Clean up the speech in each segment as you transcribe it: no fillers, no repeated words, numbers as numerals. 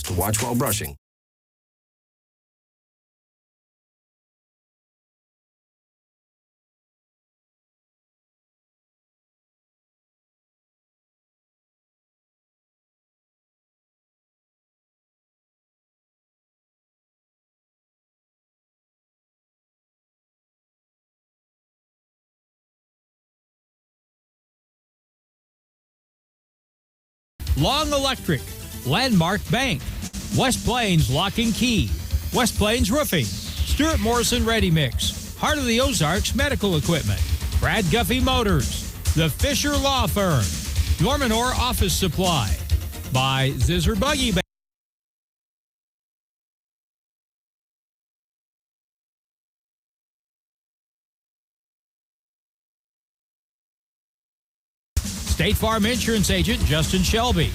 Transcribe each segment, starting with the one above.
to watch while brushing. Long Electric, Landmark Bank, West Plains Lock and Key, West Plains Roofing, Stuart Morrison Ready Mix, Heart of the Ozarks Medical Equipment, Brad Guffey Motors, The Fisher Law Firm, Norman Orr Office Supply, by Zizzer Buggy Bank. State Farm Insurance Agent Justin Shelby,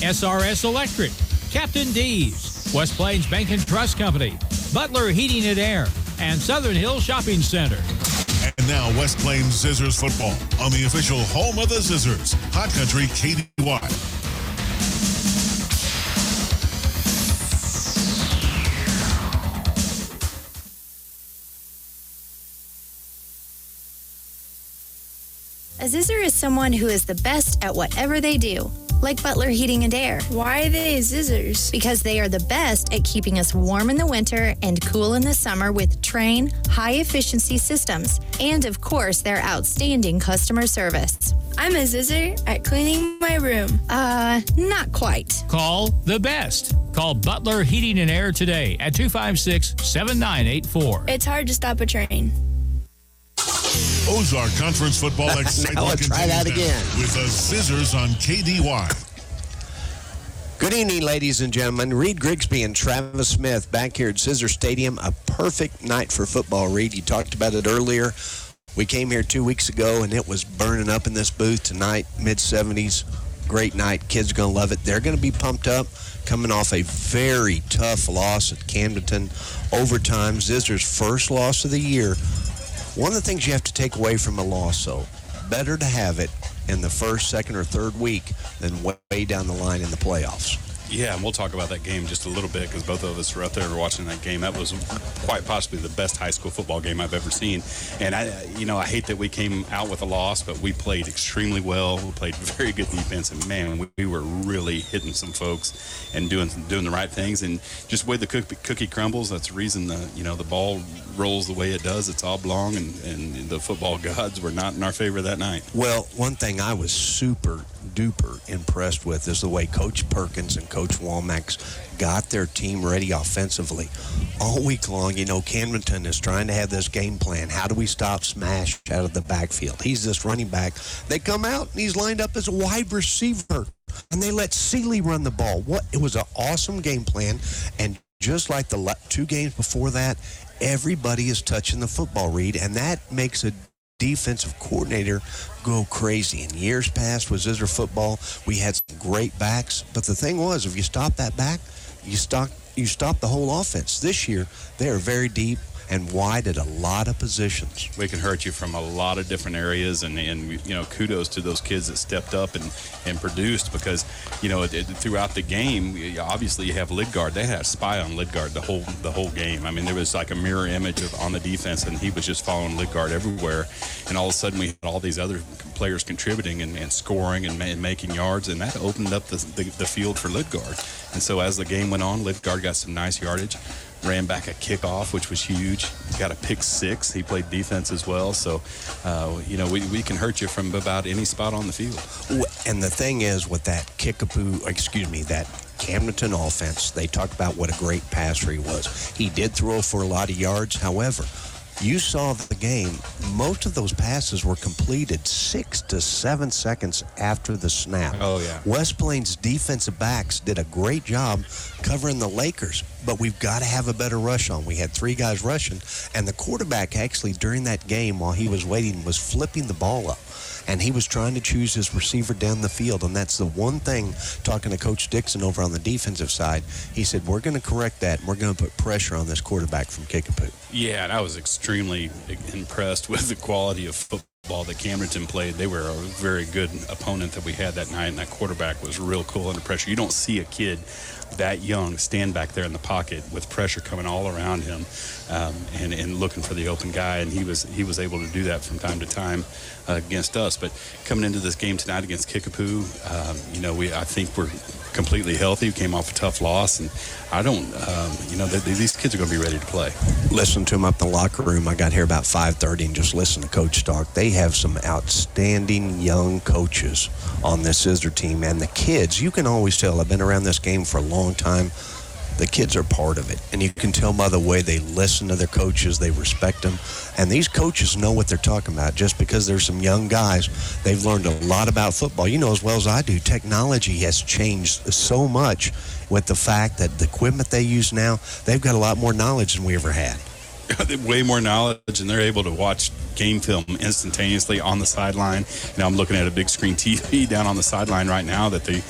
SRS Electric, Captain D's, West Plains Bank and Trust Company, Butler Heating and Air, and Southern Hills Shopping Center. And now West Plains Zizzers football on the official home of the Zizzers, Hot Country KDY. A Zizzer is someone who is the best at whatever they do, like Butler Heating and Air. Why are they Zizzers? Because they are the best at keeping us warm in the winter and cool in the summer with Trane high-efficiency systems. And, of course, their outstanding customer service. I'm a Zizzer at cleaning my room. Not quite. Call the best. Call Butler Heating and Air today at 256-7984. It's hard to stop a train. Ozark Conference football excitement Now let's try that again. With the Zizzers on KDY. Good evening, ladies and gentlemen. Reed Grigsby and Travis Smith back here at Zizzer Stadium. A perfect night for football, Reed. You talked about it earlier. We came here 2 weeks ago, and it was burning up in this booth tonight, mid-70s. Great night. Kids are going to love it. They're going to be pumped up, coming off a very tough loss at Camdenton. Overtime, Zizzer's first loss of the year. One of the things you have to take away from a loss, though, better to have it in the first, second, or third week than way down the line in the playoffs. Yeah, and we'll talk about that game just a little bit because both of us were out there watching that game. That was quite possibly the best high school football game I've ever seen. And I hate that we came out with a loss, but we played extremely well. We played very good defense, and man, we were really hitting some folks and doing the right things. And just the way the cookie crumbles, that's the reason the ball rolls the way it does. It's oblong, and the football gods were not in our favor that night. Well, one thing I was super duper impressed with is the way Coach Perkins and Coach Womack got their team ready offensively. All week long, Camdenton is trying to have this game plan. How do we stop Smash out of the backfield? He's this running back. They come out, and he's lined up as a wide receiver, and they let Seeley run the ball. It was an awesome game plan, and just like the 2 games before that, everybody is touching the football, Reed, and that makes a defensive coordinator go crazy. In years past with Zizzer football, we had some great backs, but the thing was, if you stop that back, you stop the whole offense. This year, they are very deep and wide at a lot of positions. We can hurt you from a lot of different areas, and kudos to those kids that stepped up and produced because, throughout the game, obviously you have Lidgard. They had a spy on Lidgard the whole game. I mean, there was like a mirror image on the defense, and he was just following Lidgard everywhere. And all of a sudden, we had all these other players contributing and scoring and making yards, and that opened up the field for Lidgard. And so as the game went on, Lidgard got some nice yardage. Ran back a kickoff, which was huge. Got a pick 6. He played defense as well. So, we can hurt you from about any spot on the field. And the thing is, with that that Camdenton offense, they talked about what a great passer he was. He did throw for a lot of yards. However, you saw the game, most of those passes were completed 6 to 7 seconds after the snap. Oh, yeah. West Plains defensive backs did a great job covering the Lakers, but we've got to have a better rush on. We had 3 guys rushing, and the quarterback actually during that game while he was waiting was flipping the ball up. And he was trying to choose his receiver down the field. And that's the one thing, talking to Coach Dixon over on the defensive side, he said, we're going to correct that, and we're going to put pressure on this quarterback from Kickapoo. Yeah, and I was extremely impressed with the quality of football ball that Camdenton played. They were a very good opponent that we had that night, and that quarterback was real cool under pressure. You don't see a kid that young stand back there in the pocket with pressure coming all around him and looking for the open guy, and he was able to do that from time to time against us. But coming into this game tonight against Kickapoo, I think we're completely healthy. We came off a tough loss, and I don't, these kids are going to be ready to play. Listen to them up in the locker room. I got here about 5:30 and just listened to Coach talk. They have some outstanding young coaches on this Zizzer team, and the kids, you can always tell. I've been around this game for a long time. The kids are part of it, and you can tell by the way they listen to their coaches, they respect them, and these coaches know what they're talking about. Just because there's some young guys, they've learned a lot about football. You know as well as I do, technology has changed so much with the fact that the equipment they use now, they've got a lot more knowledge than we ever had. Way more knowledge, and they're able to watch game film instantaneously on the sideline. Now I'm looking at a big screen TV down on the sideline right now that they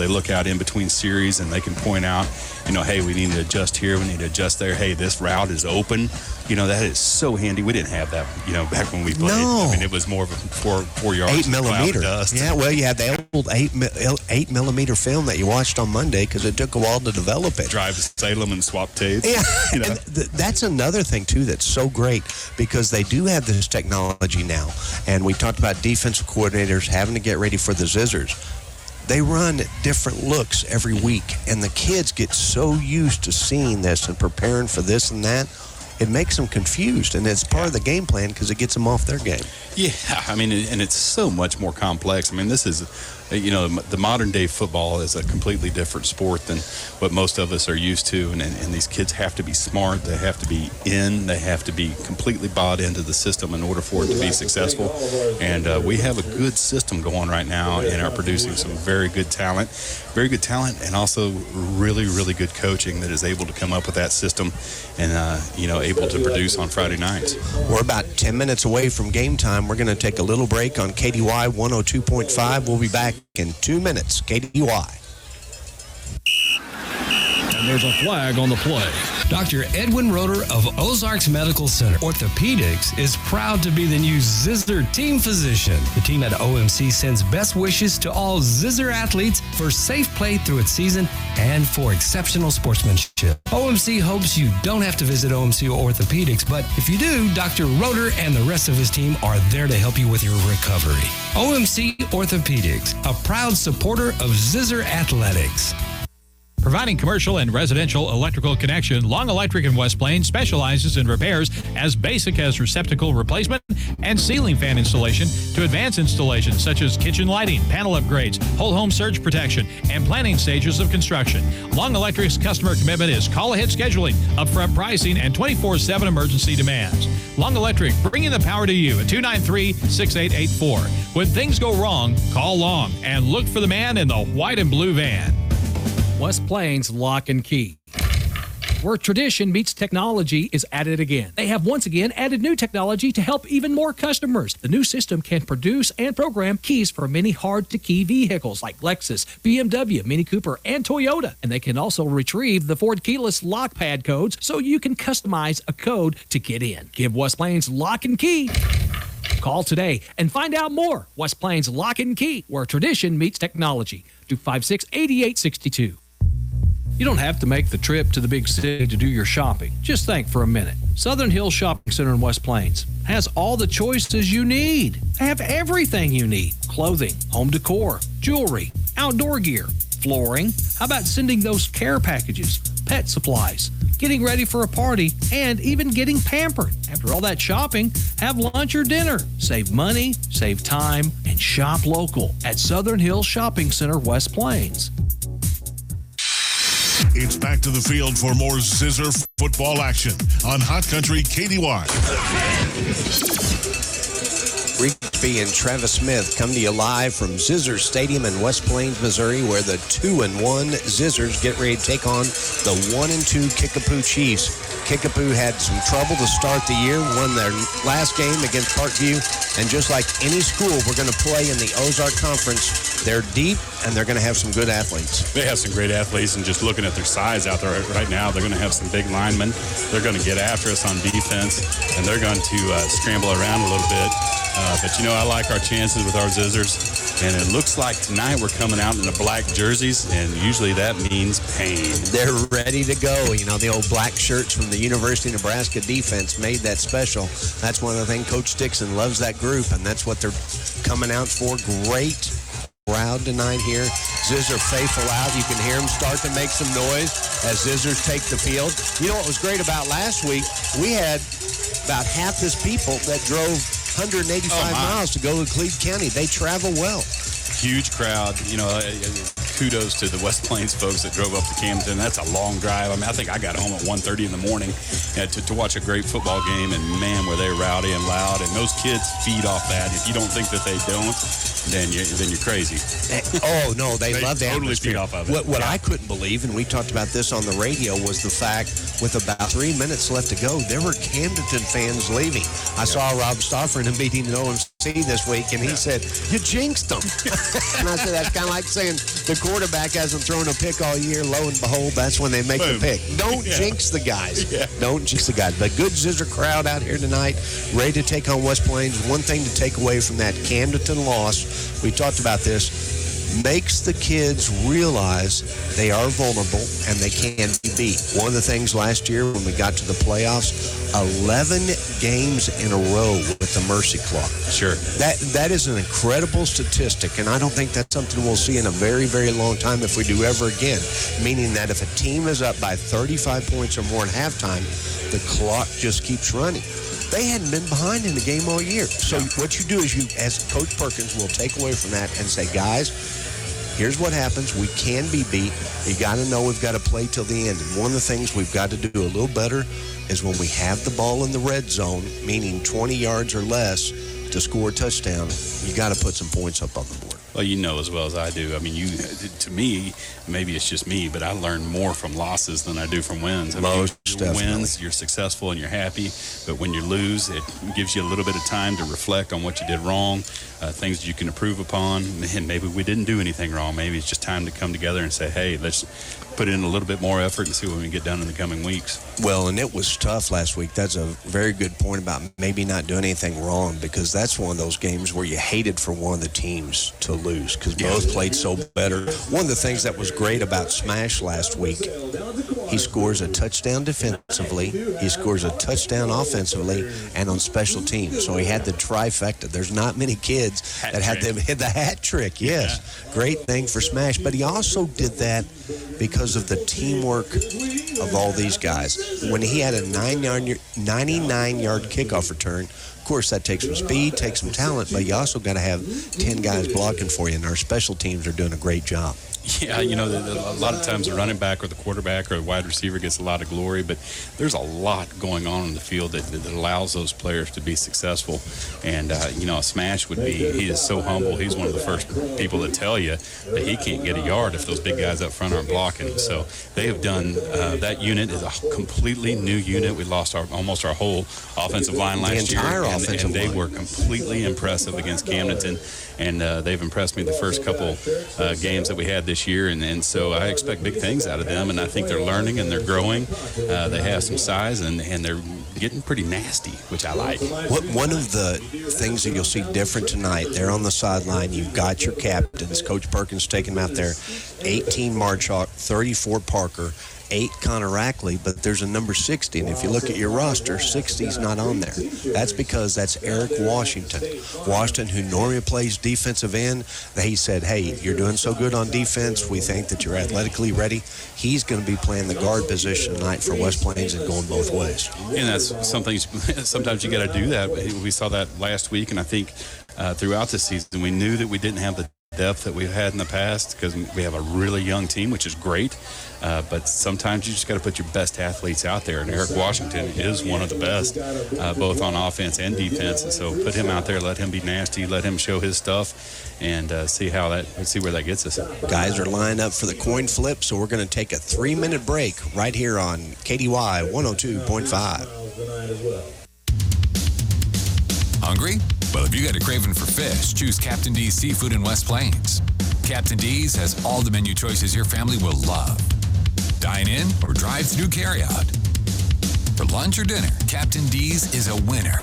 look out in between series, and they can point out, hey, we need to adjust here, we need to adjust there. Hey, this route is open. That is so handy. We didn't have that, back when we played. No. I mean, it was more of a 4 yards 8 millimeter. Cloud of dust. Yeah, well, you had the old 8 millimeter film that you watched on Monday because it took a while to develop it. Drive to Salem and swap tapes. Yeah, and that's another thing, too, that's so great because they do have this technology now. And we talked about defensive coordinators having to get ready for the Zizzers. They run different looks every week, and the kids get so used to seeing this and preparing for this and that. It makes them confused, and it's part of the game plan because it gets them off their game. Yeah, I mean, and it's so much more complex. I mean, this is, the modern day football is a completely different sport than what most of us are used to, and these kids have to be smart, they have to be they have to be completely bought into the system in order for it to be successful. And we have a good system going right now and are producing some very good talent, and also really, really good coaching that is able to come up with that system and, able to produce on Friday nights. We're about 10 minutes away from game time. We're going to take a little break on KDY 102.5. We'll be back in 2 minutes. KDY. And there's a flag on the play. Dr. Edwin Roeder of Ozark's Medical Center Orthopedics is proud to be the new Zizzer team physician. The team at OMC sends best wishes to all Zizzer athletes for safe play through its season and for exceptional sportsmanship. OMC hopes you don't have to visit OMC Orthopedics, but if you do, Dr. Roeder and the rest of his team are there to help you with your recovery. OMC Orthopedics, a proud supporter of Zizzer Athletics. Providing commercial and residential electrical connection, Long Electric in West Plains specializes in repairs as basic as receptacle replacement and ceiling fan installation to advanced installations such as kitchen lighting, panel upgrades, whole home surge protection, and planning stages of construction. Long Electric's customer commitment is call-ahead scheduling, upfront pricing, and 24/7 emergency demands. Long Electric, bringing the power to you at 293-6884. When things go wrong, call Long and look for the man in the white and blue van. West Plains Lock and Key, where tradition meets technology, is at it again. They have once again added new technology to help even more customers. The new system can produce and program keys for many hard-to-key vehicles like Lexus, BMW, Mini Cooper, and Toyota. And they can also retrieve the Ford keyless lock pad codes so you can customize a code to get in. Give West Plains Lock and Key. Call today and find out more. West Plains Lock and Key, where tradition meets technology. 256-8862. You don't have to make the trip to the big city to do your shopping. Just think for a minute. Southern Hills Shopping Center in West Plains has all the choices you need. They have everything you need. Clothing, home decor, jewelry, outdoor gear, flooring. How about sending those care packages, pet supplies, getting ready for a party, and even getting pampered? After all that shopping, have lunch or dinner. Save money, save time, and shop local at Southern Hills Shopping Center, West Plains. It's back to the field for more Zizzer football action on Hot Country KDY. Reach Murphy and Travis Smith come to you live from Zizzers Stadium in West Plains, Missouri, where the 2-1 Zizzers get ready to take on the 1-2 Kickapoo Chiefs. Kickapoo had some trouble to start the year, won their last game against Parkview, and just like any school we're going to play in the Ozark Conference, they're deep and they're going to have some good athletes. They have some great athletes, and just looking at their size out there right now, they're going to have some big linemen. They're going to get after us on defense, and they're going to scramble around a little bit. But, I like our chances with our Zizzers, and it looks like tonight we're coming out in the black jerseys, and usually that means pain. They're ready to go. The old black shirts from the University of Nebraska defense made that special. That's one of the things Coach Dixon loves, that group, and that's what they're coming out for. Great crowd tonight here. Zizzer faithful out. You can hear them start to make some noise as Zizzers take the field. What was great about last week? We had about half this people that drove 185 miles to go to Cleveland County. They travel well. Huge crowd. Kudos to the West Plains folks that drove up to Camden. That's a long drive. I think I got home at 1:30 in the morning to watch a great football game, and man, were they rowdy and loud. And those kids feed off that. If you don't think that they don't, then you're crazy. Oh no, they love the totally atmosphere. feed off of it. What I couldn't believe, and we talked about this on the radio, was the fact with about 3 minutes left to go, there were Camdenton fans leaving. I saw Rob Stauffer in a meeting at OMC this week, and he said, "You jinxed them." And I said, that's kind of like saying the quarterback hasn't thrown a pick all year. Lo and behold, that's when they make a pick. Don't jinx the guys. Yeah. Don't jinx the guys. But good Zizzer crowd out here tonight, ready to take on West Plains. One thing to take away from that Camdenton loss, we talked about this, makes the kids realize they are vulnerable and they can be beat. One of the things last year when we got to the playoffs, 11 games in a row with the Mercy Claw. Sure. That is an incredible statistic, and I don't think that's something we'll see in a very, very long time if we do ever again. Meaning that if a team is up by 35 points or more in halftime, the clock just keeps running. They hadn't been behind in the game all year. So what you do is you, as Coach Perkins, will take away from that and say, guys, here's what happens. We can be beat. You got to know we've got to play till the end. And one of the things we've got to do a little better is when we have the ball in the red zone, meaning 20 yards or less to score a touchdown, you got to put some points up on the board. Well, as well as I do. To me, maybe it's just me, but I learn more from losses than I do from wins. Most wins, you're successful and you're happy, but when you lose, it gives you a little bit of time to reflect on what you did wrong, things that you can improve upon, and maybe we didn't do anything wrong. Maybe it's just time to come together and say, hey, let's put in a little bit more effort and see what we can get done in the coming weeks. Well, and it was tough last week. That's a very good point about maybe not doing anything wrong, because that's one of those games where you hated for one of the teams to lose because both played so better. One of the things that was great about Smash last week, he scores a touchdown defensively, he scores a touchdown offensively, and on special teams. So he had the trifecta. There's not many kids that had the hat trick. Yes, great thing for Smash. But he also did that because of the teamwork of all these guys. When he had a 99-yard kickoff return, of course, that takes some speed, takes some talent, but you also got to have 10 guys blocking for you, and our special teams are doing a great job. Yeah, a lot of times the running back or the quarterback or the wide receiver gets a lot of glory, but there's a lot going on in the field that allows those players to be successful. And, a Smash would be, he is so humble. He's one of the first people to tell you that he can't get a yard if those big guys up front aren't blocking. So they have done, that unit is a completely new unit. We lost almost our whole offensive line last year. And they were completely impressive against Camdenton. And they've impressed me the first couple games that we had this year, and so I expect big things out of them, and I think they're learning and they're growing. They have some size, and they're getting pretty nasty, which I like. One of the things that you'll see different tonight, they're on the sideline, you've got your captains, Coach Perkins taking them out there, 18 Marchok, 34 Parker, 8 Connor Rackley, but there's a number 60, and if you look at your roster, 60's not on there. That's because that's Eric Washington, who normally plays defensive end. He said, hey, you're doing so good on defense, we think that you're athletically ready. He's going to be playing the guard position tonight for West Plains and going both ways. And that's something, sometimes you got to do that. We saw that last week, and I think throughout the season, we knew that we didn't have the depth that we've had in the past because we have a really young team, which is great. But sometimes you just got to put your best athletes out there, and Eric Washington is one of the best, both on offense and defense. And so put him out there, let him be nasty, let him show his stuff, and see where that gets us. Guys are lined up for the coin flip, so we're going to take a 3-minute break right here on KDY 102.5. Hungry? Well, if you got a craving for fish, choose Captain D's Seafood in West Plains. Captain D's has all the menu choices your family will love. Dine in or drive-through carryout. For lunch or dinner, Captain D's is a winner.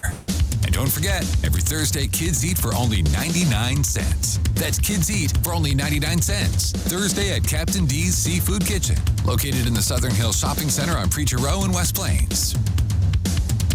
And don't forget, every Thursday, kids eat for only 99 cents. That's kids eat for only 99 cents. Thursday at Captain D's Seafood Kitchen, located in the Southern Hills Shopping Center on Preacher Row in West Plains.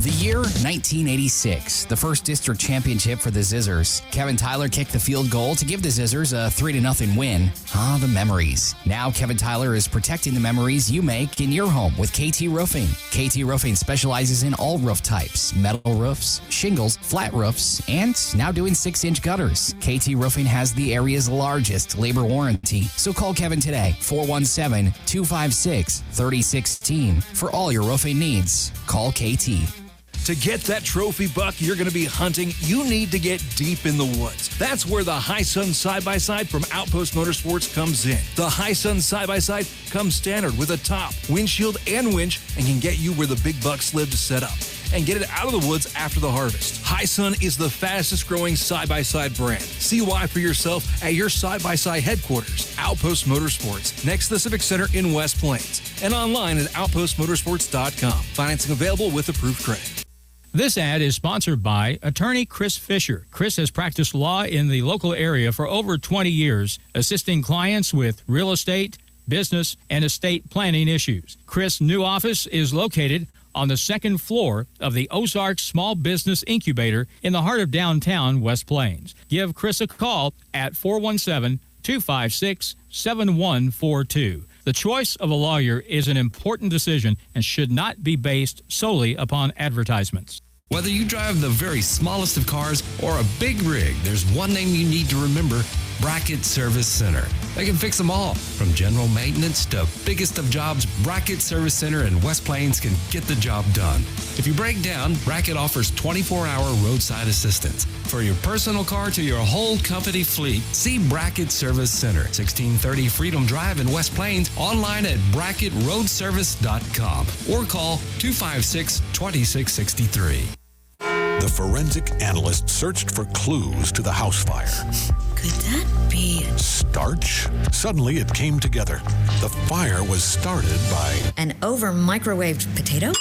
The year 1986, the first district championship for the Zizzers. Kevin Tyler kicked the field goal to give the Zizzers a 3-0 win. Ah, the memories. Now Kevin Tyler is protecting the memories you make in your home with KT Roofing. KT Roofing specializes in all roof types, metal roofs, shingles, flat roofs, and now doing 6-inch gutters. KT Roofing has the area's largest labor warranty. So call Kevin today, 417-256-3016. For all your roofing needs, call KT. To get that trophy buck you're going to be hunting, you need to get deep in the woods. That's where the High Sun Side-by-Side from Outpost Motorsports comes in. The High Sun Side-by-Side comes standard with a top, windshield, and winch, and can get you where the big bucks live to set up and get it out of the woods after the harvest. High Sun is the fastest growing side-by-side brand. See why for yourself at your side-by-side headquarters, Outpost Motorsports, next to the Civic Center in West Plains, and online at outpostmotorsports.com. Financing available with approved credit. This ad is sponsored by attorney Chris Fisher. Chris has practiced law in the local area for over 20 years, assisting clients with real estate, business, and estate planning issues. Chris' new office is located on the second floor of the Ozark Small Business Incubator in the heart of downtown West Plains. Give Chris a call at 417-256-7142. The choice of a lawyer is an important decision and should not be based solely upon advertisements. Whether you drive the very smallest of cars or a big rig, there's one name you need to remember: Bracket Service Center. They can fix them all. From general maintenance to biggest of jobs, Bracket Service Center in West Plains can get the job done. If you break down, Bracket offers 24-hour roadside assistance. For your personal car to your whole company fleet, see Bracket Service Center, 1630 Freedom Drive in West Plains, online at bracketroadservice.com or call 256-2663. The forensic analyst searched for clues to the house fire. Could that be Starch? Suddenly it came together. The fire was started by an over-microwaved potato?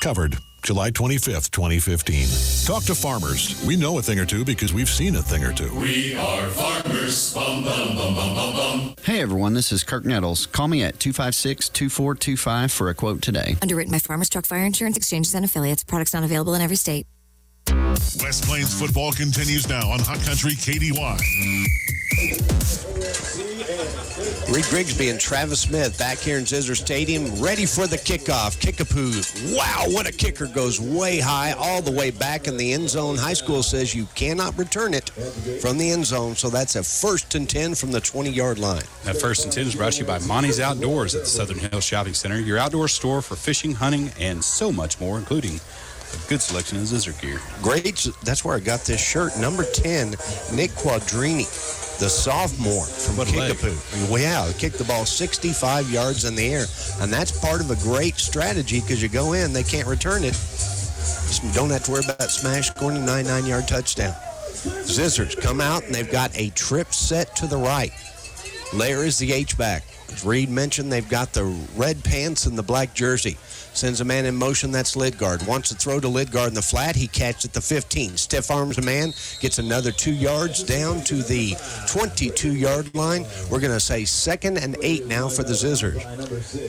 Covered July 25th, 2015. Talk to farmers. We know a thing or two because we've seen a thing or two. We are farmers. Bum, bum, bum, bum, bum, bum. Hey everyone, this is Kirk Nettles. Call me at 256-2425 for a quote today. Underwritten by Farmers Truck Fire Insurance Exchanges and Affiliates. Products not available in every state. West Plains football continues now on Hot Country KDY. Reed Grigsby and Travis Smith back here in Zizzer Stadium, ready for the kickoff. Kickapoo, wow, what a kicker, goes way high, all the way back in the end zone. High school says you cannot return it from the end zone, so that's a 1st and 10 from the 20-yard line. That 1st and 10 is brought to you by Monty's Outdoors at the Southern Hills Shopping Center, your outdoor store for fishing, hunting, and so much more, including a good selection of Zizzer gear. Great. That's where I got this shirt. Number 10, Nick Quadrini, the sophomore from Kickapoo. Well, yeah, kicked the ball 65 yards in the air. And that's part of a great strategy because you go in, they can't return it. Just don't have to worry about smash scoring a 99-yard touchdown. Zizzers come out, and they've got a trip set to the right. There is the H-back. As Reed mentioned, they've got the red pants and the black jersey. Sends a man in motion, that's Lidgard. Wants to throw to Lidgard in the flat. He catches at the 15. Stiff arms a man, gets another 2 yards down to the 22-yard line. We're going to say 2nd and 8 now for the Zizzers.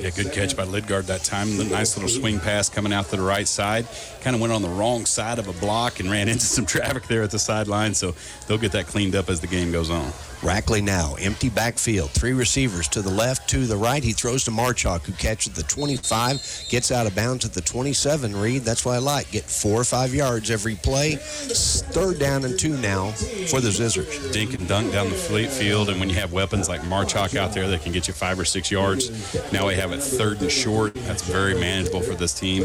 Yeah, good catch by Lidgard that time. The nice little swing pass coming out to the right side. Kind of went on the wrong side of a block and ran into some traffic there at the sideline, so they'll get that cleaned up as the game goes on. Rackley now, empty backfield. 3 receivers to the left, to the right. He throws to Marchuk, who catches the 25, gets gets out of bounds at the 27, Reed. That's what I like. Get 4 or 5 yards every play. 3rd down and 2 now for the Zizzers. Dink and dunk down the field, and when you have weapons like Marchok out there that can get you 5 or 6 yards, now we have it 3rd and short. That's very manageable for this team.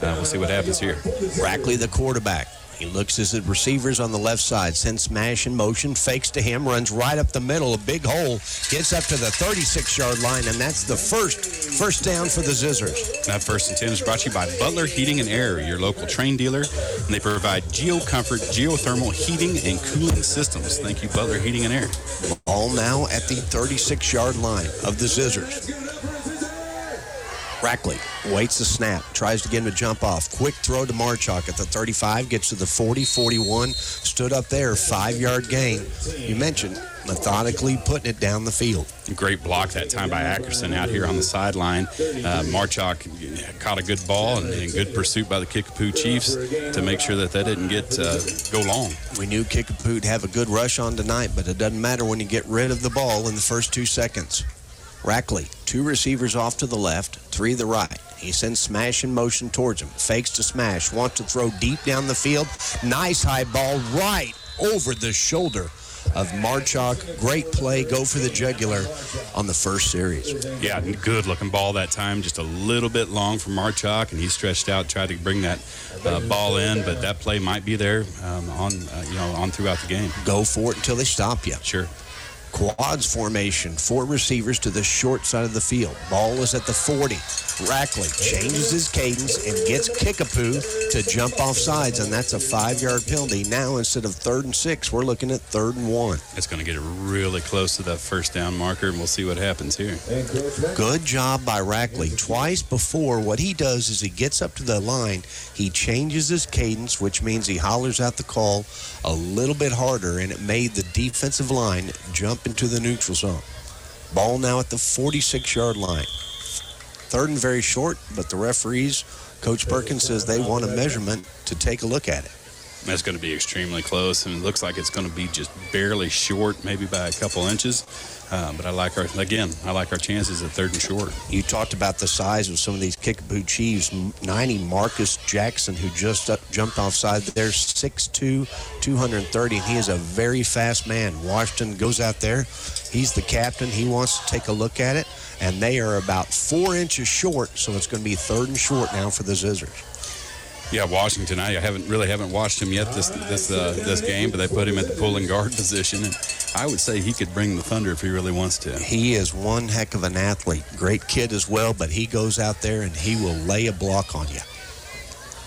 We'll see what happens here. Rackley, the quarterback. He looks at his receivers on the left side, sends smash in motion, fakes to him, runs right up the middle, a big hole, gets up to the 36-yard line, and that's the first down for the Zizzers. That 1st and 10 is brought to you by Butler Heating and Air, your local Train dealer, and they provide GeoComfort geothermal heating and cooling systems. Thank you, Butler Heating and Air. Ball now at the 36-yard line of the Zizzers. Rackley waits the snap, tries to get him to jump off. Quick throw to Marchok at the 35, gets to the 40, 41, stood up there, 5-yard gain. You mentioned methodically putting it down the field. Great block that time by Ackerson out here on the sideline. Marchok caught a good ball and good pursuit by the Kickapoo Chiefs to make sure that didn't go long. We knew Kickapoo would have a good rush on tonight, but it doesn't matter when you get rid of the ball in the first 2 seconds. Rackley, 2 receivers off to the left, 3 to the right. He sends smash in motion towards him. Fakes to smash. Wants to throw deep down the field. Nice high ball right over the shoulder of Marchok. Great play. Go for the jugular on the first series. Yeah, good looking ball that time. Just a little bit long for Marchok, and he stretched out, tried to bring that ball in, but that play might be there on throughout the game. Go for it until they stop you. Sure. Quads formation, 4 receivers to the short side of the field. Ball is at the 40. Rackley changes his cadence and gets Kickapoo to jump off sides, and that's a 5-yard penalty. Now, instead of 3rd and 6, we're looking at 3rd and 1. It's going to get really close to that first down marker, and we'll see what happens here. Good job by Rackley. Twice before, what he does is he gets up to the line, he changes his cadence, which means he hollers out the call a little bit harder, and it made the defensive line jump into the neutral zone. Ball now at the 46-yard line. 3rd and very short, but the referees, Coach Perkins says they want a measurement to take a look at it. That's going to be extremely close, and it looks like it's going to be just barely short, maybe by a couple inches. But I like our chances at 3rd and short. You talked about the size of some of these Kickapoo Chiefs. 90 Marcus Jackson, who just jumped offside there, 6'2", 230. He is a very fast man. Washington goes out there. He's the captain. He wants to take a look at it, and they are about 4 inches short, so it's going to be 3rd and short now for the Zizzers. Yeah, Washington. I haven't watched him yet this game, but they put him at the pulling guard position, and I would say he could bring the Thunder if he really wants to. He is one heck of an athlete. Great kid as well, but he goes out there and he will lay a block on you.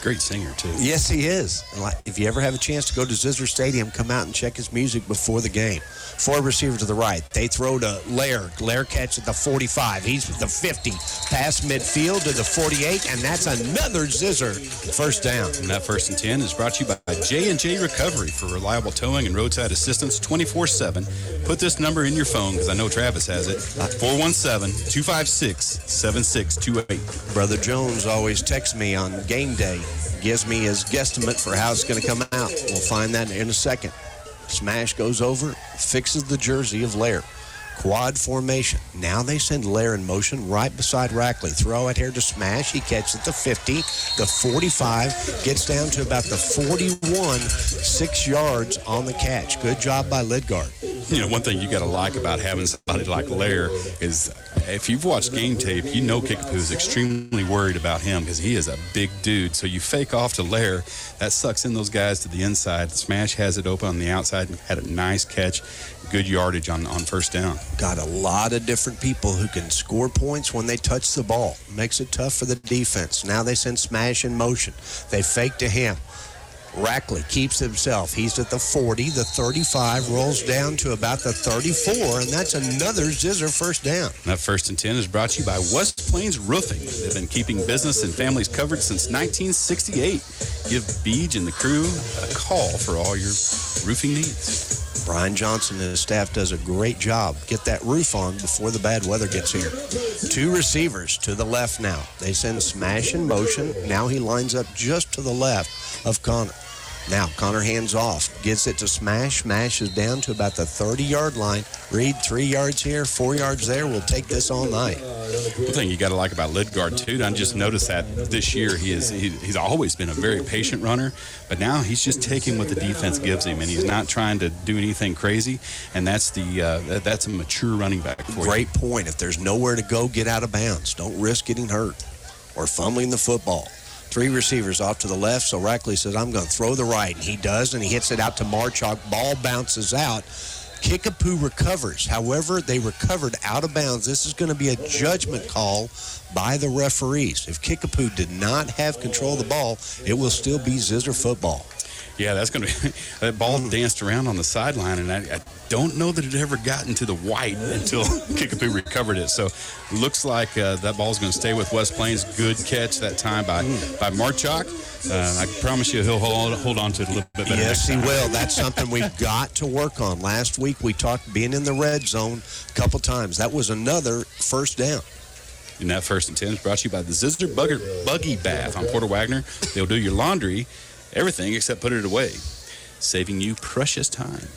Great singer, too. Yes, he is. If you ever have a chance to go to Zizzer Stadium, come out and check his music before the game. 4 receivers to the right. They throw to Lair. Lair catch at the 45. He's at the 50. Pass midfield to the 48, and that's another Zizzer first down. And that 1st and 10 is brought to you by J&J Recovery for reliable towing and roadside assistance 24/7. Put this number in your phone because I know Travis has it. 417-256-7628. Brother Jones always texts me on game day. Gives me his guesstimate for how it's going to come out. We'll find that in a second. Smash goes over, fixes the jersey of Lair. Quad formation. Now they send Lair in motion right beside Rackley. Throw it here to Smash. He catches at the 50, the 45, gets down to about the 41, 6 yards on the catch. Good job by Lidgard. You know, one thing you got to like about having somebody like Lair is if you've watched game tape, you know Kickapoo is extremely worried about him because he is a big dude. So you fake off to Lair. That sucks in those guys to the inside. Smash has it open on the outside and had a nice catch. Good yardage on first down. Got a lot of different people who can score points when they touch the ball. Makes it tough for the defense. Now they send Smash in motion. They fake to him. Rackley keeps himself. He's at the 40, the 35, rolls down to about the 34, and that's another Zizzer first down. That 1st and 10 is brought to you by West Plains Roofing. They've been keeping business and families covered since 1968. Give Beej and the crew a call for all your roofing needs. Brian Johnson and his staff does a great job. Get that roof on before the bad weather gets here. 2 receivers to the left now. They send Smash in motion. Now he lines up just to the left of Connor. Now, Connor hands off, gets it to Smash. Smash is down to about the 30-yard line. Reed, 3 yards here, 4 yards there. We'll take this all night. One thing you got to like about Lidgard, too, I just noticed that this year he's always been a very patient runner, but now he's just taking what the defense gives him, and he's not trying to do anything crazy, and that's a mature running back for you. Great point. If there's nowhere to go, get out of bounds. Don't risk getting hurt or fumbling the football. 3 receivers off to the left, so Rackley says, I'm going to throw the right, and he does, and he hits it out to Marchuk. Ball bounces out. Kickapoo recovers. However, they recovered out of bounds. This is going to be a judgment call by the referees. If Kickapoo did not have control of the ball, it will still be Zizzer football. Yeah, that's going to be – that ball danced around on the sideline, and I don't know that it ever got into the white until Kickapoo recovered it. So looks like that ball's going to stay with West Plains. Good catch that time by Marchuk. I promise you he'll hold on to it a little bit better. Yes, he will. That's something we've got to work on. Last week we talked being in the red zone a couple times. That was another first down. And that 1st and 10 is brought to you by the Zizzer Buggy Bath on Porter Wagner. They'll do your laundry, everything except put it away, saving you precious time.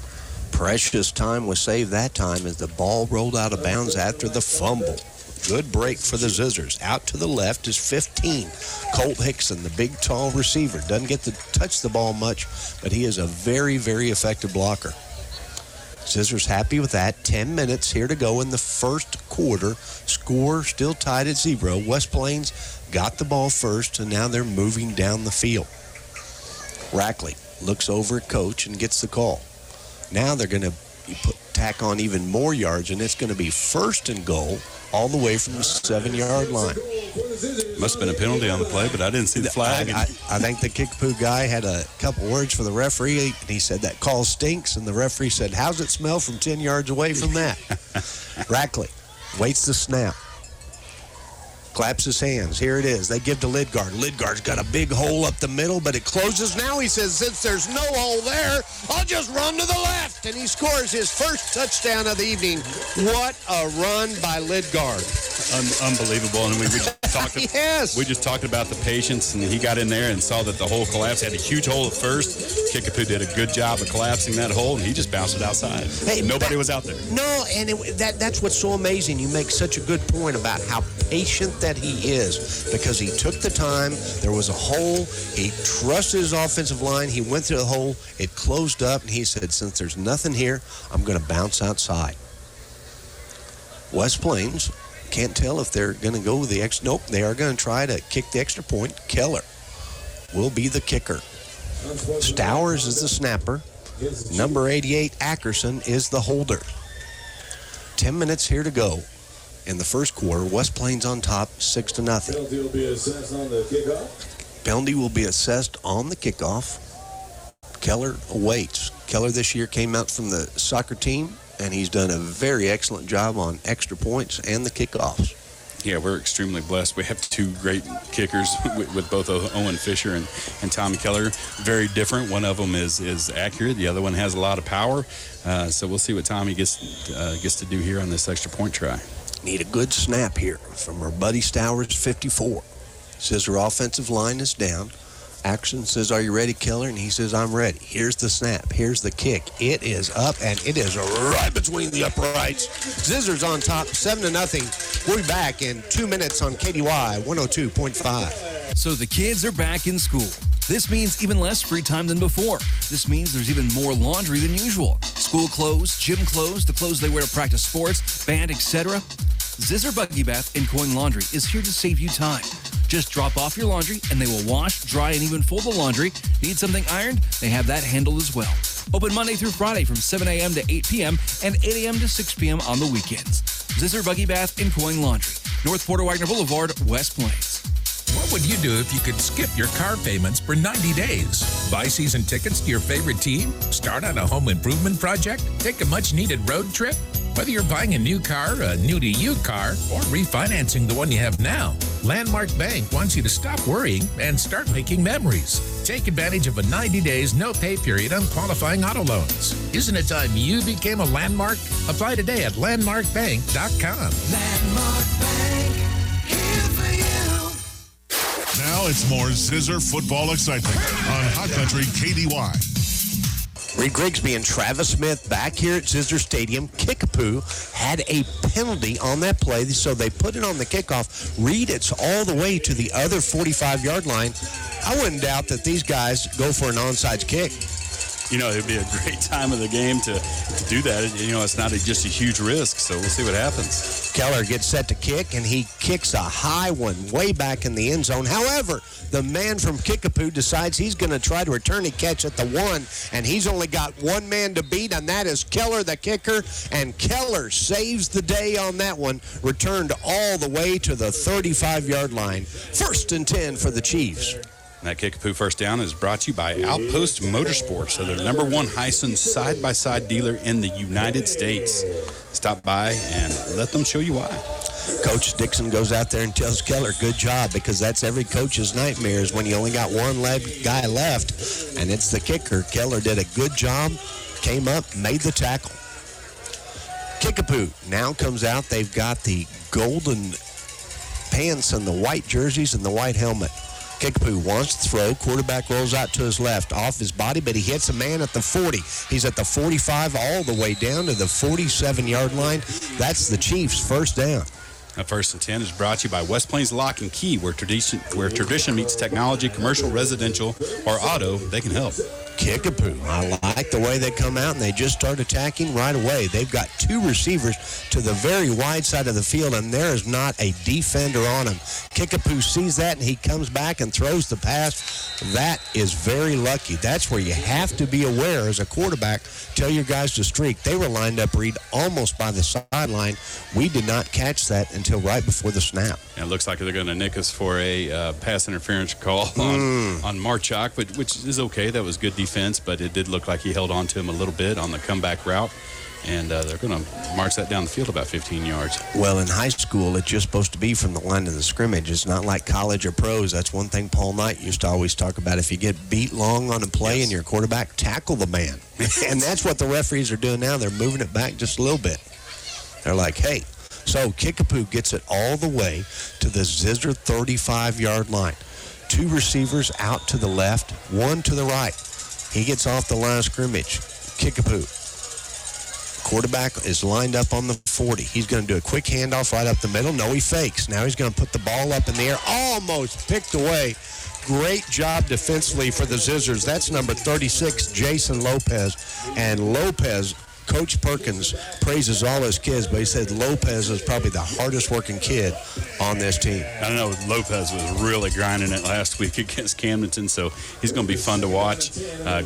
Precious time was saved that time as the ball rolled out of bounds after the fumble. Good break for the Zizzers. Out to the left is 15. Colt Hickson, the big, tall receiver. Doesn't get to touch the ball much, but he is a very, very effective blocker. Zizzers happy with that. 10 minutes here to go in the first quarter. Score still tied at 0. West Plains got the ball first, and now they're moving down the field. Rackley looks over at Coach and gets the call. Now they're going to tack on even more yards, and it's going to be 1st and goal all the way from the 7-yard line. Must have been a penalty on the play, but I didn't see the flag. I think the Kickapoo guy had a couple words for the referee, and he said that call stinks, and the referee said, how's it smell from 10 yards away from that? Rackley waits the snap. Claps his hands. Here it is. They give to Lidgard. Lidgard's got a big hole up the middle, but it closes now. He says, since there's no hole there, I'll just run to the left. And he scores his first touchdown of the evening. What a run by Lidgard. Unbelievable. And we just talked about the patience, and he got in there and saw that the hole collapsed. Had a huge hole at first. Kickapoo did a good job of collapsing that hole, and he just bounced it outside. Hey, nobody was out there. No, and that's what's so amazing. You make such a good point about how patient that he is, because he took the time. There was a hole. He trusted his offensive line. He went through the hole. It closed up, and he said, since there's nothing here, I'm going to bounce outside. West Plains can't tell if they're going to go with the extra. Nope, they are going to try to kick the extra point. Keller will be the kicker. Stowers is the snapper. Number 88, Ackerson, is the holder. 10 minutes here to go. In the first quarter, West Plains on top, 6-0. Penalty will be assessed on the kickoff. Penalty will be assessed on the kickoff. Keller awaits. Keller this year came out from the soccer team, and he's done a very excellent job on extra points and the kickoffs. Yeah, we're extremely blessed. We have 2 great kickers with both Owen Fisher and Tommy Keller. Very different. One of them is accurate. The other one has a lot of power. So we'll see what Tommy gets to do here on this extra point try. Need a good snap here from our buddy Stowers, 54. Says our offensive line is down. Action says, are you ready, Keller? And he says, I'm ready. Here's the snap. Here's the kick. It is up, and it is right between the uprights. Zizzers on top, 7-0. We'll be back in 2 minutes on KDY 102.5. So the kids are back in school. This means even less free time than before. This means there's even more laundry than usual. School clothes, gym clothes, the clothes they wear to practice sports, band, etc. Zizzer Buggy Bath and Coin Laundry is here to save you time. Just drop off your laundry and they will wash, dry, and even fold the laundry. Need something ironed? They have that handled as well. Open Monday through Friday from 7 a.m. to 8 p.m. and 8 a.m. to 6 p.m. on the weekends. Zizzer Buggy Bath and Coin Laundry, North Porter Wagner Boulevard, West Plains. What would you do if you could skip your car payments for 90 days? Buy season tickets to your favorite team? Start on a home improvement project? Take a much-needed road trip? Whether you're buying a new car, a new-to-you car, or refinancing the one you have now, Landmark Bank wants you to stop worrying and start making memories. Take advantage of a 90 days no-pay period on qualifying auto loans. Isn't it time you became a Landmark? Apply today at landmarkbank.com. Landmark Bank, here for you. Now Now it's more Zizzer football excitement on Hot Country KDY. Reed Grigsby and Travis Smith back here at Zizzer Stadium. Kickapoo had a penalty on that play, so they put it on the kickoff. Reed, it's all the way to the other 45-yard line. I wouldn't doubt that these guys go for an onside kick. You know, it'd be a great time of the game to do that. You know, it's not just a huge risk, so we'll see what happens. Keller gets set to kick, and he kicks a high one way back in the end zone. However, the man from Kickapoo decides he's going to try to return a catch at the 1, and he's only got one man to beat, and that is Keller, the kicker. And Keller saves the day on that one, returned all the way to the 35-yard line. 1st and 10 for the Chiefs. That Kickapoo first down is brought to you by Outpost Motorsports. So they're number 1 Heisen side-by-side dealer in the United States. Stop by and let them show you why. Coach Dixon goes out there and tells Keller, good job, because that's every coach's nightmare is when you only got one guy left, and it's the kicker. Keller did a good job, came up, made the tackle. Kickapoo now comes out. They've got the golden pants and the white jerseys and the white helmet. Kickapoo wants to throw. Quarterback rolls out to his left, off his body, but he hits a man at the 40. He's at the 45 all the way down to the 47-yard line. That's the Chiefs' first down. That 1st and 10 is brought to you by West Plains Lock and Key, where tradition meets technology, commercial, residential, or auto. They can help. Kickapoo. I like the way they come out, and they just start attacking right away. They've got 2 receivers to the very wide side of the field, and there is not a defender on him. Kickapoo sees that, and he comes back and throws the pass. That is very lucky. That's where you have to be aware as a quarterback. Tell your guys to streak. They were lined up, Reed, almost by the sideline. We did not catch that until right before the snap. And it looks like they're going to nick us for a pass interference call on Marchuk, which is okay. That was good defense, but it did look like he held on to him a little bit on the comeback route. And they're going to march that down the field about 15 yards. Well, in high school, it's just supposed to be from the line of the scrimmage. It's not like college or pros. That's one thing Paul Knight used to always talk about. If you get beat long on a play and your quarterback, tackle the man. And that's what the referees are doing now. They're moving it back just a little bit. They're like, hey. So Kickapoo gets it all the way to the Zizzer 35-yard line. 2 receivers out to the left, 1 to the right. He gets off the line of scrimmage. Kickapoo. Quarterback is lined up on the 40. He's going to do a quick handoff right up the middle. No, he fakes. Now he's going to put the ball up in the air. Almost picked away. Great job defensively for the Zizzers. That's number 36, Jason Lopez. And Lopez, Coach Perkins praises all his kids, but he said Lopez is probably the hardest working kid on this team. I know Lopez was really grinding it last week against Camdenton, so he's going to be fun to watch.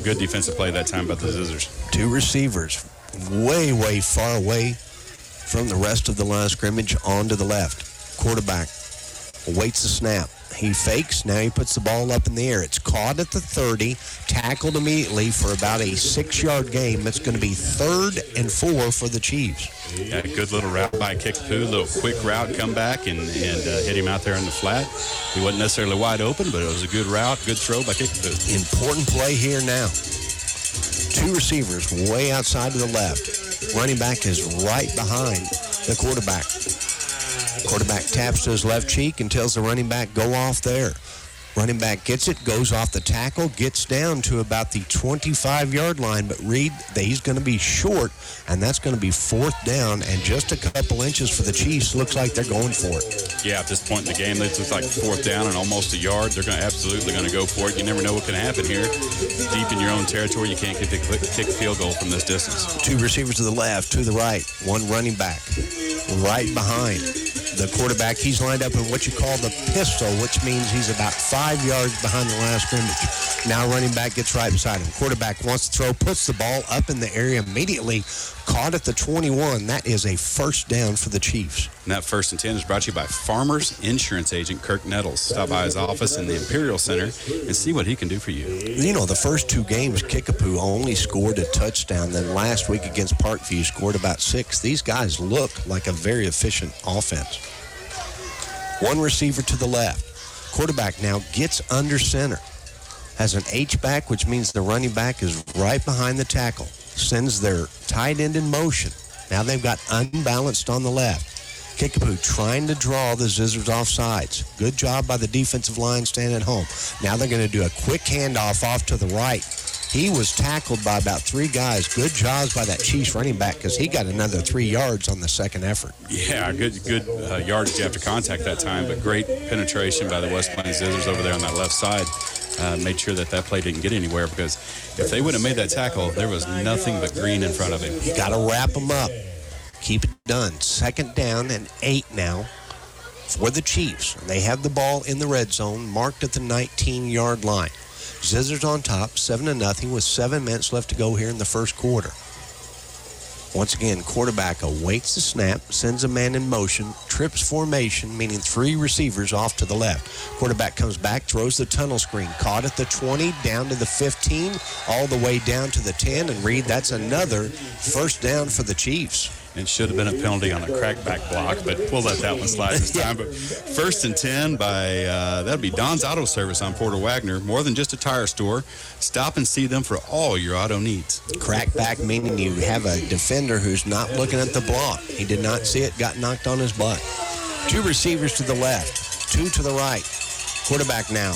Good defensive play that time by the Zizzers. 2 receivers way, way far away from the rest of the line of scrimmage on to the left. Quarterback waits the snap. He fakes. Now he puts the ball up in the air. It's caught at the 30, tackled immediately for about a 6-yard gain. It's going to be 3rd and 4 for the Chiefs. Yeah, good little route by Kickapoo, little quick route, come back and hit him out there in the flat. He wasn't necessarily wide open, but it was a good route, good throw by Kickapoo. Important play here now. 2 receivers way outside to the left. Running back is right behind the quarterback. Quarterback taps to his left cheek and tells the running back, go off there. Running back gets it, goes off the tackle, gets down to about the 25-yard line, but Reed, he's going to be short, and that's going to be 4th down, and just a couple inches for the Chiefs. Looks like they're going for it. Yeah, at this point in the game, it looks like 4th down and almost a yard. They're absolutely going to go for it. You never know what can happen here. Deep in your own territory, you can't kick a field goal from this distance. 2 receivers to the left, to the right, 1 running back right behind the quarterback. He's lined up in what you call the pistol, which means he's about 5 yards behind the line of scrimmage. Now running back gets right beside him. Quarterback wants to throw, puts the ball up in the area immediately, caught at the 21. That is a 1st down for the Chiefs. And that 1st and 10 is brought to you by Farmers Insurance Agent Kirk Nettles. Stop by his office in the Imperial Center and see what he can do for you. You know, the first 2 games, Kickapoo only scored a touchdown. Then last week against Parkview, scored about 6. These guys look like a very efficient offense. 1 receiver to the left. Quarterback now gets under center. Has an H-back, which means the running back is right behind the tackle. Sends their tight end in motion. Now they've got unbalanced on the left. Kickapoo trying to draw the Zizzers off sides. Good job by the defensive line staying at home. Now they're going to do a quick handoff off to the right. He was tackled by about 3 guys. Good jobs by that Chiefs running back because he got another 3 yards on the second effort. Yeah, good yardage after contact that time, but great penetration by the West Plains Zizzers over there on that left side. Made sure that play didn't get anywhere because if they wouldn't have made that tackle, there was nothing but green in front of him. You got to wrap them up. Keep it done. 2nd down and 8 now for the Chiefs. They have the ball in the red zone, marked at the 19-yard line. Zizzers on top, 7-0 with 7 minutes left to go here in the first quarter. Once again, quarterback awaits the snap, sends a man in motion, trips formation, meaning 3 receivers off to the left. Quarterback comes back, throws the tunnel screen, caught at the 20, down to the 15, all the way down to the 10, and Reed, that's another first down for the Chiefs. And should have been a penalty on a crackback block, but we'll let that one slide this time. But 1st and 10 by, that'll be Don's Auto Service on Porter Wagner. More than just a tire store. Stop and see them for all your auto needs. Crackback meaning you have a defender who's not looking at the block. He did not see it, got knocked on his butt. 2 receivers to the left, 2 to the right. Quarterback now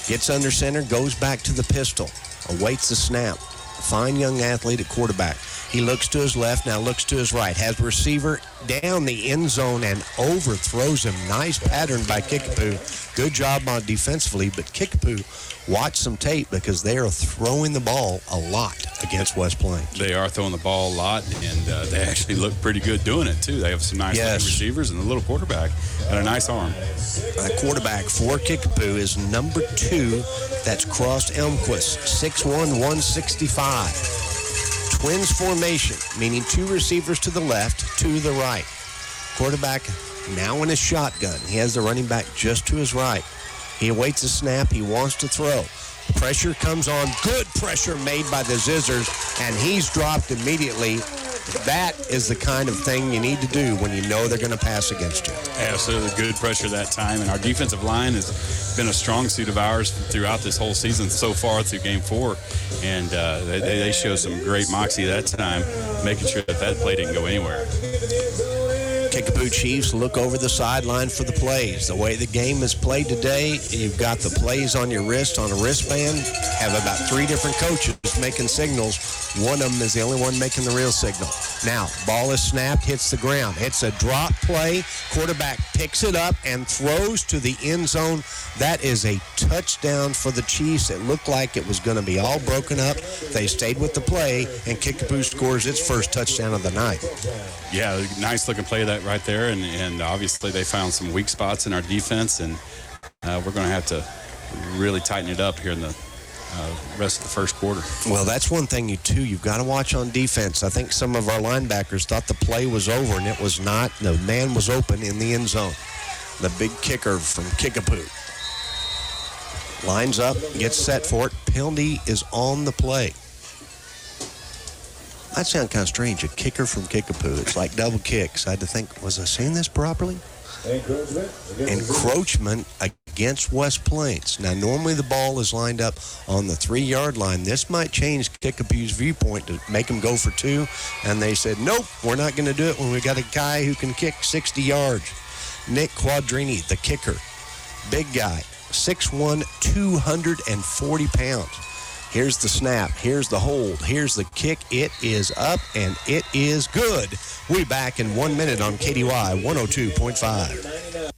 gets under center, goes back to the pistol, awaits the snap. Fine young athlete at quarterback. He looks to his left, now looks to his right. Has receiver down the end zone and overthrows him. Nice pattern by Kickapoo. Good job on defensively, but Kickapoo, watch some tape because they are throwing the ball a lot against West Plains. They are throwing the ball a lot, and they actually look pretty good doing it, too. They have some nice receivers, and the little quarterback got a nice arm. Quarterback for Kickapoo is number 2. That's Cross Elmquist, 6'1", 165. Twins formation, meaning 2 receivers to the left, 2 to the right. Quarterback now in his shotgun. He has the running back just to his right. He awaits a snap. He wants to throw. Pressure comes on. Good pressure made by the Zizzers, and he's dropped immediately. That is the kind of thing you need to do when you know they're going to pass against you. Absolutely good pressure that time, and our defensive line has been a strong suit of ours throughout this whole season so far through Game 4, and they show some great moxie that time, making sure that play didn't go anywhere. Kickapoo Chiefs look over the sideline for the plays. The way the game is played today, you've got the plays on your wrist, on a wristband, have about 3 different coaches making signals. One of them is the only one making the real signal. Now, ball is snapped, hits the ground. It's a drop play. Quarterback picks it up and throws to the end zone. That is a touchdown for the Chiefs. It looked like it was going to be all broken up. They stayed with the play, and Kickapoo scores its first touchdown of the night. Yeah, nice looking play that right there, and obviously they found some weak spots in our defense, and we're going to have to really tighten it up here in the rest of the first quarter. Well, that's one thing you've got to watch on defense. I think some of our linebackers thought the play was over, and it was not. The man was open in the end zone. The big kicker from Kickapoo lines up, gets set for it. Penalty is on the play. That sounds kind of strange, a kicker from Kickapoo. It's like double kicks. I had to think, was I saying this properly? Encroachment against West Plains. Now, normally the ball is lined up on the 3-yard line. This might change Kickapoo's viewpoint to make them go for 2. And they said, nope, we're not going to do it when we got a guy who can kick 60 yards. Nick Quadrini, the kicker. Big guy, 6'1", 240 pounds. Here's the snap. Here's the hold. Here's the kick. It is up, and it is good. We'll be back in 1 minute on KDY 102.5.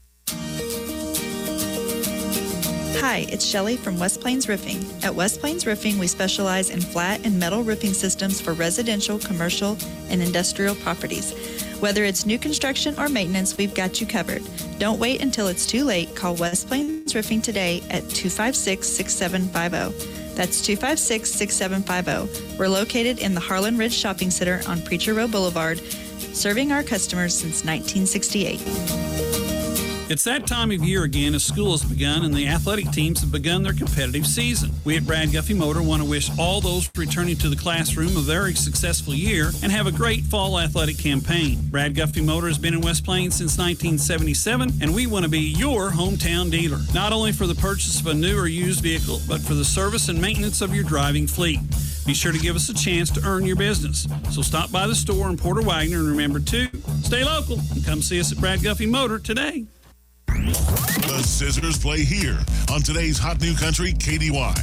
Hi, it's Shelley from West Plains Roofing. At West Plains Roofing, we specialize in flat and metal roofing systems for residential, commercial, and industrial properties. Whether it's new construction or maintenance, we've got you covered. Don't wait until it's too late. Call West Plains Roofing today at 256-6750. That's 256-6750. We're located in the Harlan Ridge Shopping Center on Preacher Row Boulevard, serving our customers since 1968. It's that time of year again as school has begun and the athletic teams have begun their competitive season. We at Brad Guffey Motor want to wish all those returning to the classroom a very successful year and have a great fall athletic campaign. Brad Guffey Motor has been in West Plains since 1977, and we want to be your hometown dealer, not only for the purchase of a new or used vehicle, but for the service and maintenance of your driving fleet. Be sure to give us a chance to earn your business. So stop by the store in Porter Wagner and remember to Stay local and come see us at Brad Guffey Motor today. The Zizzers play here on today's Hot New Country KDY.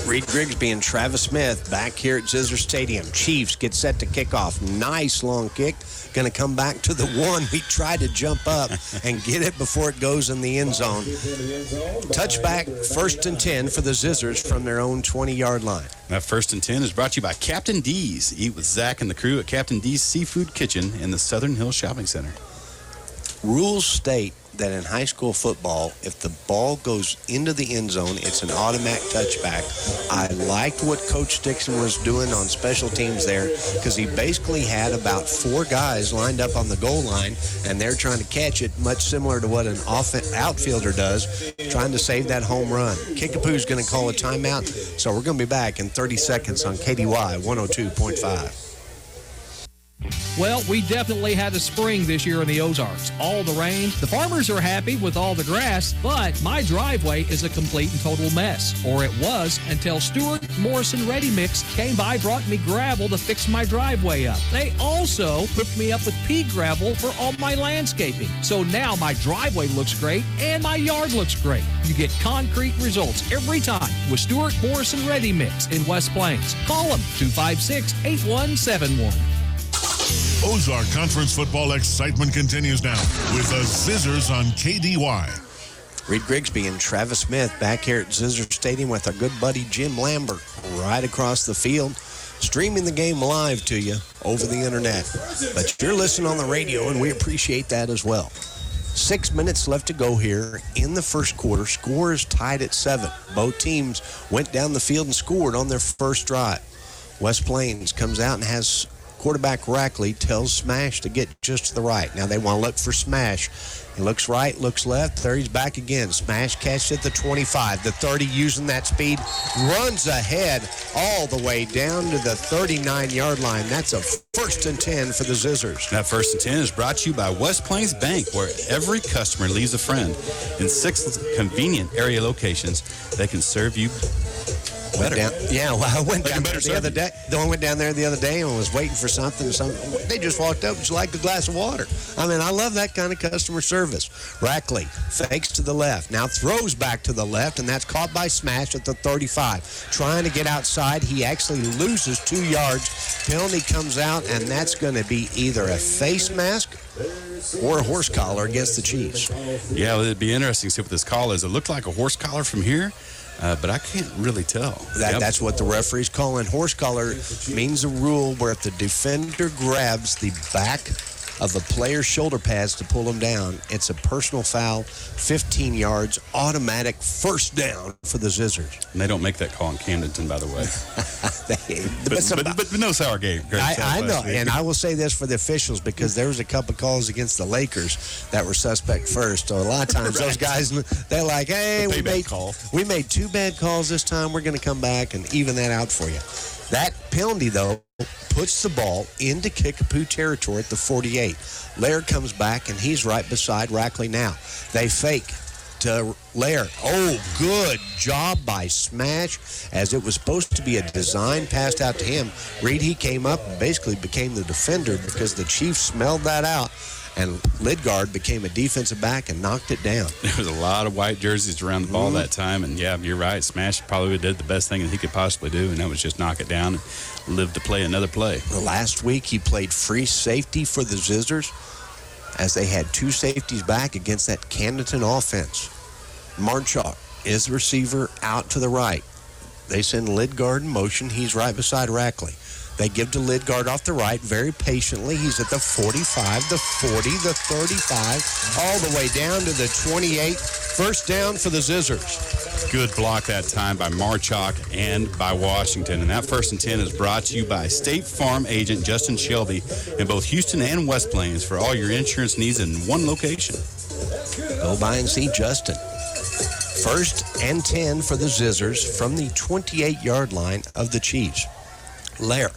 Reed Grigsby and Travis Smith back here at Zizzer Stadium. Chiefs get set to kick off. Nice long kick. Going to come back to the one. We tried to jump up and get it before it goes in the end zone. Touchback, 1st and 10 for the Zizzers from their own 20-yard line. That 1st and 10 is brought to you by Captain D's. Eat with Zach and the crew at Captain D's Seafood Kitchen in the Southern Hills Shopping Center. Rules state that in high school football, if the ball goes into the end zone, it's an automatic touchback. I liked what Coach Dixon was doing on special teams there because he basically had about 4 guys lined up on the goal line, and they're trying to catch it, much similar to what an outfielder does, trying to save that home run. Kickapoo's going to call a timeout, so we're going to be back in 30 seconds on KDY 102.5. Well, we definitely had a spring this year in the Ozarks. All the rain. The farmers are happy with all the grass, but my driveway is a complete and total mess. Or it was until Stewart Morrison Ready Mix came by, brought me gravel to fix my driveway up. They also hooked me up with pea gravel for all my landscaping. So now my driveway looks great and my yard looks great. You get concrete results every time with Stewart Morrison Ready Mix in West Plains. Call them 256-8171. Ozark Conference football excitement continues now with the Zizzers on KDY. Reed Grigsby and Travis Smith back here at Zizzer Stadium with our good buddy Jim Lambert right across the field, streaming the game live to you over the internet. But you're listening on the radio, and we appreciate that as well. 6 minutes left to go here in the first quarter. Score is tied at 7. Both teams went down the field and scored on their first drive. West Plains comes out and has quarterback Rackley tells Smash to get just to the right. Now they want to look for Smash. He looks right, looks left. There he's back again. Smash catches at the 25. The 30 using that speed. Runs ahead all the way down to the 39-yard line. That's a 1st and 10 for the Zizzers. That 1st and 10 is brought to you by West Plains Bank, where every customer leaves a friend. In 6 convenient area locations, they can serve you better. I went down there the other day. I went down there the other day and was waiting for something. They just walked up and like a glass of water. I mean, I love that kind of customer service. Rackley fakes to the left. Now throws back to the left, and that's caught by Smash at the 35. Trying to get outside. He actually loses 2 yards. Penalty comes out, and that's going to be either a face mask or a horse collar against the Chiefs. Yeah, it'd be interesting to see what this call is. It looked like a horse collar from here. But I can't really tell. That's what the referee's calling. Horse collar means a rule where if the defender grabs the back of the player's shoulder pads to pull him down, it's a personal foul, 15 yards, automatic first down for the Zizzers. And they don't make that call in Camdenton, by the way. but no sour game. I know, and I will say this for the officials because there was a couple calls against the Lakers that were suspect first. So a lot of times those guys, they're like, hey, we made 2 bad calls this time. We're going to come back and even that out for you. That penalty, though, puts the ball into Kickapoo territory at the 48. Laird comes back, and he's right beside Rackley now. They fake to Laird. Oh, good job by Smash, as it was supposed to be a design passed out to him. Reed, he came up and basically became the defender because the Chiefs smelled that out. And Lidgard became a defensive back and knocked it down. There was a lot of white jerseys around the ball that time. And, yeah, you're right. Smash probably did the best thing that he could possibly do, and that was just knock it down and live to play another play. Last week he played free safety for the Zizzers as they had 2 safeties back against that Camdenton offense. Marchuk is the receiver out to the right. They send Lidgard in motion. He's right beside Rackley. They give to Lidgard off the right very patiently. He's at the 45, the 40, the 35, all the way down to the 28. First down for the Zizzers. Good block that time by Marchuk and by Washington. And that 1st and 10 is brought to you by State Farm agent Justin Shelby in both Houston and West Plains for all your insurance needs in one location. Go by and see Justin. 1st and 10 for the Zizzers from the 28-yard line of the Chiefs. Lair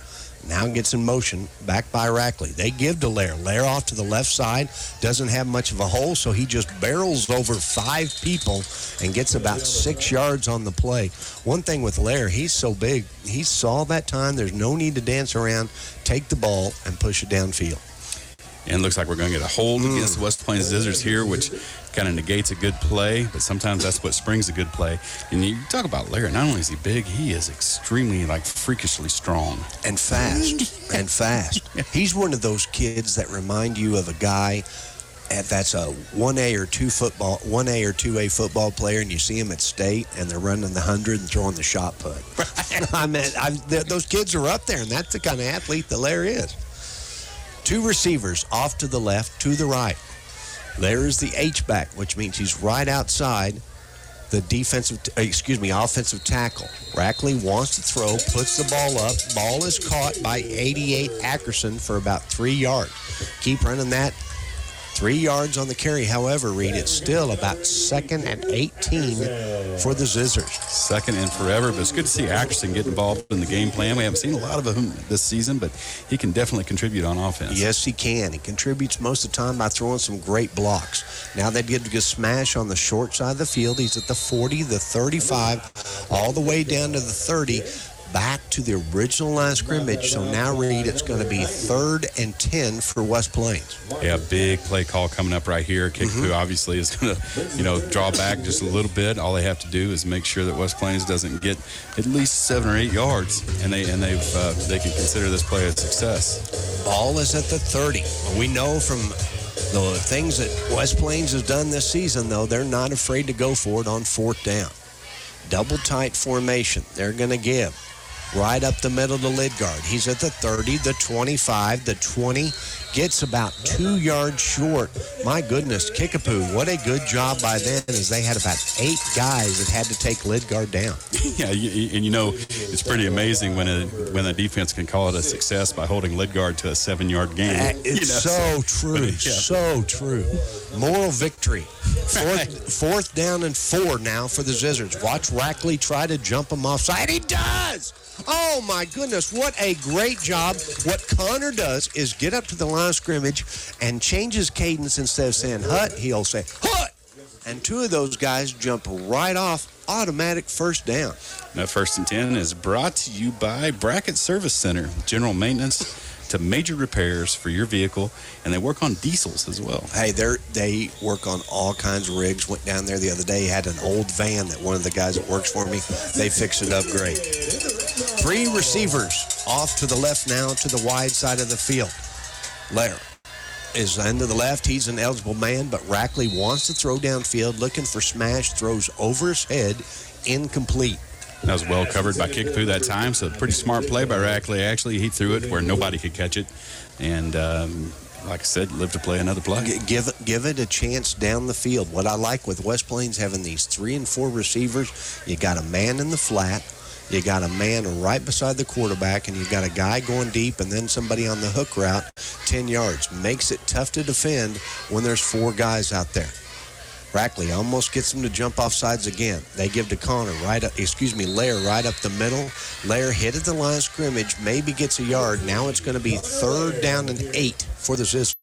now gets in motion, back by Rackley. They give to Lair. Lair off to the left side, doesn't have much of a hole, so he just barrels over 5 people and gets about 6 yards on the play. One thing with Lair, he's so big. He saw that time. There's no need to dance around. Take the ball and push it downfield. And it looks like we're going to get a hold against the West Plains Zizzers here, which kind of negates a good play, but sometimes that's what springs a good play. And you talk about Larry, not only is he big, he is extremely, freakishly strong. And fast. And fast. He's one of those kids that remind you of a guy that's a 1A or 2A football player, and you see him at state, and they're running the 100 and throwing the shot put. Those kids are up there, and that's the kind of athlete that Larry is. 2 receivers off to the left, to the right. There's the H-back, which means he's right outside the offensive tackle. Rackley wants to throw, puts the ball up. Ball is caught by 88 Ackerson for about 3 yards. Keep running that. 3 yards on the carry. However, Reed, it's still about 2nd and 18 for the Zizzers. 2nd and forever, but it's good to see Ackerson get involved in the game plan. We haven't seen a lot of him this season, but he can definitely contribute on offense. Yes, he can. He contributes most of the time by throwing some great blocks. Now they get a smash on the short side of the field. He's at the 40, the 35, all the way down to the 30. Back to the original line of scrimmage. So now, Reed, it's going to be 3rd and 10 for West Plains. Yeah, big play call coming up right here. Kickapoo obviously is going to, draw back just a little bit. All they have to do is make sure that West Plains doesn't get at least 7 or 8 yards, and they can consider this play a success. Ball is at the 30. We know from the things that West Plains has done this season, though, they're not afraid to go for it on 4th down. Double tight formation. They're going to give. Right up the middle to Lidgard. He's at the 30, the 25, the 20. Gets about 2 yards short. My goodness, Kickapoo, what a good job by them, as they had about 8 guys that had to take Lidgard down. Yeah, and it's pretty amazing when a defense can call it a success by holding Lidgard to a 7-yard gain. It's so true, so true. Moral victory. 4th down and 4 now for the Zizzers. Watch Rackley try to jump him offside. He does! Oh, my goodness, what a great job. What Connor does is get up to the line of scrimmage and change his cadence. Instead of saying hut, he'll say hut. And 2 of those guys jump right off, automatic 1st down. That 1st and 10 is brought to you by Brackett Service Center, general maintenance to major repairs for your vehicle, and they work on diesels as well. Hey, they work on all kinds of rigs. Went down there the other day, had an old van that one of the guys that works for me, they fixed it up great. 3 receivers off to the left now to the wide side of the field. Lair is into the left. He's an eligible man, but Rackley wants to throw downfield, looking for smash, throws over his head, incomplete. That was well covered by Kickapoo that time, so pretty smart play by Rackley. Actually, he threw it where nobody could catch it, and like I said, live to play another play. Give it a chance down the field. What I like with West Plains having these 3 and 4 receivers, you got a man in the flat, you got a man right beside the quarterback, and you got a guy going deep, and then somebody on the hook route 10 yards. Makes it tough to defend when there's 4 guys out there. Rackley almost gets him to jump off sides again. They give to Connor Lair right up the middle. Lair hit at the line of scrimmage, maybe gets a yard. Now it's going to be 3rd down and 8 for the Zizzers.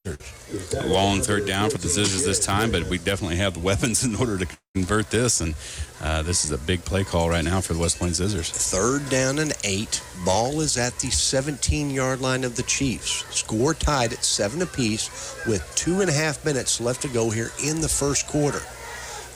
A long 3rd down for the Zizzers this time, but we definitely have the weapons in order to convert this, and this is a big play call right now for the West Plains Zizzers. 3rd down and 8. Ball is at the 17-yard line of the Chiefs. Score tied at 7 apiece with 2.5 minutes left to go here in the 1st quarter.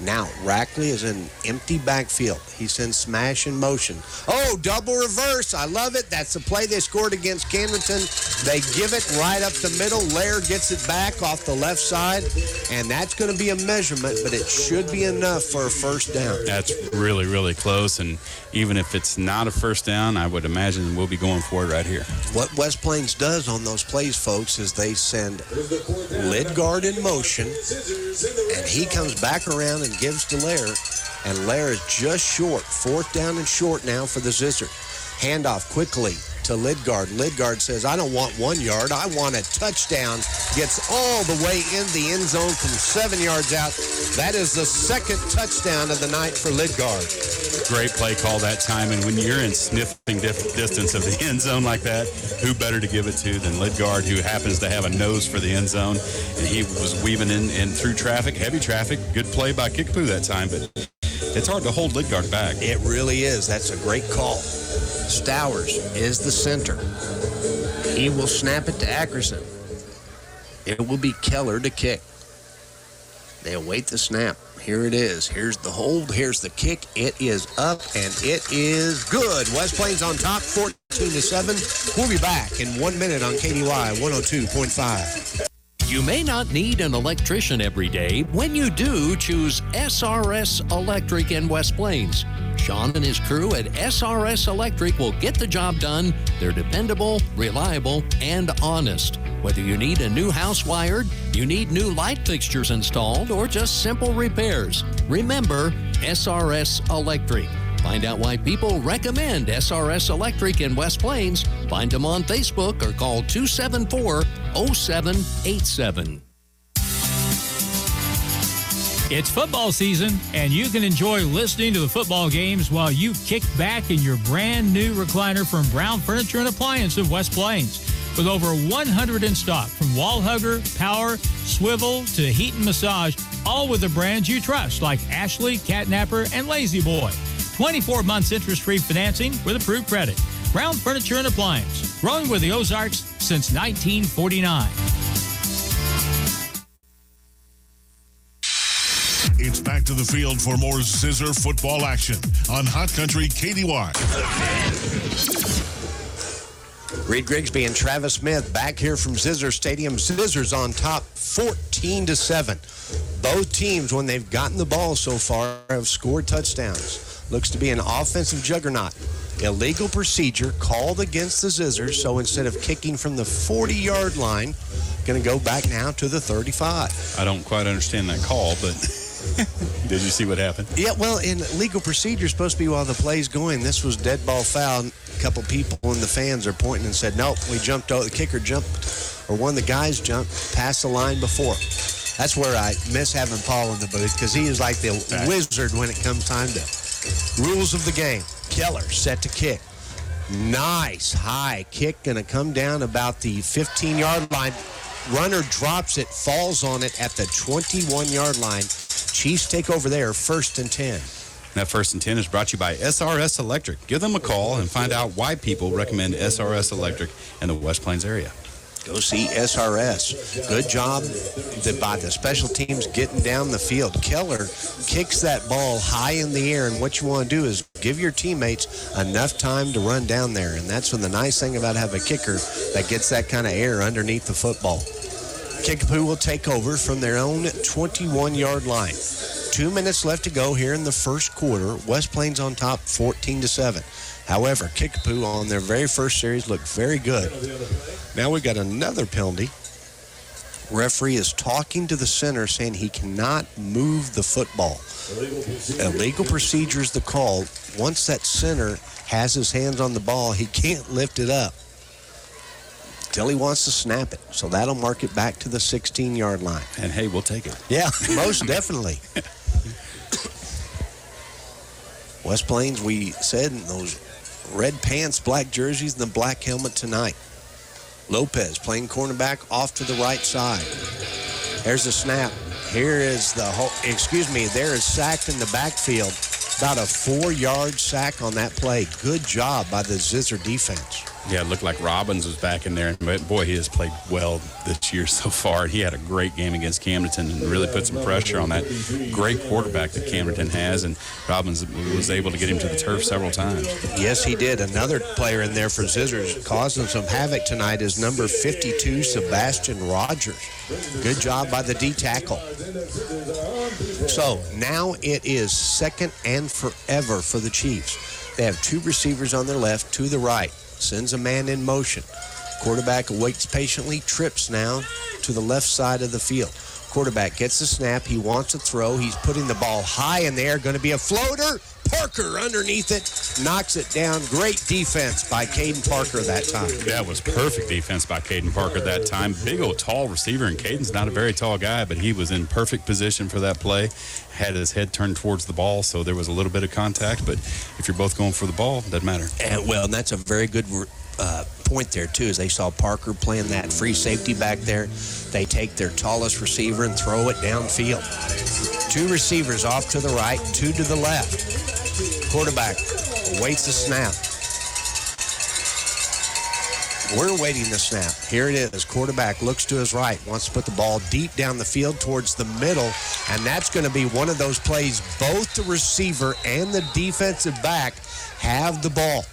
Now, Rackley is in empty backfield. He sends smash in motion. Oh, double reverse. I love it. That's the play they scored against Camdenton. They give it right up the middle. Lair gets it back off the left side, and that's going to be a measurement, but it should be enough for a 1st down. That's really, really close, and even if it's not a 1st down, I would imagine we'll be going for it right here. What West Plains does on those plays, folks, is they send Lidgard in motion, and he comes back around and gives to Lair, and Lair is just short. 4th down and short now for the Zizzer. Handoff quickly to Lidgard. Lidgard says, I don't want 1 yard, I want a touchdown. Gets all the way in the end zone from 7 yards out. That is the 2nd touchdown of the night for Lidgard. Great play call that time, and when you're in sniffing distance of the end zone like that, who better to give it to than Lidgard, who happens to have a nose for the end zone, and he was weaving in through traffic, heavy traffic. Good play by Kickapoo that time, but it's hard to hold Lidgard back. It really is. That's a great call. Stowers is the center. He will snap it to Ackerson. It will be Keller to kick. They await the snap. Here it is. Here's the hold. Here's the kick. It is up, and it is good. West Plains on top, 14-7. We'll be back in 1 minute on KDY 102.5. You may not need an electrician every day. When you do, choose SRS Electric in West Plains. Sean and his crew at SRS Electric will get the job done. They're dependable, reliable, and honest. Whether you need a new house wired, you need new light fixtures installed, or just simple repairs, remember SRS Electric. Find out why people recommend SRS Electric in West Plains. Find them on Facebook or call 274-0787. It's football season, and you can enjoy listening to the football games while you kick back in your brand new recliner from Brown Furniture and Appliance of West Plains. With over 100 in stock, from wall hugger, power, swivel to heat and massage, all with the brands you trust like Ashley, Catnapper, and Lazy Boy. 24 months interest-free financing with approved credit. Brown Furniture and Appliance, growing with the Ozarks since 1949. It's back to the field for more Zizzer football action on Hot Country KDY. Reed Grigsby and Travis Smith back here from Zizzer Stadium. Zizzers on top, 14-7. Both teams, when they've gotten the ball so far, have scored touchdowns. Looks to be an offensive juggernaut. Illegal procedure called against the Zizzers, so instead of kicking from the 40-yard line, going to go back now to the 35. I don't quite understand that call, but did you see what happened? Yeah, well, in legal procedure, it's supposed to be while the play's going. This was dead ball foul. A couple people in the fans are pointing and said, nope, we jumped out. The kicker jumped, or one of the guys jumped past the line before. That's where I miss having Paul in the booth, because he is like the wizard when it comes time to rules of the game. Keller set to kick. Nice high kick, going to come down about the 15-yard line. Runner drops it, falls on it at the 21-yard line. Chiefs take over there, 1st and 10. That 1st and 10 is brought to you by SRS Electric. Give them a call and find out why people recommend SRS Electric in the West Plains area. Go see SRS. Good job by the special teams getting down the field. Keller kicks that ball high in the air, and what you want to do is give your teammates enough time to run down there, and that's when the nice thing about having a kicker that gets that kind of air underneath the football. Kickapoo will take over from their own 21-yard line. 2 minutes left to go here in the first quarter. West Plains on top, 14-7. However, Kickapoo on their very first series looked very good. Now we've got another penalty. Referee is talking to the center, saying he cannot move the football. Illegal procedure is the call. Once that center has his hands on the ball, he can't lift it up till he wants to snap it. So that'll mark it back to the 16-yard line. And hey, we'll take it. Yeah, most definitely. West Plains, we said, in those red pants, black jerseys, and the black helmet tonight. Lopez playing cornerback off to the right side. There's the snap. Here is the there is sacked in the backfield. About a 4-yard sack on that play. Good job by the Zizzer defense. Yeah, it looked like Robbins was back in there. But boy, he has played well this year so far. He had a great game against Camdenton and really put some pressure on that great quarterback that Camdenton has. And Robbins was able to get him to the turf several times. Yes, he did. Another player in there for Zizzers causing some havoc tonight is number 52, Sebastian Rogers. Good job by the D tackle. So now it is 2nd and forever for the Chiefs. They have 2 receivers on their left, to the right. Sends a man in motion. Quarterback waits patiently, trips now to the left side of the field. Quarterback gets the snap. He wants to throw. He's putting the ball high in the air. Going to be a floater. Parker underneath it, knocks it down. Great defense by Caden Parker that time. That was perfect defense by Caden Parker that time. Big old tall receiver, and Caden's not a very tall guy, but he was in perfect position for that play. Had his head turned towards the ball, so there was a little bit of contact, but if you're both going for the ball, it doesn't matter. And that's a very good point there, too, as they saw Parker playing that free safety back there. They take their tallest receiver and throw it downfield. 2 receivers off to the right, 2 to the left. Quarterback waits the snap. We're waiting the snap. Here it is. Quarterback looks to his right, wants to put the ball deep down the field towards the middle, and that's going to be one of those plays both the receiver and the defensive back have the ball.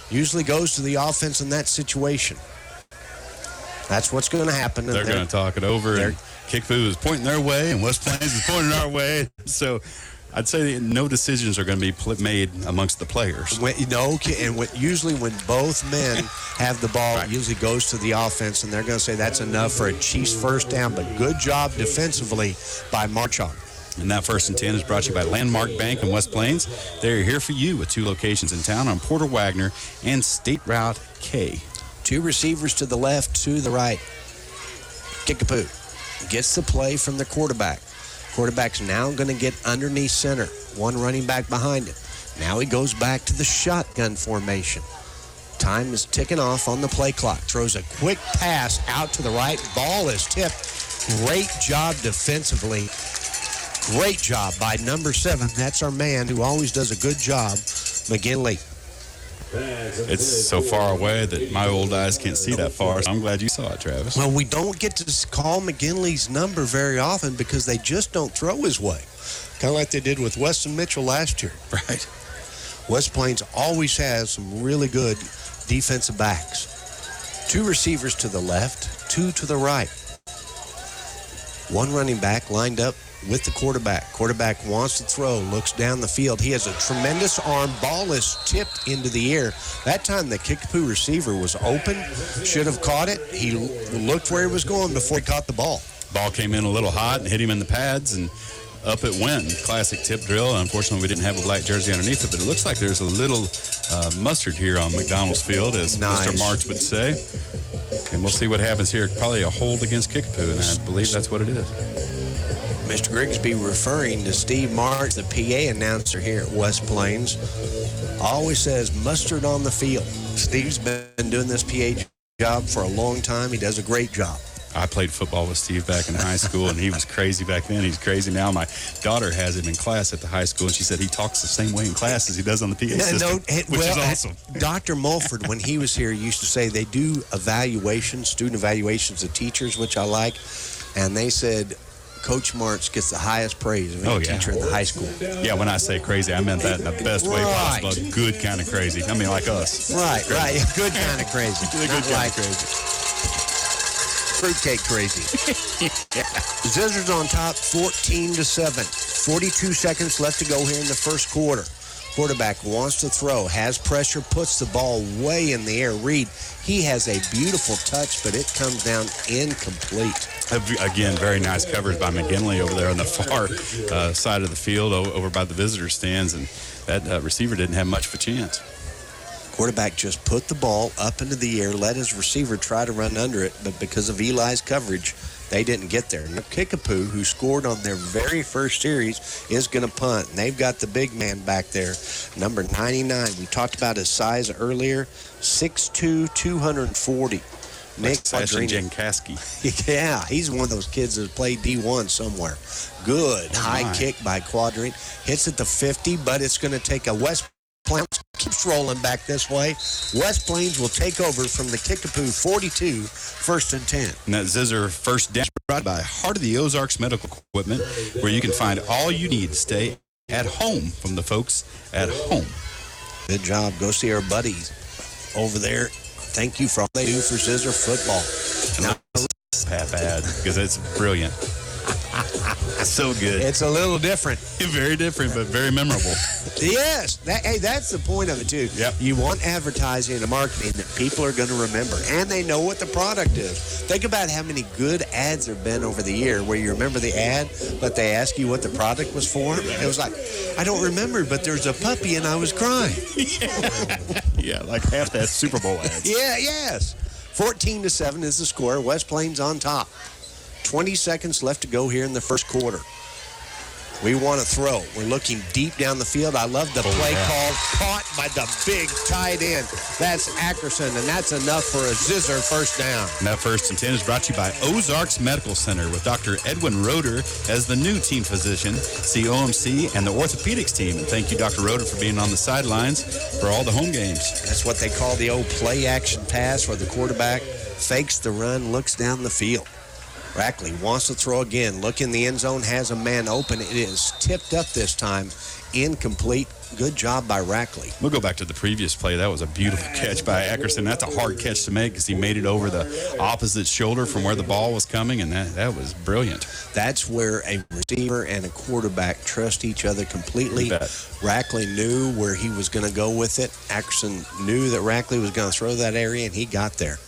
Usually goes to the offense in that situation. That's what's going to happen. They're going to talk it over, and Kickapoo is pointing their way, and West Plains is pointing our way. So I'd say no decisions are going to be made amongst the players. Usually when both men have the ball, it usually goes to the offense, and they're going to say that's enough for a Chiefs first down, but good job defensively by Marchand. And that 1st and 10 is brought to you by Landmark Bank in West Plains. They're here for you with 2 locations in town on Porter Wagner and State Route K. 2 receivers to the left, 2 to the right. Kickapoo gets the play from the quarterback. Quarterback's now going to get underneath center. 1 running back behind him. Now he goes back to the shotgun formation. Time is ticking off on the play clock. Throws a quick pass out to the right. Ball is tipped. Great job defensively. Great job by number 7. That's our man who always does a good job, McGinley. It's so far away that my old eyes can't see that far. So I'm glad you saw it, Travis. Well, we don't get to call McGinley's number very often because they just don't throw his way. Kind of like they did with Weston Mitchell last year. Right. West Plains always has some really good defensive backs. 2 receivers to the left, 2 to the right. 1 running back lined up with the quarterback. Quarterback wants to throw, looks down the field. He has a tremendous arm. Ball is tipped into the air. That time the Kickapoo receiver was open, should have caught it. He looked where he was going before he caught the ball. Ball came in a little hot and hit him in the pads, and up it went. Classic tip drill. Unfortunately, we didn't have a black jersey underneath it, but it looks like there's a little mustard here on McDonald's Field, as Mr. March would say. And we'll see what happens here. Probably a hold against Kickapoo, and I believe that's what it is. Mr. Grigsby referring to Steve March, the PA announcer here at West Plains, always says mustard on the field. Steve's been doing this PA job for a long time. He does a great job. I played football with Steve back in high school, and he was crazy back then. He's crazy now. My daughter has him in class at the high school, and she said he talks the same way in class as he does on the PA system, which is awesome. Dr. Mulford, when he was here, used to say they do evaluations, student evaluations of teachers, which I like, and they said Coach March gets the highest praise of any teacher in the high school. Yeah, when I say crazy, I meant that in the best way possible. Good kind of crazy. I mean, like us. Right. Good kind of crazy. Good kind of crazy. Fruitcake crazy. Zizzers on top, 14-7. 42 seconds left to go here in the first quarter. Quarterback wants to throw, has pressure, puts the ball way in the air. Reed, he has a beautiful touch, but it comes down incomplete. Again, very nice coverage by McGinley over there on the far side of the field, over by the visitor stands, and that receiver didn't have much of a chance. Quarterback just put the ball up into the air, let his receiver try to run under it, but because of Eli's coverage, they didn't get there. Now, Kickapoo, who scored on their very first series, is going to punt. And they've got the big man back there, number 99. We talked about his size earlier, 6'2", 240. Nick Quadrini. Yeah, he's one of those kids that played D1 somewhere. Good high kick by Quadrini. Hits at the 50, but it's going to take a West Plains. Keeps rolling back this way. West Plains will take over from the Kickapoo 42, 1st and 10. And that Zizzer first down brought by Heart of the Ozarks Medical Equipment, where you can find all you need to stay at home from the folks at home. Good job. Go see our buddies over there. Thank you for all they do for Zizzer football. Now, Pat bad, because it's brilliant. So good. It's a little different. Very different, but very memorable. Yes. That's the point of it, too. Yep. You want advertising and marketing that people are going to remember, and they know what the product is. Think about how many good ads there have been over the year where you remember the ad, but they ask you what the product was for. It was like, I don't remember, but there's a puppy and I was crying. Yeah, like half that Super Bowl ads. Yes. 14-7 is the score. West Plains on top. 20 seconds left to go here in the first quarter. We want to throw. We're looking deep down the field. I love the play call. Caught by the big tight end. That's Ackerson, and that's enough for a Zizzer first down. And that 1st and 10 is brought to you by Ozark's Medical Center with Dr. Edwin Roeder as the new team physician. See OMC and the orthopedics team. And thank you, Dr. Roeder, for being on the sidelines for all the home games. That's what they call the old play-action pass, where the quarterback fakes the run, looks down the field. Rackley wants to throw again. Look in the end zone, has a man open. It is tipped up this time. Incomplete. Good job by Rackley. We'll go back to the previous play. That was a beautiful catch by Ackerson. That's a hard catch to make because he made it over the opposite shoulder from where the ball was coming, and that was brilliant. That's where a receiver and a quarterback trust each other completely. Rackley knew where he was going to go with it. Ackerson knew that Rackley was going to throw that area, and he got there.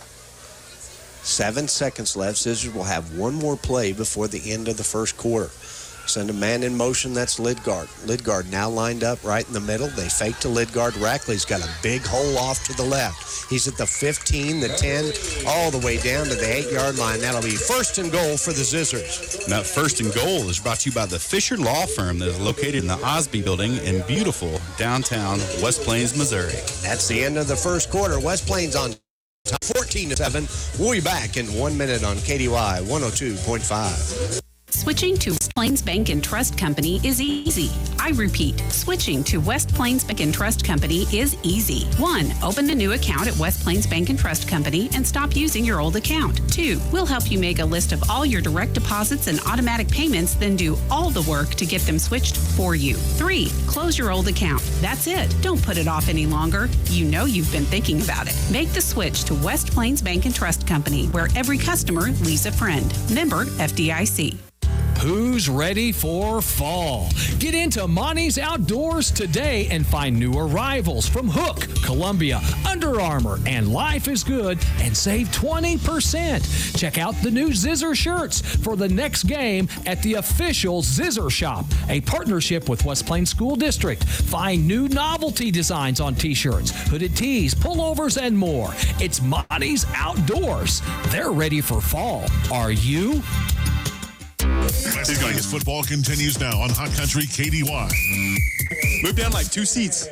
7 seconds left. Zizzers will have one more play before the end of the first quarter. Send a man in motion. That's Lidgard. Lidgard now lined up right in the middle. They fake to Lidgard. Rackley's got a big hole off to the left. He's at the 15, the 10, all the way down to the 8-yard line. That'll be 1st and goal for the Zizzers. And that 1st and goal is brought to you by the Fisher Law Firm that is located in the Osby Building in beautiful downtown West Plains, Missouri. That's the end of the first quarter. West Plains on 14-7. We'll be back in 1 minute on KDY 102.5. Switching to West Plains Bank and Trust Company is easy. I repeat, switching to West Plains Bank and Trust Company is easy. 1. Open a new account at West Plains Bank and Trust Company and stop using your old account. 2. We'll help you make a list of all your direct deposits and automatic payments, then do all the work to get them switched for you. 3. Close your old account. That's it. Don't put it off any longer. You know you've been thinking about it. Make the switch to West Plains Bank and Trust Company, where every customer leaves a friend. Member FDIC. Who's ready for fall? Get into Monty's Outdoors today and find new arrivals from Hook, Columbia, Under Armour, and Life is Good, and save 20%. Check out the new Zizzer shirts for the next game at the official Zizzer shop, a partnership with West Plains School District. Find new novelty designs on t-shirts, hooded tees, pullovers, and more. It's Monty's Outdoors. They're ready for fall. Are you? West Plains football continues now on Hot Country KDY. Move down like 2 seats.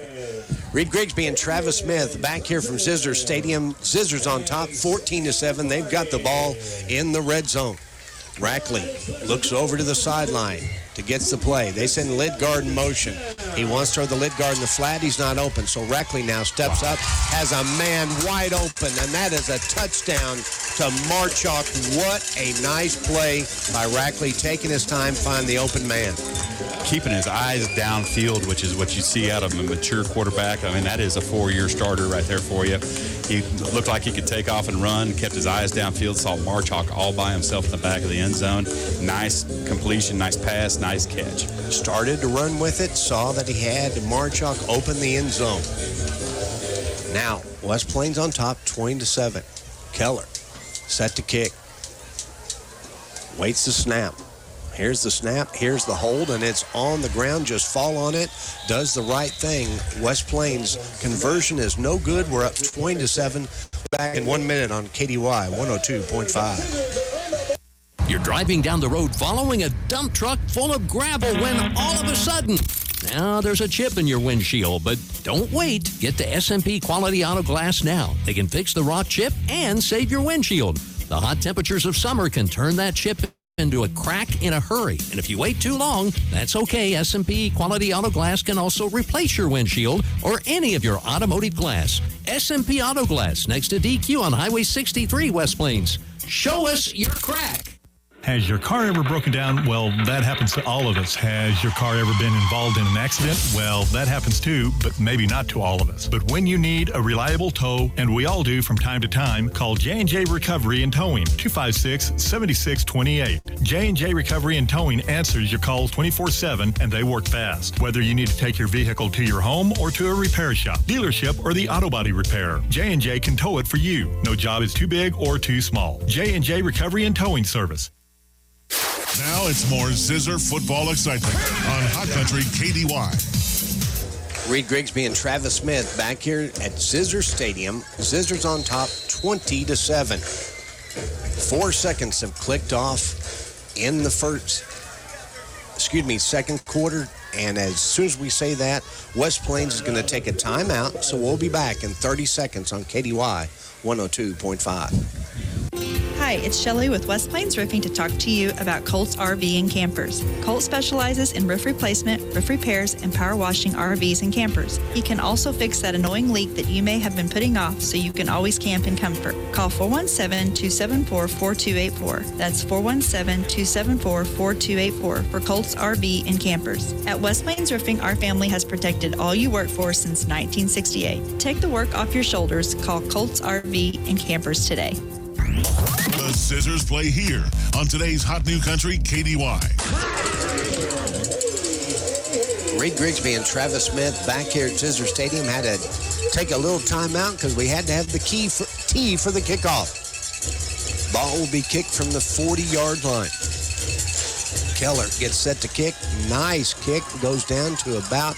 Reed Grigsby and Travis Smith back here from Zizzers Stadium. Zizzers on top, 14-7. They've got the ball in the red zone. Rackley looks over to the sideline to get the play. They send Lidgard in motion. He wants to throw the Lidgard in the flat. He's not open. So Rackley now steps up, has a man wide open, and that is a touchdown to Marchok. What a nice play by Rackley, taking his time, find the open man. Keeping his eyes downfield, which is what you see out of a mature quarterback. I mean, that is a 4-year starter right there for you. He looked like he could take off and run, kept his eyes downfield, saw Marchok all by himself in the back of the end zone. Nice completion, nice pass, nice catch. Started to run with it, saw that he had Marchok open the end zone. Now, West Plains on top, 20-7. Keller set to kick. Waits the snap. Here's the snap, here's the hold, and it's on the ground. Just fall on it. Does the right thing. West Plains conversion is no good. We're up 20-7. Back in 1 minute on KDY 102.5. You're driving down the road following a dump truck full of gravel when all of a sudden, now there's a chip in your windshield, but don't wait. Get to SMP Quality Auto Glass now. They can fix the rock chip and save your windshield. The hot temperatures of summer can turn that chip into a crack in a hurry. And if you wait too long, that's okay. SMP Quality Auto Glass can also replace your windshield or any of your automotive glass. SMP Auto Glass next to DQ on Highway 63 West Plains. Show us your crack. Has your car ever broken down? Well, that happens to all of us. Has your car ever been involved in an accident? Well, that happens too, but maybe not to all of us. But when you need a reliable tow, and we all do from time to time, call J&J Recovery and Towing, 256-7628. J&J Recovery and Towing answers your calls 24/7, and they work fast. Whether you need to take your vehicle to your home or to a repair shop, dealership, or the auto body repair, J&J can tow it for you. No job is too big or too small. J&J Recovery and Towing Service. Now it's more Zizzer football excitement on Hot Country KDY. Reed Grigsby and Travis Smith back here at Zizzer Stadium. Zizzers on top, 20-7. 4 seconds have clicked off in the first. second quarter. And as soon as we say that, West Plains is going to take a timeout. So we'll be back in 30 seconds on KDY 102.5. Hi, it's Shelley with West Plains Roofing to talk to you about Colt's RV and Campers. Colt specializes in roof replacement, roof repairs, and power washing RVs and campers. He can also fix that annoying leak that you may have been putting off so you can always camp in comfort. Call 417-274-4284. That's 417-274-4284 for Colt's RV and Campers. At West Plains Roofing, our family has protected all you work for since 1968. Take the work off your shoulders. Call Colt's RV and Campers today. The Zizzers play here on today's Hot New Country KDY. Reed Grigsby and Travis Smith back here at Zizzer Stadium had to take a little time out because we had to have the tee for the kickoff. Ball will be kicked from the 40-yard line. Keller gets set to kick. Nice kick. Goes down to about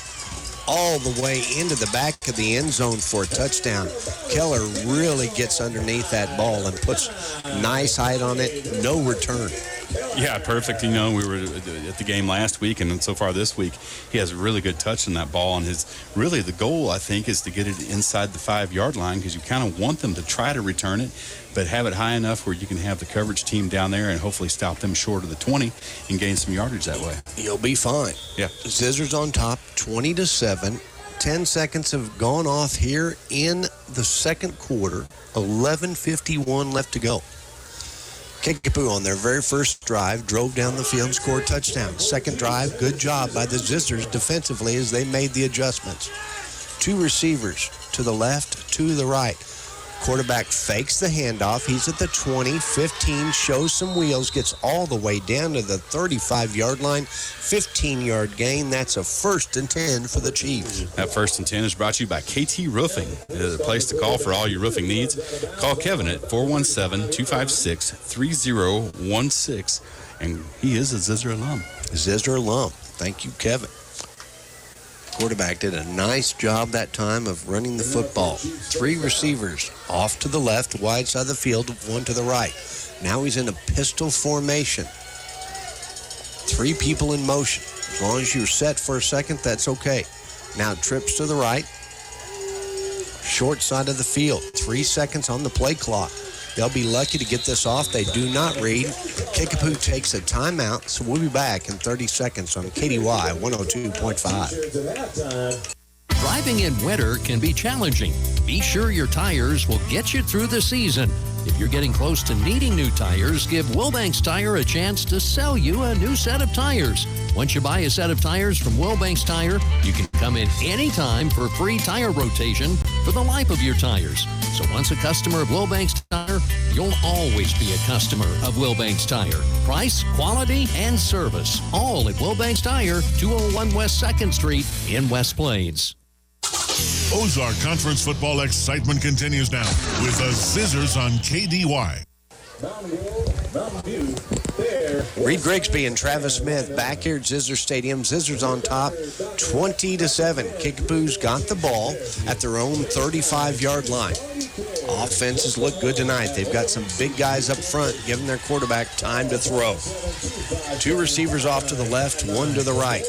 all the way into the back of the end zone for a touchdown. Keller really gets underneath that ball and puts nice height on it. No return. Yeah, perfect. You know, we were at the game last week, and so far this week, he has a really good touch on that ball. And really the goal, I think, is to get it inside the 5-yard line because you kind of want them to try to return it, but have it high enough where you can have the coverage team down there and hopefully stop them short of the 20 and gain some yardage that way. You'll be fine. Yeah. Zizzers on top, 20-7. 10 seconds have gone off here in the second quarter. 11:51 left to go. Kickapoo on their very first drive drove down the field and scored a touchdown. Second drive, good job by the Zizzers defensively as they made the adjustments. 2 receivers to the left, 2 to the right. Quarterback fakes the handoff. He's at the 20, 15, shows some wheels, gets all the way down to the 35-yard line. 15-yard gain. That's a 1st and 10 for the Chiefs. That 1st and 10 is brought to you by KT Roofing. It is a place to call for all your roofing needs. Call Kevin at 417-256-3016, and he is a Zizzer alum. Zizzer alum. Thank you, Kevin. Quarterback did a nice job that time of running the football. 3 receivers off to the left, wide side of the field, 1 to the right. Now he's in a pistol formation. 3 people in motion. As long as you're set for a second, that's okay. Now trips to the right. Short side of the field. 3 seconds on the play clock. They'll be lucky to get this off. They do not read. Kickapoo takes a timeout, so we'll be back in 30 seconds on KDY 102.5. Driving in winter can be challenging. Be sure your tires will get you through the season. If you're getting close to needing new tires, give Wilbanks Tire a chance to sell you a new set of tires. Once you buy a set of tires from Wilbanks Tire, you can come in anytime for free tire rotation for the life of your tires. So once a customer of Wilbanks Tire, you'll always be a customer of Wilbanks Tire. Price, quality, and service, all at Wilbanks Tire, 201 West 2nd Street in West Plains. Ozark Conference football excitement continues now with the Zizzers on KDY. Reed Grigsby and Travis Smith back here at Zizzer Stadium. Zizzers on top, 20-7. Kickapoo's got the ball at their own 35-yard line. Offenses look good tonight. They've got some big guys up front, giving their quarterback time to throw. 2 receivers off to the left, 1 to the right.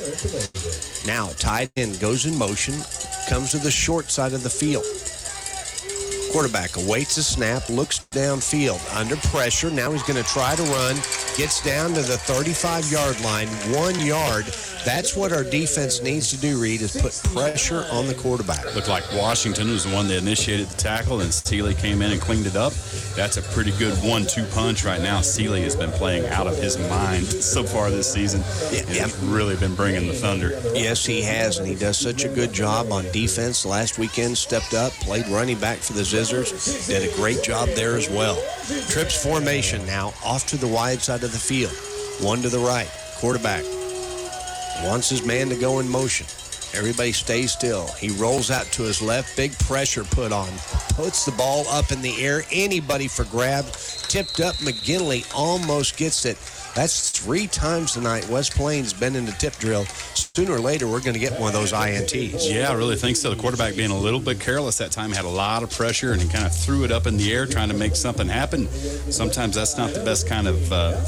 Now, tight end goes in motion, comes to the short side of the field. Quarterback awaits a snap, looks downfield, under pressure. Now he's going to try to run, gets down to the 35-yard line, 1 yard. That's what our defense needs to do, Reed, is put pressure on the quarterback. Looked like Washington was the one that initiated the tackle, and Seeley came in and cleaned it up. That's a pretty good 1-2 punch right now. Seeley has been playing out of his mind so far this season. He's really been bringing the thunder. Yes, he has, and he does such a good job on defense. Last weekend, stepped up, played running back for the Zizzers, did a great job there as well. Trips formation now, off to the wide side of the field. 1 to the right. Quarterback wants his man to go in motion. Everybody stays still. He rolls out to his left. Big pressure put on. Puts the ball up in the air. Anybody for grabs. Tipped up. McGinley almost gets it. That's 3 times tonight West Plains been in the tip drill. Sooner or later, we're going to get one of those INTs. Yeah, I really think so. The quarterback being a little bit careless that time, had a lot of pressure, and he kind of threw it up in the air trying to make something happen. Sometimes that's not the best kind of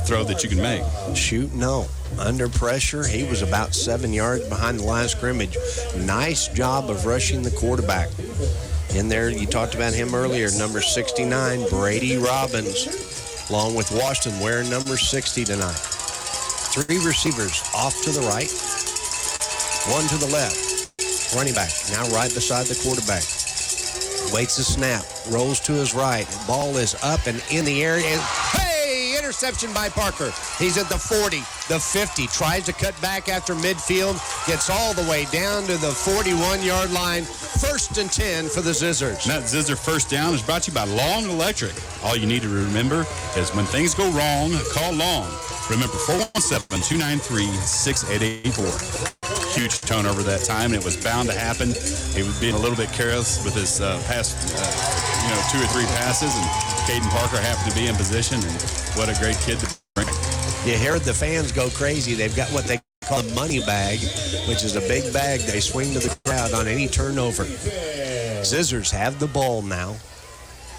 throw that you can make. Shoot, no. Under pressure, he was about 7 yards behind the line of scrimmage. Nice job of rushing the quarterback. In there, you talked about him earlier, number 69, Brady Robbins, along with Washington wearing number 60 tonight. 3 receivers off to the right, 1 to the left. Running back now right beside the quarterback. Waits the snap, rolls to his right. Ball is up and in the air. And hey, interception by Parker. He's at the 40, the 50. Tries to cut back after midfield. Gets all the way down to the 41-yard line. 1st and 10 for the Zizzers. And that Zizzer first down is brought to you by Long Electric. All you need to remember is when things go wrong, call Long. Remember, 417-293-6884. Huge turnover that time, and it was bound to happen. He was being a little bit careless with his past, 2 or 3 passes, and Caden Parker happened to be in position, and what a great kid to bring. You heard the fans go crazy. They've got what they call a money bag, which is a big bag they swing to the crowd on any turnover. Zizzers have the ball now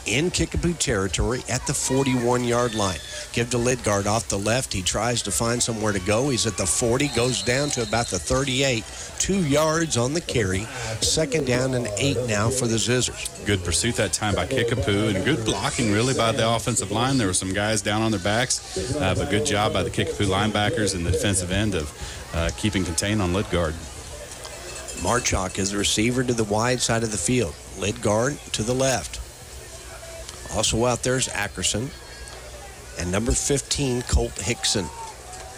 in Kickapoo territory at the 41-yard line. Give to Lidgard off the left. He tries to find somewhere to go. He's at the 40, goes down to about the 38. 2 yards on the carry. 2nd down and 8 now for the Zizzers. Good pursuit that time by Kickapoo, and good blocking really by the offensive line. There were some guys down on their backs, but good job by the Kickapoo linebackers in the defensive end of keeping contained on Lidgard. Marchok is the receiver to the wide side of the field. Lidgard to the left. Also out there is Ackerson. And number 15, Colt Hickson.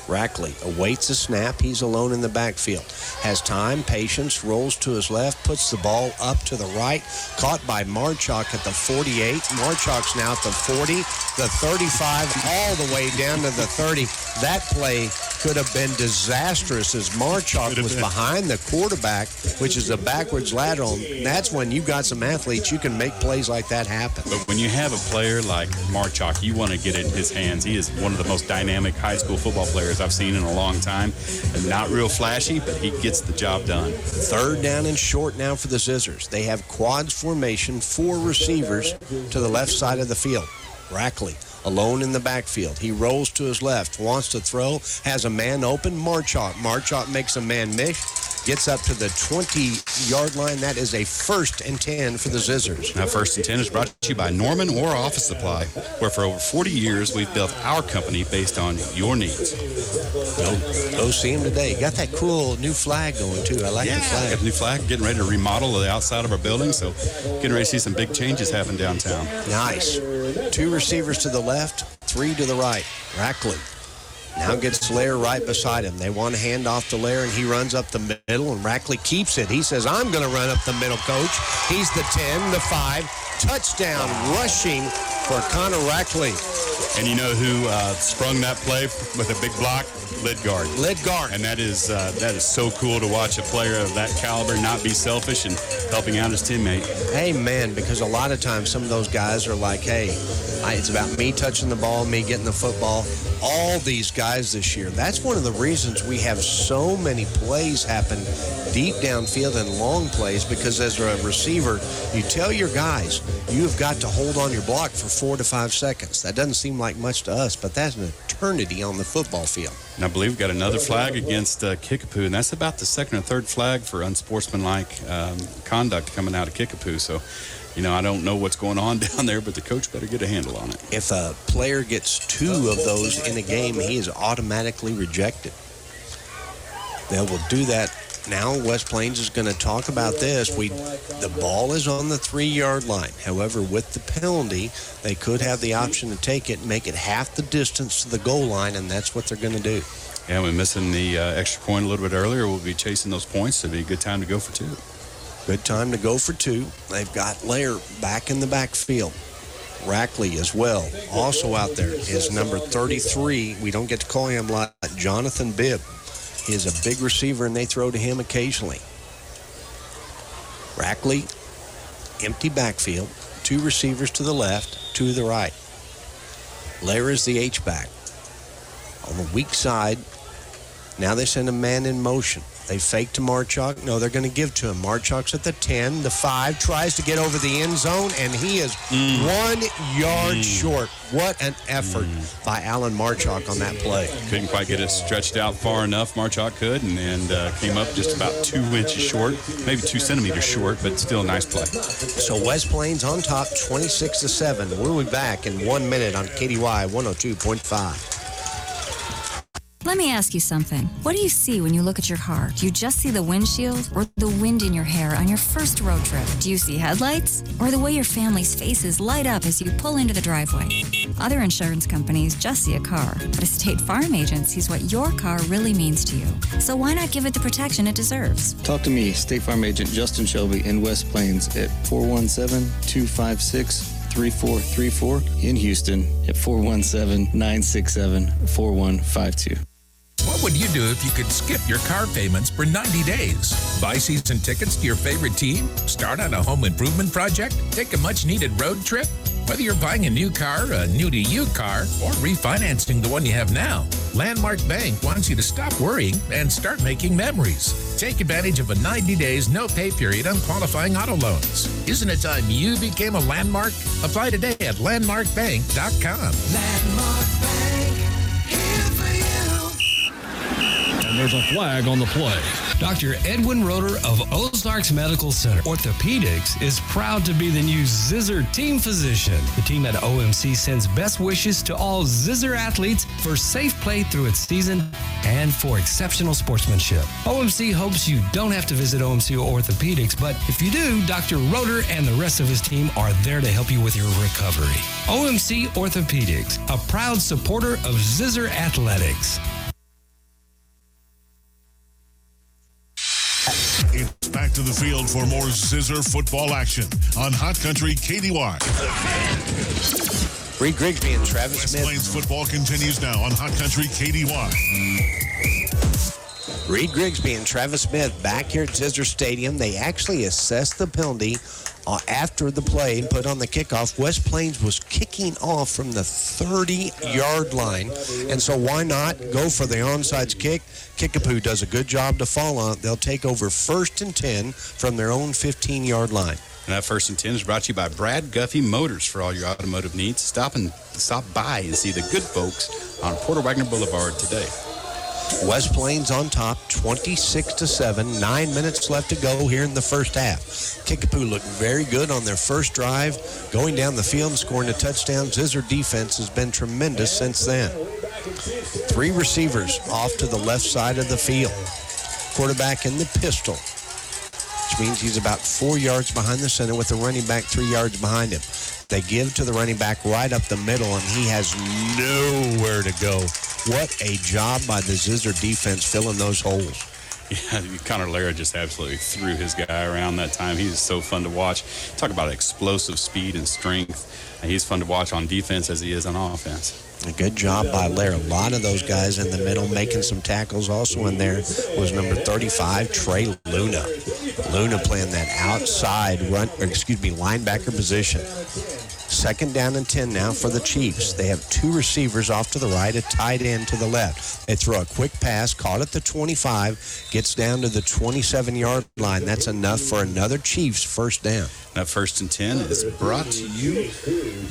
Rackley awaits the snap. He's alone in the backfield. Has time, patience, rolls to his left, puts the ball up to the right. Caught by Marchok at the 48. Marchok's now at the 40, the 35, all the way down to the 30. That play could have been disastrous as Marchok was behind the quarterback, which is a backwards lateral. And that's when you got some athletes, you can make plays like that happen. But when you have a player like Marchok, you want to get it in his hands. He is one of the most dynamic high school football players I've seen in a long time. And not real flashy, but he gets the job done. 3rd down and short now for the Zizzers. They have quads formation, 4 receivers to the left side of the field. Rackley alone in the backfield. He rolls to his left, wants to throw, has a man open. Marchok makes a man miss, gets up to the 20-yard line. That is a 1st and 10 for the Zizzers. Now, 1st and 10 is brought to you by Norman Or Office Supply, where for over 40 years we've built our company based on your needs. Go see him today. Got that cool new flag going, too. I like the flag. Got the new flag. Getting ready to remodel the outside of our building, so getting ready to see some big changes happen downtown. Nice. 2 receivers to the left, 3 to the right. Rackley now gets Lair right beside him. They want to hand off to Lair, and he runs up the middle, and Rackley keeps it. He says, I'm going to run up the middle, coach. He's the 10, the 5. Touchdown rushing for Connor Rackley. And you know who sprung that play with a big block? Lidgard. And that is so cool to watch a player of that caliber not be selfish and helping out his teammate. Amen, because a lot of times some of those guys are like, hey, it's about me touching the ball, me getting the football. All these guys this year. That's one of the reasons we have so many plays happen deep downfield and long plays, because as a receiver, you tell your guys, you've got to hold on your block for 4 to 5 seconds. That doesn't seem like much to us, but that's an eternity on the football field. And I believe we've got another flag against Kickapoo, and that's about the 2nd or 3rd flag for unsportsmanlike conduct coming out of Kickapoo. So, I don't know what's going on down there, but the coach better get a handle on it. If a player gets 2 of those in a game, he is automatically rejected. They will do that now. West Plains is going to talk about this. The ball is on the 3-yard line. However, with the penalty, they could have the option to take it and make it half the distance to the goal line, and that's what they're going to do. Yeah, we're missing the extra point a little bit earlier. We'll be chasing those points. It'll be a good time to go for 2. Good time to go for 2. They've got Lair back in the backfield. Rackley as well. Also out there is number 33. We don't get to call him like Jonathan Bibb. He is a big receiver, and they throw to him occasionally. Rackley, empty backfield. 2 receivers to the left, 2 to the right. Lair is the H-back. on the weak side. Now they send a man in motion. They fake to Marchuk. No, they're going to give to him. Marchuk's at the 10, the 5, tries to get over the end zone, and he is 1 yard short. What an effort by Alan Marchuk on that play. Couldn't quite get it stretched out far enough. Marchuk could, and came up just about 2 inches short, maybe 2 centimeters short, but still a nice play. So West Plains on top, 26-7. We'll be back in 1 minute on KDY 102.5. Let me ask you something. What do you see when you look at your car? Do you just see the windshield or the wind in your hair on your first road trip? Do you see headlights or the way your family's faces light up as you pull into the driveway? Other insurance companies just see a car, but a State Farm agent sees what your car really means to you. So why not give it the protection it deserves? Talk to me, State Farm agent Justin Shelby in West Plains at 417-256-3434. In Houston at 417-967-4152. What would you do if you could skip your car payments for 90 days? Buy season tickets to your favorite team? Start on a home improvement project? Take a much-needed road trip? Whether you're buying a new car, a new-to-you car, or refinancing the one you have now, Landmark Bank wants you to stop worrying and start making memories. Take advantage of a 90 days no-pay period on qualifying auto loans. Isn't it time you became a Landmark? Apply today at landmarkbank.com. Landmark Bank, here for you. And there's a flag on the play. Dr. Edwin Roeder of Ozark's Medical Center Orthopedics is proud to be the new Zizzer team physician. The team at OMC sends best wishes to all Zizzer athletes for safe play through its season and for exceptional sportsmanship. OMC hopes you don't have to visit OMC Orthopedics, but if you do, Dr. Roeder and the rest of his team are there to help you with your recovery. OMC Orthopedics, a proud supporter of Zizzer Athletics. It's back to the field for more Zizzer football action on Hot Country KDY. Reed Grigsby and Travis Smith. West Plains football continues now on Hot Country KDY. Reed Grigsby and Travis Smith back here at Zizzer Stadium. They actually assessed the penalty after the play and put on the kickoff. West Plains was kicking off from the 30-yard line, and so why not go for the onside kick? Kickapoo does a good job to fall on it. They'll take over 1st and 10 from their own 15-yard line. And that 1st and 10 is brought to you by Brad Guffey Motors for all your automotive needs. Stop by and see the good folks on Porter Wagner Boulevard today. West Plains on top, 26-7. 9 minutes left to go here in the first half. Kickapoo looked very good on their first drive, going down the field and scoring a touchdown. Zizzer defense has been tremendous since then. 3 receivers off to the left side of the field. Quarterback in the pistol, which means he's about 4 yards behind the center with the running back 3 yards behind him. They give to the running back right up the middle, and he has nowhere to go. What a job by the Zizzer defense filling those holes. Yeah, Connor Lara just absolutely threw his guy around that time. He's so fun to watch. Talk about explosive speed and strength. And he's fun to watch on defense as he is on offense. A good job by Lara. A lot of those guys in the middle making some tackles. Also in there was number 35, Trey Luna. Luna playing that outside linebacker position. 2nd down and 10 now for the Chiefs. They have 2 receivers off to the right, a tight end to the left. They throw a quick pass, caught at the 25, gets down to the 27-yard line. That's enough for another Chiefs first down. That 1st and 10 is brought to you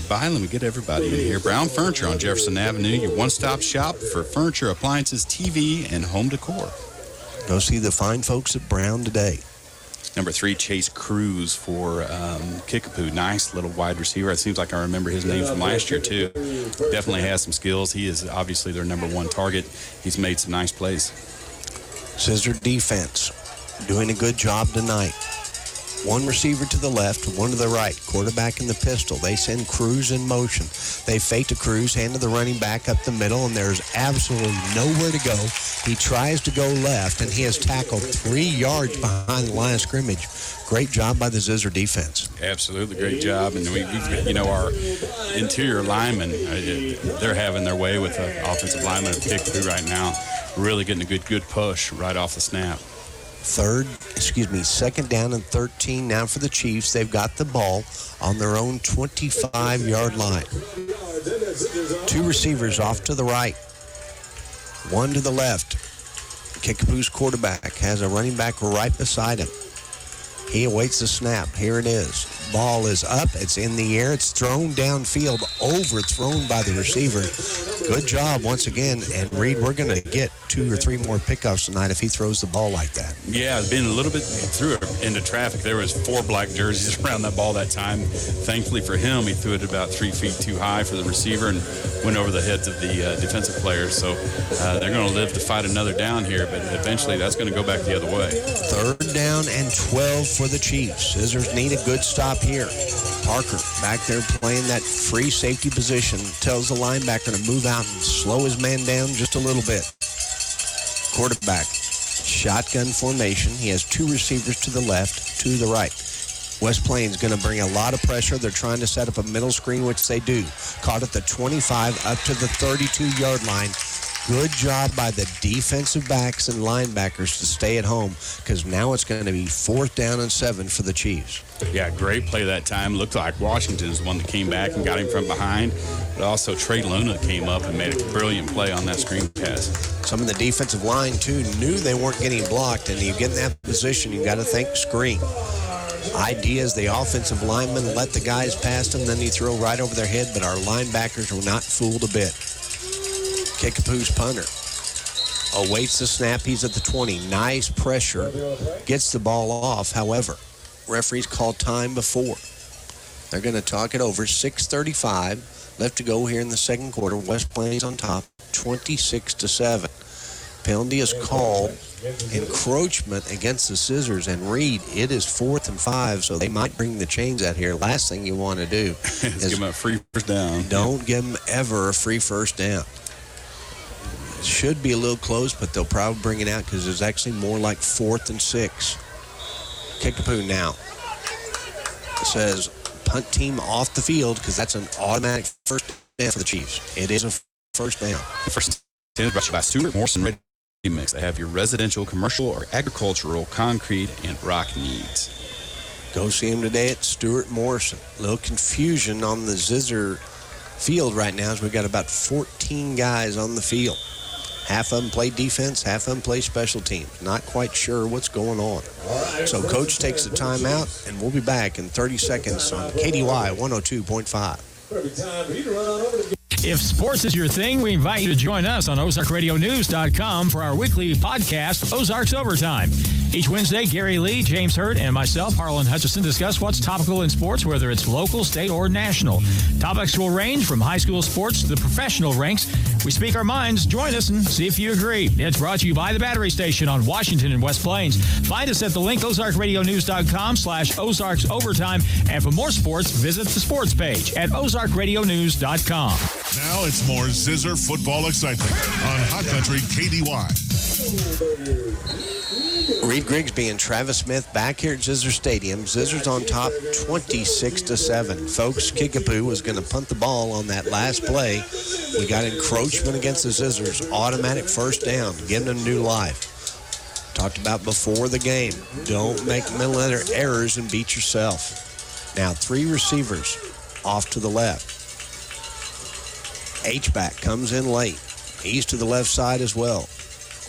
by, let me get everybody in here, Brown Furniture on Jefferson Avenue, your one-stop shop for furniture, appliances, TV, and home decor. Go see the fine folks at Brown today. Number 3, Chase Cruz for Kickapoo. Nice little wide receiver. It seems like I remember his name from last year, too. Definitely has some skills. He is obviously their number 1 target. He's made some nice plays. Zizzer defense doing a good job tonight. 1 receiver to the left, 1 to the right. Quarterback in the pistol. They send Cruz in motion. They fake to Cruz, hand to the running back up the middle, and there's absolutely nowhere to go. He tries to go left, and he has tackled 3 yards behind the line of scrimmage. Great job by the Zizzer defense. Absolutely great job. And our interior linemen, they're having their way with the offensive lineman of Kickapoo right now. Really getting a good push right off the snap. 2nd down and 13 now for the Chiefs. They've got the ball on their own 25-yard line. 2 receivers off to the right. One to the left. Kickapoo's quarterback has a running back right beside him. He awaits the snap. Here it is. Ball is up. It's in the air. It's thrown downfield, overthrown by the receiver. Good job once again. And Reed, we're going to get 2 or 3 more pickoffs tonight if he throws the ball like that. Yeah, it's been a little bit through into traffic. There was 4 black jerseys around that ball that time. Thankfully for him, he threw it about 3 feet too high for the receiver and went over the heads of the defensive players. So they're going to live to fight another down here, but eventually that's going to go back the other way. 3rd down and 12 for the Chiefs. Zizzers need a good stop here. Parker back there playing that free safety position, tells the linebacker to move out and slow his man down just a little bit. Quarterback, shotgun formation. He has 2 receivers to the left, 2 to the right. West Plains going to bring a lot of pressure. They're trying to set up a middle screen, which they do. Caught at the 25 up to the 32-yard line. Good job by the defensive backs and linebackers to stay at home, because now it's going to be 4th down and 7 for the Chiefs. Yeah, great play that time. Looked like Washington is the one that came back and got him from behind. But also Trey Luna came up and made a brilliant play on that screen pass. Some of the defensive line, too, knew they weren't getting blocked, and you get in that position, you got to think screen. Idea is the offensive linemen let the guys past them, then you throw right over their head, but our linebackers were not fooled a bit. Kickapoo's punter awaits the snap. He's at the 20. Nice pressure. Gets the ball off. However, referees called time before. They're going to talk it over. 6:35 left to go here in the second quarter. West Plains on top, 26-7. Penalty is called. Encroachment against the Zizzers, and Reed, it is 4th and 5, so they might bring the chains out here. Last thing you want to do is give them a free first down. Don't give them ever a free first down. It should be a little close, but they'll probably bring it out because it's actually more like 4th and 6. Kickapoo now. It says punt team off the field because that's an automatic first down for the Chiefs. It is a first down. First down brought to you by Stuart Morrison Ready Mix. They have your residential, commercial, or agricultural, concrete, and rock needs. Go see him today at Stuart Morrison. A little confusion on the Zizzer field right now as we got about 14 guys on the field. Half of them play defense, half of them play special teams. Not quite sure what's going on. So Coach takes the timeout, and we'll be back in 30 seconds on KDY 102.5. If sports is your thing, we invite you to join us on OzarkRadioNews.com for our weekly podcast, Ozarks Overtime. Each Wednesday, Gary Lee, James Hurt, and myself, Harlan Hutchison, discuss what's topical in sports, whether it's local, state, or national. Topics will range from high school sports to the professional ranks. We speak our minds. Join us and see if you agree. It's brought to you by the Battery Station on Washington and West Plains. Find us at the link OzarkRadioNews.com/Ozarks Overtime. And for more sports, visit the sports page at OzarkRadioNews.com. Now it's more Zizzer football excitement on Hot Country KDY. Reed Grigsby and Travis Smith back here at Zizzer Stadium. Zizzers on top 26-7. Folks, Kickapoo was going to punt the ball on that last play. We got encroachment against the Zizzers. Automatic first down, giving them new life. Talked about before the game. Don't make middle errors and beat yourself. Now 3 receivers off to the left. H-back comes in late. He's to the left side as well.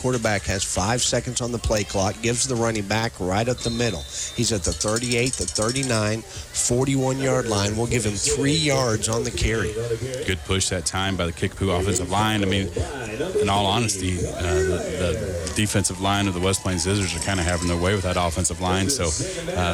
Quarterback has 5 seconds on the play clock, gives the running back right up the middle. He's at the 38, the 39, 41-yard line. We'll give him 3 yards on the carry. Good push that time by the Kickapoo offensive line. I mean, in all honesty, the defensive line of the West Plains Zizzers are kind of having their way with that offensive line. So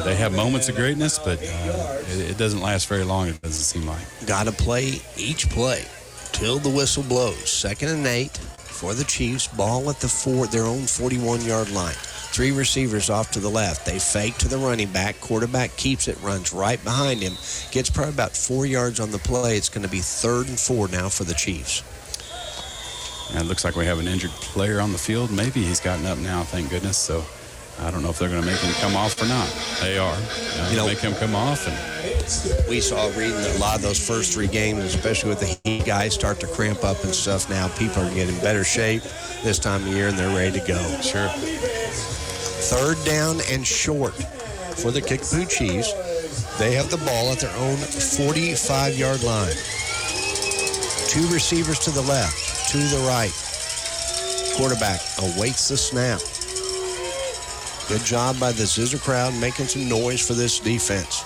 they have moments of greatness, but it doesn't last very long, it doesn't seem like. Got to play each play till the whistle blows. 2nd and 8 for the Chiefs. Ball at their own 41-yard line. 3 receivers off to the left. They fake to the running back. Quarterback keeps it, runs right behind him. Gets probably about 4 yards on the play. It's going to be 3rd and 4 now for the Chiefs. And it looks like we have an injured player on the field. Maybe he's gotten up now, thank goodness. So I don't know if they're going to make him come off or not. They are. Make him come off. And we saw reading a lot of those first 3 games, especially with the heat, guys start to cramp up and stuff. Now people are getting better shape this time of year, and they're ready to go. Sure. 3rd down and short for the Kickapoo Chiefs. They have the ball at their own 45-yard line. 2 receivers to the left, to the right. Quarterback awaits the snap. Good job by the Zizzer crowd making some noise for this defense.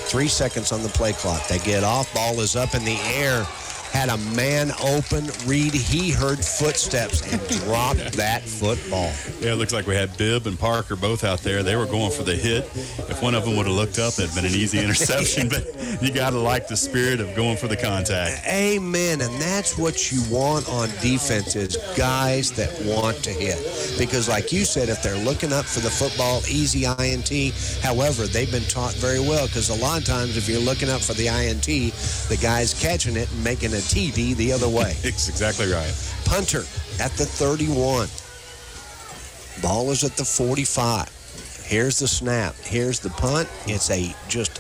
3 seconds on the play clock. They get off. Ball is up in the air. Had a man open. Reed, he heard footsteps and dropped that football. Yeah, it looks like we had Bibb and Parker both out there. They were going for the hit. If one of them would have looked up, it'd been an easy interception. But you got to like the spirit of going for the contact. Amen. And that's what you want on defense is guys that want to hit. Because like you said, if they're looking up for the football, easy INT. However, they've been taught very well because a lot of times if you're looking up for the INT, the guy's catching it and making a TD the other way. It's exactly right. Punter at the 31. Ball is at the 45. Here's the snap. Here's the punt. It's a just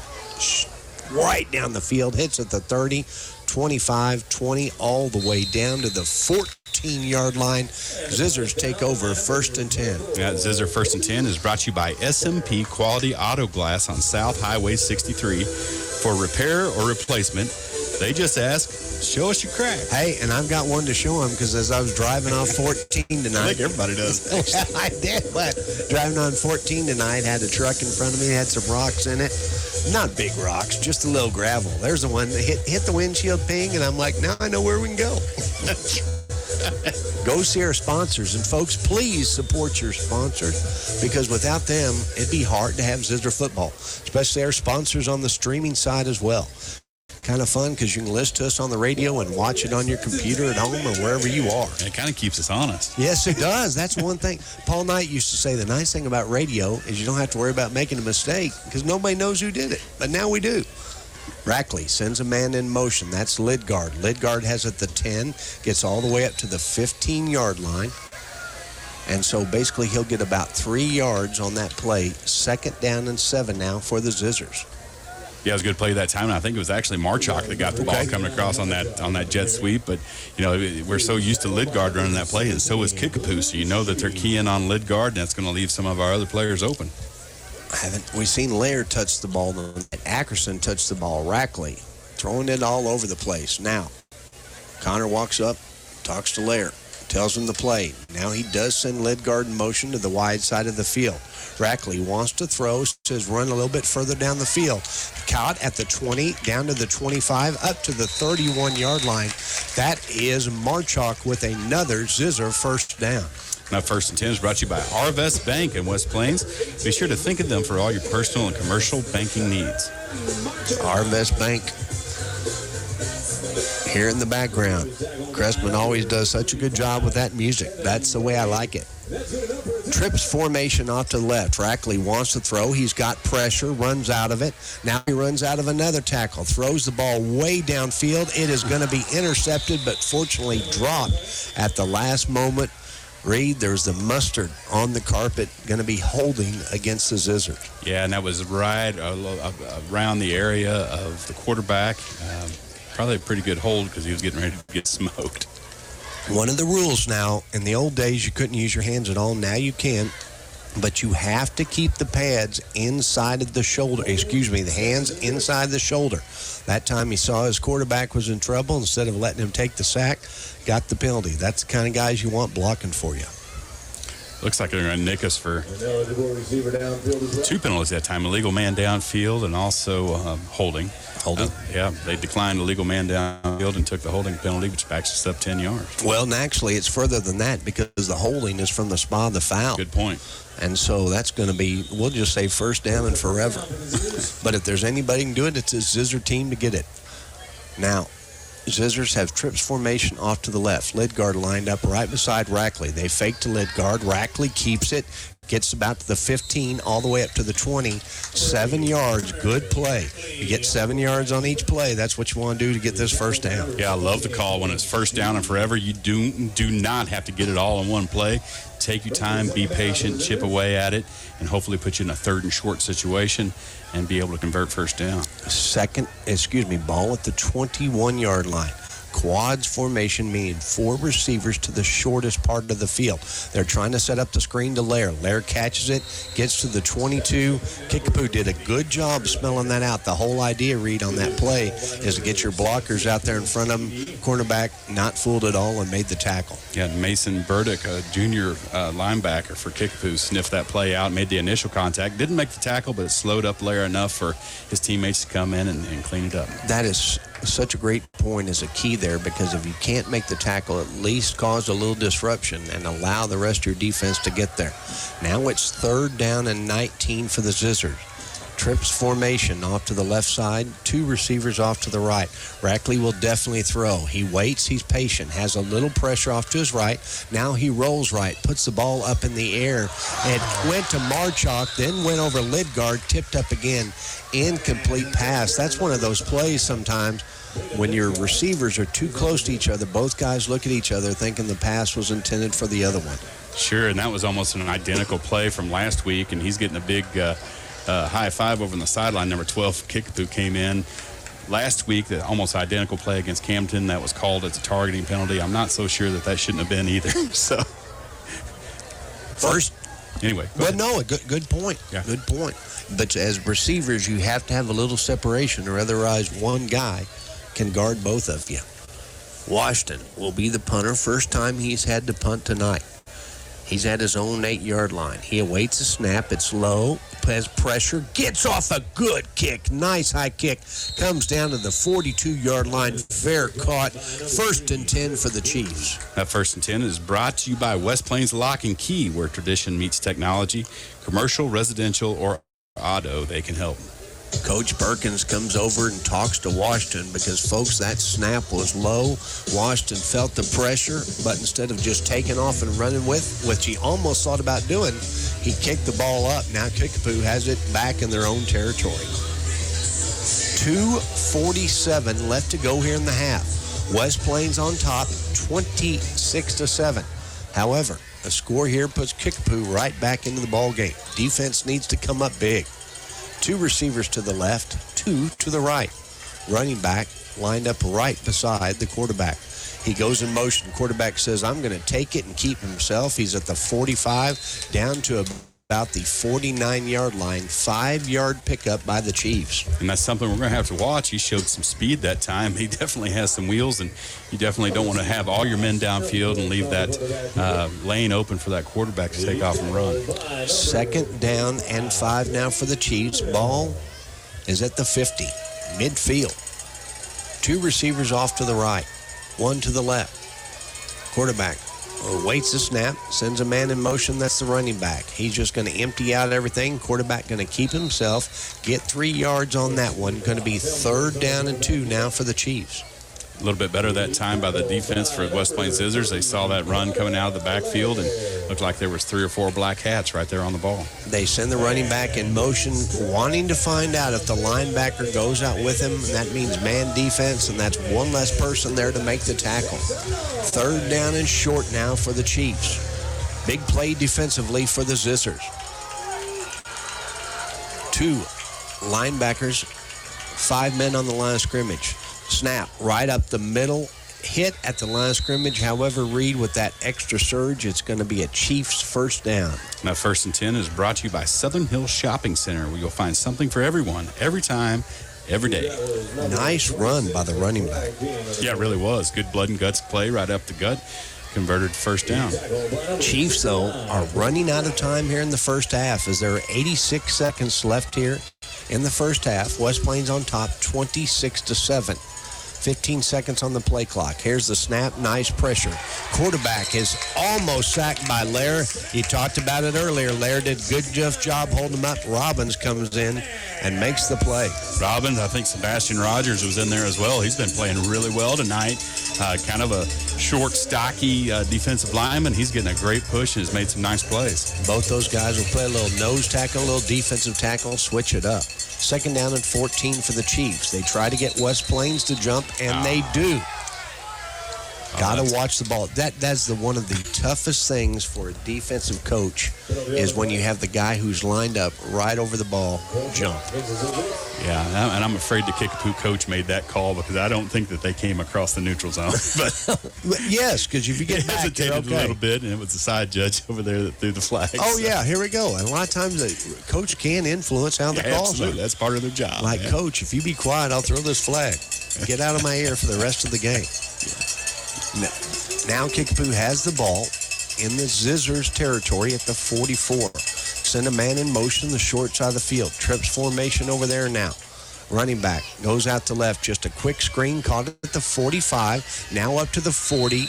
right down the field. Hits at the 30, 25, 20, all the way down to the 14-yard line. Zizzers take over 1st and 10. Yeah, Zizzer 1st and 10 is brought to you by SMP Quality Auto Glass on South Highway 63. For repair or replacement, they just ask, show us your crack. Hey, and I've got one to show them because as I was driving off 14 tonight. I think everybody does. I did, but driving on 14 tonight, had a truck in front of me, had some rocks in it. Not big rocks, just a little gravel. There's the one that hit the windshield ping, and I'm like, now I know where we can go. Go see our sponsors. And folks, please support your sponsors because without them, it'd be hard to have Zizzer football, especially our sponsors on the streaming side as well. Kind of fun because you can listen to us on the radio and watch it on your computer at home or wherever you are. It kind of keeps us honest. Yes, it does. That's one thing. Paul Knight used to say the nice thing about radio is you don't have to worry about making a mistake because nobody knows who did it. But now we do. Rackley sends a man in motion. That's Lidgard. Lidgard has at the 10, gets all the way up to the 15-yard line. And so basically he'll get about 3 yards on that play. 2nd down and 7 now for the Zizzers. Yeah, it was a good play that time, and I think it was actually Marchok that got the ball coming across on that jet sweep. But, you know, we're so used to Lidgard running that play, and so is Kickapoo. So you know that they're keying on Lidgard, and that's going to leave some of our other players open. We've seen Lair touch the ball. Ackerson touched the ball. Rackley throwing it all over the place. Now, Connor walks up, talks to Lair, tells him the play. Now he does send Lidgard in motion to the wide side of the field. Rackley wants to throw, says run a little bit further down the field. Caught at the 20, down to the 25, up to the 31-yard line. That is Marchok with another Zizzer 1st down. Now, 1st and 10 is brought to you by Arvest Bank in West Plains. Be sure to think of them for all your personal and commercial banking needs. Arvest Bank. Here in the background. Cressman always does such a good job with that music. That's the way I like it. Trips formation off to the left. Rackley wants to throw. He's got pressure, runs out of it. Now he runs out of another tackle, throws the ball way downfield. It is going to be intercepted, but fortunately dropped at the last moment. Reed, there's the mustard on the carpet, going to be holding against the Zizzers. Yeah, and that was right around the area of the quarterback. Probably a pretty good hold because he was getting ready to get smoked. One of the rules now, in the old days, you couldn't use your hands at all. Now you can, but you have to keep the pads inside of the shoulder. The hands inside the shoulder. That time he saw his quarterback was in trouble. Instead of letting him take the sack, got the penalty. That's the kind of guys you want blocking for you. Looks like they're going to nick us for 2 penalties that time. Illegal man downfield and also holding. Yeah, they declined the legal man downfield and took the holding penalty, which backs us up 10 yards. Well, and actually, it's further than that because the holding is from the spot of the foul. Good point. And so that's going to be, we'll just say 1st down and forever. But if there's anybody who can do it, it's a Zizzer team to get it. Now, Zizzers have trips formation off to the left. Lidgard lined up right beside Rackley. They fake to Lidgard. Rackley keeps it, gets about to the 15, all the way up to the 20. 7 yards, good play. You get 7 yards on each play. That's what you want to do to get this 1st down. Yeah, I love the call when it's 1st down and forever. You do not have to get it all in one play. Take your time, be patient, chip away at it, and hopefully put you in a 3rd and short situation and be able to convert 1st down. Ball at the 21-yard line. Quads formation, meaning 4 receivers to the shortest part of the field. They're trying to set up the screen to Lair. Lair catches it, gets to the 22. Kickapoo did a good job smelling that out. The whole idea, Reed, on that play is to get your blockers out there in front of them. Cornerback not fooled at all and made the tackle. Yeah, Mason Burdick, a junior linebacker for Kickapoo, sniffed that play out, made the initial contact. Didn't make the tackle, but it slowed up Lair enough for his teammates to come in and clean it up. That is such a great point as a key there, because if you can't make the tackle, at least cause a little disruption and allow the rest of your defense to get there. Now it's 3rd down and 19 for the Zizzers. Trips formation off to the left side, 2 receivers off to the right. Rackley will definitely throw. He waits, he's patient, has a little pressure off to his right. Now he rolls right, puts the ball up in the air. It went to Marchok, then went over Lidgard, tipped up again. Incomplete pass. That's one of those plays sometimes when your receivers are too close to each other, both guys look at each other thinking the pass was intended for the other one. Sure, and that was almost an identical play from last week, and he's getting a big high five over on the sideline. Number 12, Kickapoo, came in last week. The almost identical play against Camden that was called as a targeting penalty. I'm not so sure that shouldn't have been either. So, anyway. Well, no, a good point. Yeah. Good point. But as receivers, you have to have a little separation, or otherwise one guy can guard both of you. Washington will be the punter. First time he's had to punt tonight. He's at his own 8-yard line. He awaits a snap. It's low, has pressure, gets off a good kick. Nice high kick. Comes down to the 42-yard line. Fair caught. 1st and 10 for the Chiefs. That 1st and 10 is brought to you by West Plains Lock and Key, where tradition meets technology. Commercial, residential, or auto, they can help. Coach Perkins comes over and talks to Washington because, folks, that snap was low. Washington felt the pressure, but instead of just taking off and running with, which he almost thought about doing, he kicked the ball up. Now Kickapoo has it back in their own territory. 2:47 left to go here in the half. West Plains on top, 26-7. However, a score here puts Kickapoo right back into the ball game. Defense needs to come up big. 2 receivers to the left, 2 to the right. Running back lined up right beside the quarterback. He goes in motion. Quarterback says, I'm going to take it and keep himself. He's at the 45, down to about the 49-yard line. 5-yard pickup by the Chiefs. And that's something we're going to have to watch. He showed some speed that time. He definitely has some wheels, and you definitely don't want to have all your men downfield and leave that lane open for that quarterback to take off and run. 2nd down and 5 now for the Chiefs. Ball is at the 50, midfield. 2 receivers off to the right, 1 to the left. Quarterback waits the snap, sends a man in motion. That's the running back. He's just going to empty out everything. Quarterback going to keep himself, get 3 yards on that one. Going to be 3rd down and 2 now for the Chiefs. A little bit better that time by the defense for West Plains Zizzers. They saw that run coming out of the backfield, and looked like there was 3 or 4 black hats right there on the ball. They send the running back in motion, wanting to find out if the linebacker goes out with him, and that means man defense, and that's one less person there to make the tackle. 3rd down and short now for the Chiefs. Big play defensively for the Zizzers. 2 linebackers, 5 men on the line of scrimmage. Snap right up the middle, hit at the line of scrimmage. However, Reed, with that extra surge, it's going to be a Chiefs 1st down. Now, 1st and 10 is brought to you by Southern Hills Shopping Center, where you'll find something for everyone, every time, every day. Nice run by the running back. Yeah, it really was. Good blood and guts play right up the gut. Converted 1st down. Chiefs, though, are running out of time here in the first half, as there are 86 seconds left here in the first half. West Plains on top, 26-7. 15 seconds on the play clock. Here's the snap. Nice pressure. Quarterback is almost sacked by Lair. He talked about it earlier. Lair did a good job holding him up. Robbins comes in and makes the play. Robbins, I think Sebastian Rogers was in there as well. He's been playing really well tonight. Kind of a short, stocky defensive lineman. He's getting a great push and has made some nice plays. Both those guys will play a little nose tackle, a little defensive tackle, switch it up. 2nd down and 14 for the Chiefs. They try to get West Plains to jump, and they do. Got to watch the ball. That's one of the toughest things for a defensive coach is when you have the guy who's lined up right over the ball jump. Yeah, and I'm afraid the Kickapoo coach made that call because I don't think that they came across the neutral zone. But yes, because if you get back, hesitated okay. a little bit, and it was the side judge over there that threw the flag. Oh, yeah, here we go. And a lot of times the coach can influence how the calls absolutely. are. That's part of their job. Like, Coach, if you be quiet, I'll throw this flag. Get out of my ear for the rest of the game. Now Kickapoo has the ball in the Zizzers territory at the 44. Send a man in motion the short side of the field. Trips formation over there now. Running back goes out to left. Just a quick screen, caught it at the 45. Now up to the 40.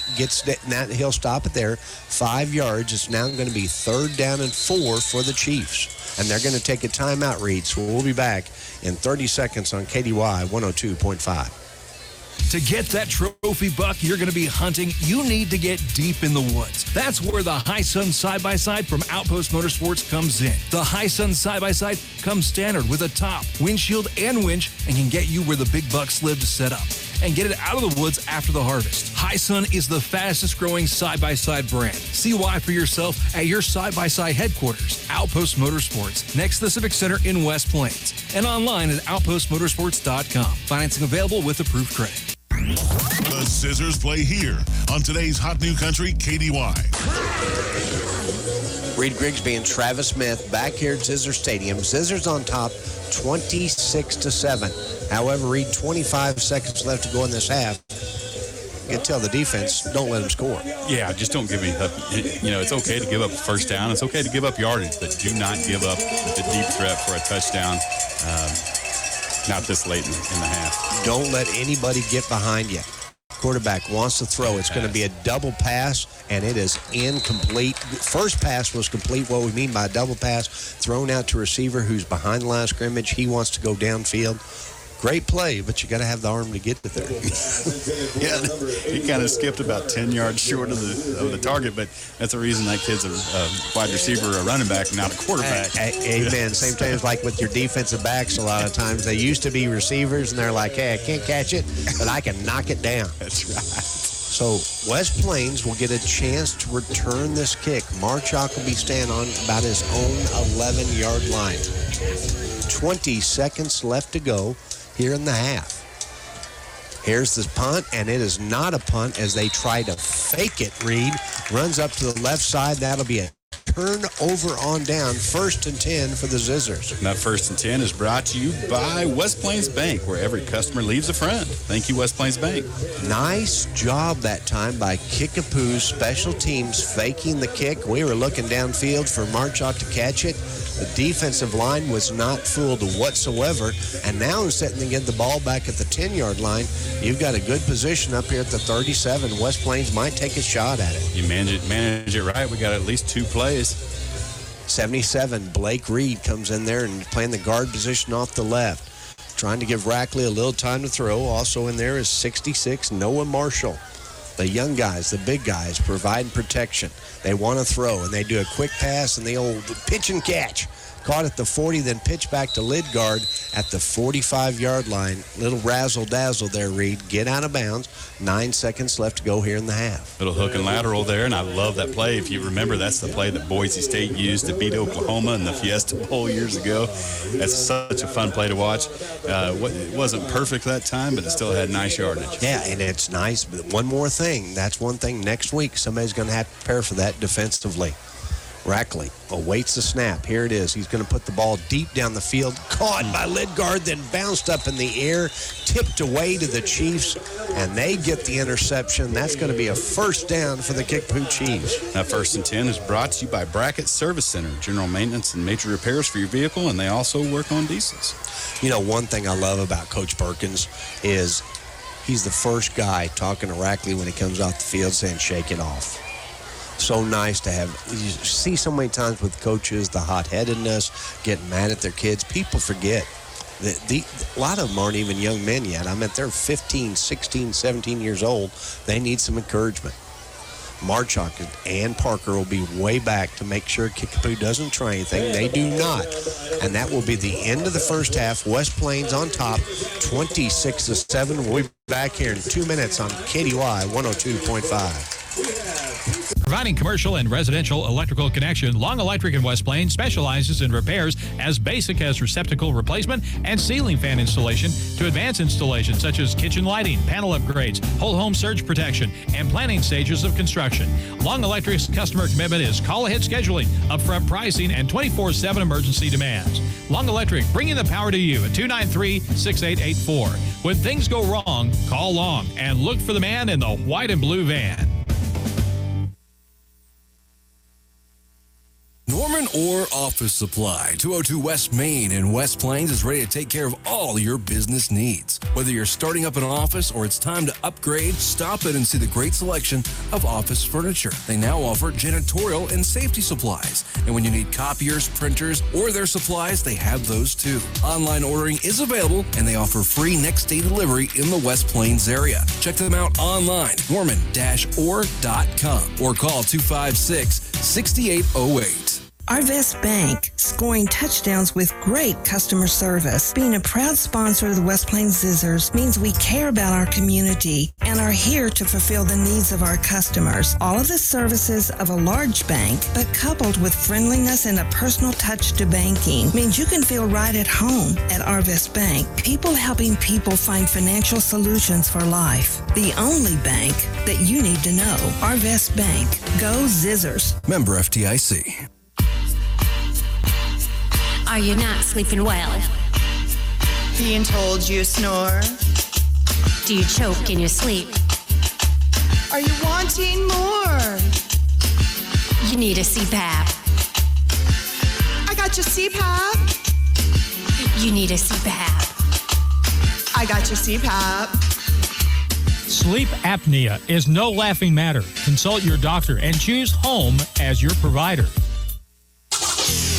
He'll stop it there. 5 yards. It's now going to be 3rd down and 4 for the Chiefs. And they're going to take a timeout, Reed. So we'll be back in 30 seconds on KDY 102.5. To get that trophy buck you're going to be hunting, you need to get deep in the woods. That's where the High Sun Side-by-Side from Outpost Motorsports comes in. The High Sun Side-by-Side comes standard with a top, windshield, and winch, and can get you where the big bucks live to set up and get it out of the woods after the harvest. High Sun is the fastest growing side-by-side brand. See why for yourself at your side-by-side headquarters, Outpost Motorsports, next to the Civic Center in West Plains, and online at outpostmotorsports.com. Financing available with approved credit. The Zizzers play here on today's Hot New Country KDY. Reed Grigsby and Travis Smith back here at Zizzer Stadium. Zizzers on top, 26-7. However, Reed, 25 seconds left to go in this half. You can tell the defense, don't let them score. Yeah, just don't give me up. It's okay to give up a first down. It's okay to give up yardage, but do not give up the deep threat for a touchdown. Not this late in the half. Don't let anybody get behind you. Quarterback wants to throw. It's going to be a double pass, and it is incomplete. First pass was complete. What we mean by a double pass, thrown out to receiver who's behind the line of scrimmage. He wants to go downfield. Great play, but you got to have the arm to get to there. Yeah, he kind of skipped about 10 yards short of the target, but that's the reason that kid's a wide receiver, a running back, not a quarterback. Amen. Same time as like with your defensive backs a lot of times. They used to be receivers, and they're like, hey, I can't catch it, but I can knock it down. That's right. So West Plains will get a chance to return this kick. Marchok will be standing on about his own 11-yard line. 20 seconds left to go here in the half. Here's the punt, and it is not a punt as they try to fake it. Reed runs up to the left side. That'll be a turnover on down. 1st and 10 for the Zizzers. And that 1st and 10 is brought to you by West Plains Bank, where every customer leaves a friend. Thank you, West Plains Bank. Nice job that time by Kickapoo's special teams faking the kick. We were looking downfield for Marchok to catch it. The defensive line was not fooled whatsoever. And now instead of getting the ball back at the 10-yard line, you've got a good position up here at the 37. West Plains might take a shot at it. You manage it right. We got at least 2 plays. 77, Blake Reed comes in there and playing the guard position off the left. Trying to give Rackley a little time to throw. Also in there is 66, Noah Marshall. The young guys, the big guys, providing protection. They want to throw, and they do a quick pass and the old pitch and catch. Caught at the 40, then pitch back to Lidgard at the 45-yard line. Little razzle-dazzle there, Reed. Get out of bounds. 9 seconds left to go here in the half. Little hook and lateral there, and I love that play. If you remember, that's the play that Boise State used to beat Oklahoma in the Fiesta Bowl years ago. That's such a fun play to watch. It wasn't perfect that time, but it still had nice yardage. Yeah, and it's nice. But one more thing. That's one thing. Next week, somebody's going to have to prepare for that defensively. Rackley awaits the snap. Here it is. He's going to put the ball deep down the field. Caught by Lidgard, then bounced up in the air, tipped away to the Chiefs, and they get the interception. That's going to be a 1st down for the Kickapoo Chiefs. That 1st and 10 is brought to you by Brackett Service Center, general maintenance and major repairs for your vehicle, and they also work on diesels. You know, one thing I love about Coach Perkins is he's the first guy talking to Rackley when he comes off the field saying, shake it off. So nice to have. You see so many times with coaches, the hot-headedness, getting mad at their kids. People forget. A lot of them aren't even young men yet. I mean, they're 15, 16, 17 years old. They need some encouragement. Marchuk and Parker will be way back to make sure Kickapoo doesn't try anything. They do not. And that will be the end of the first half. West Plains on top, 26-7. We'll be back here in 2 minutes on KDY 102.5. Providing commercial and residential electrical connection, Long Electric in West Plains specializes in repairs as basic as receptacle replacement and ceiling fan installation to advanced installations such as kitchen lighting, panel upgrades, whole home surge protection, and planning stages of construction. Long Electric's customer commitment is call-ahead scheduling, upfront pricing, and 24/7 emergency demands. Long Electric, bringing the power to you at 293-6884. When things go wrong, call Long and look for the man in the white and blue van. Norman Orr Office Supply, 202 West Main in West Plains is ready to take care of all your business needs. Whether you're starting up an office or it's time to upgrade, stop in and see the great selection of office furniture. They now offer janitorial and safety supplies. And when you need copiers, printers, or their supplies, they have those too. Online ordering is available and they offer free next day delivery in the West Plains area. Check them out online, norman-orr.com, or call 256-6808. Arvest Bank, scoring touchdowns with great customer service. Being a proud sponsor of the West Plains Zizzers means we care about our community and are here to fulfill the needs of our customers. All of the services of a large bank, but coupled with friendliness and a personal touch to banking, means you can feel right at home at Arvest Bank. People helping people find financial solutions for life. The only bank that you need to know. Arvest Bank. Go Zizzers. Member FDIC. Are you not sleeping well? Being told you snore? Do you choke in your sleep? Are you wanting more? You need a CPAP. I got your CPAP. You need a CPAP. I got your CPAP. Sleep apnea is no laughing matter. Consult your doctor and choose home as your provider.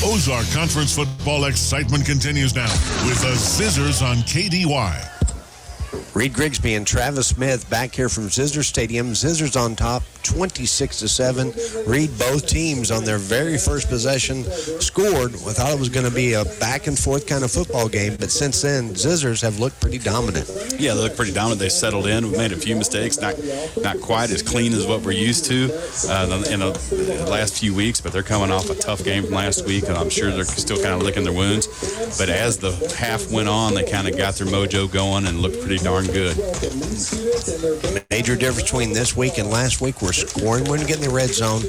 Ozark Conference football excitement continues now with the Zizzers on KDY. Reed Grigsby and Travis Smith back here from Zizzer Stadium. Zizzers on top, 26-7. Reed, both teams on their very first possession scored. We thought it was going to be a back-and-forth kind of football game, but since then, Zizzers have looked pretty dominant. Yeah, they look pretty dominant. They settled in. We made a few mistakes, not quite as clean as what we're used to in the last few weeks, but they're coming off a tough game from last week, and I'm sure they're still kind of licking their wounds. But as the half went on, they kind of got their mojo going and looked pretty darn good. Major difference between this week and last week, we're scoring when we get in the red zone,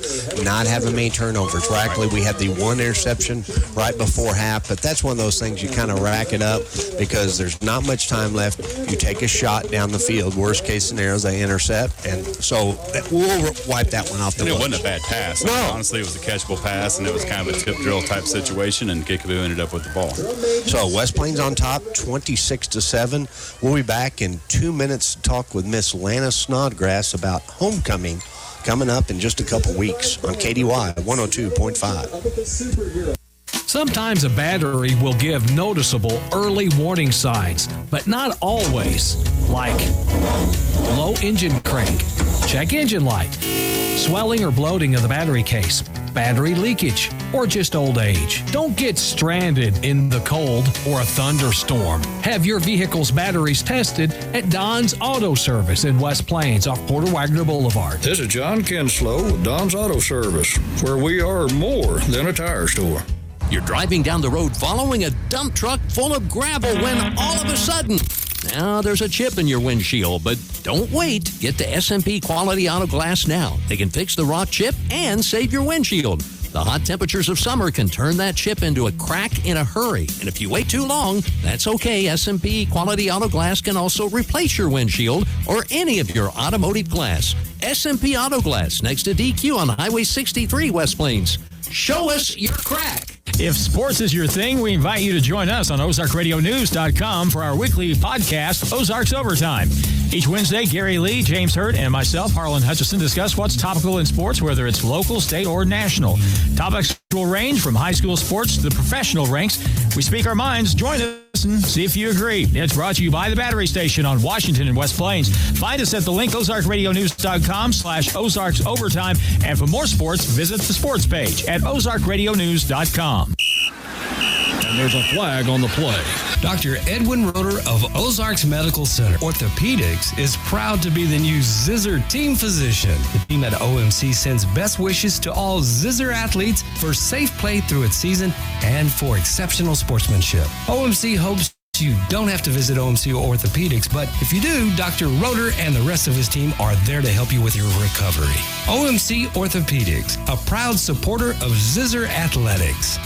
not having many turnovers. Rightly, we had the one interception right before half, but that's one of those things you kind of rack it up because there's not much time left. You take a shot down the field. Worst case scenario is they intercept, and so we'll wipe that one off the list. It wasn't a bad pass. No. Honestly, it was a catchable pass, and it was kind of a tip drill type situation, and Kickapoo ended up with the ball. So West Plains on top, 26-7. We'll be back in 2 minutes to talk with Miss Lana Snodgrass about homecoming coming up in just a couple weeks on KDY 102.5. Sometimes a battery will give noticeable early warning signs, but not always, like low engine crank, check engine light, swelling or bloating of the battery case, battery leakage, or just old age. Don't get stranded in the cold or a thunderstorm. Have your vehicle's batteries tested at Don's Auto Service in West Plains off Porter Wagner Boulevard. This is John Kinslow with Don's Auto Service, where we are more than a tire store. You're driving down the road following a dump truck full of gravel when all of a sudden, now there's a chip in your windshield, but don't wait. Get to S&P Quality Auto Glass now. They can fix the rock chip and save your windshield. The hot temperatures of summer can turn that chip into a crack in a hurry. And if you wait too long, that's okay. S&P Quality Auto Glass can also replace your windshield or any of your automotive glass. S&P Auto Glass next to DQ on Highway 63 West Plains. Show us your crack. If sports is your thing, we invite you to join us on OzarkRadioNews.com for our weekly podcast, Ozark's Overtime. Each Wednesday, Gary Lee, James Hurt, and myself, Harlan Hutchison, discuss what's topical in sports, whether it's local, state, or national. Topics will range from high school sports to the professional ranks. We speak our minds. Join us listen, see if you agree. It's brought to you by the Battery Station on Washington and West Plains. Find us at the link ozarkradionews.com/Ozarks Overtime. And for more sports, visit the sports page at ozarkradionews.com. And there's a flag on the play. Dr. Edwin Roeder of Ozarks Medical Center Orthopedics is proud to be the new Zizzer team physician. The team at OMC sends best wishes to all Zizzer athletes for safe play through its season and for exceptional sportsmanship. OMC hopes you don't have to visit OMC Orthopedics, but if you do, Dr. Roeder and the rest of his team are there to help you with your recovery. OMC Orthopedics, a proud supporter of Zizzer Athletics.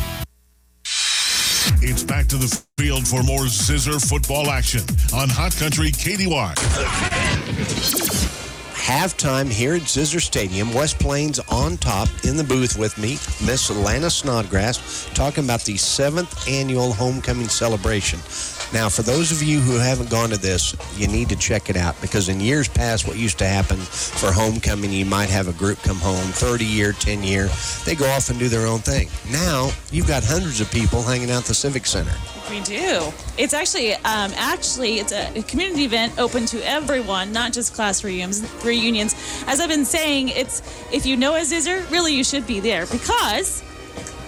It's back to the field for more Zizzer football action on Hot Country KDY. Halftime here at Zizzer Stadium. West Plains on top in the booth with me, Miss Lana Snodgrass, talking about the 7th annual homecoming celebration. Now, for those of you who haven't gone to this, you need to check it out, because in years past, what used to happen for homecoming, you might have a group come home, 30-year, 10-year. They go off and do their own thing. Now, you've got hundreds of people hanging out at the Civic Center. We do. It's actually it's a community event open to everyone, not just class reunions. As I've been saying, if you know a Zizzer, really you should be there, because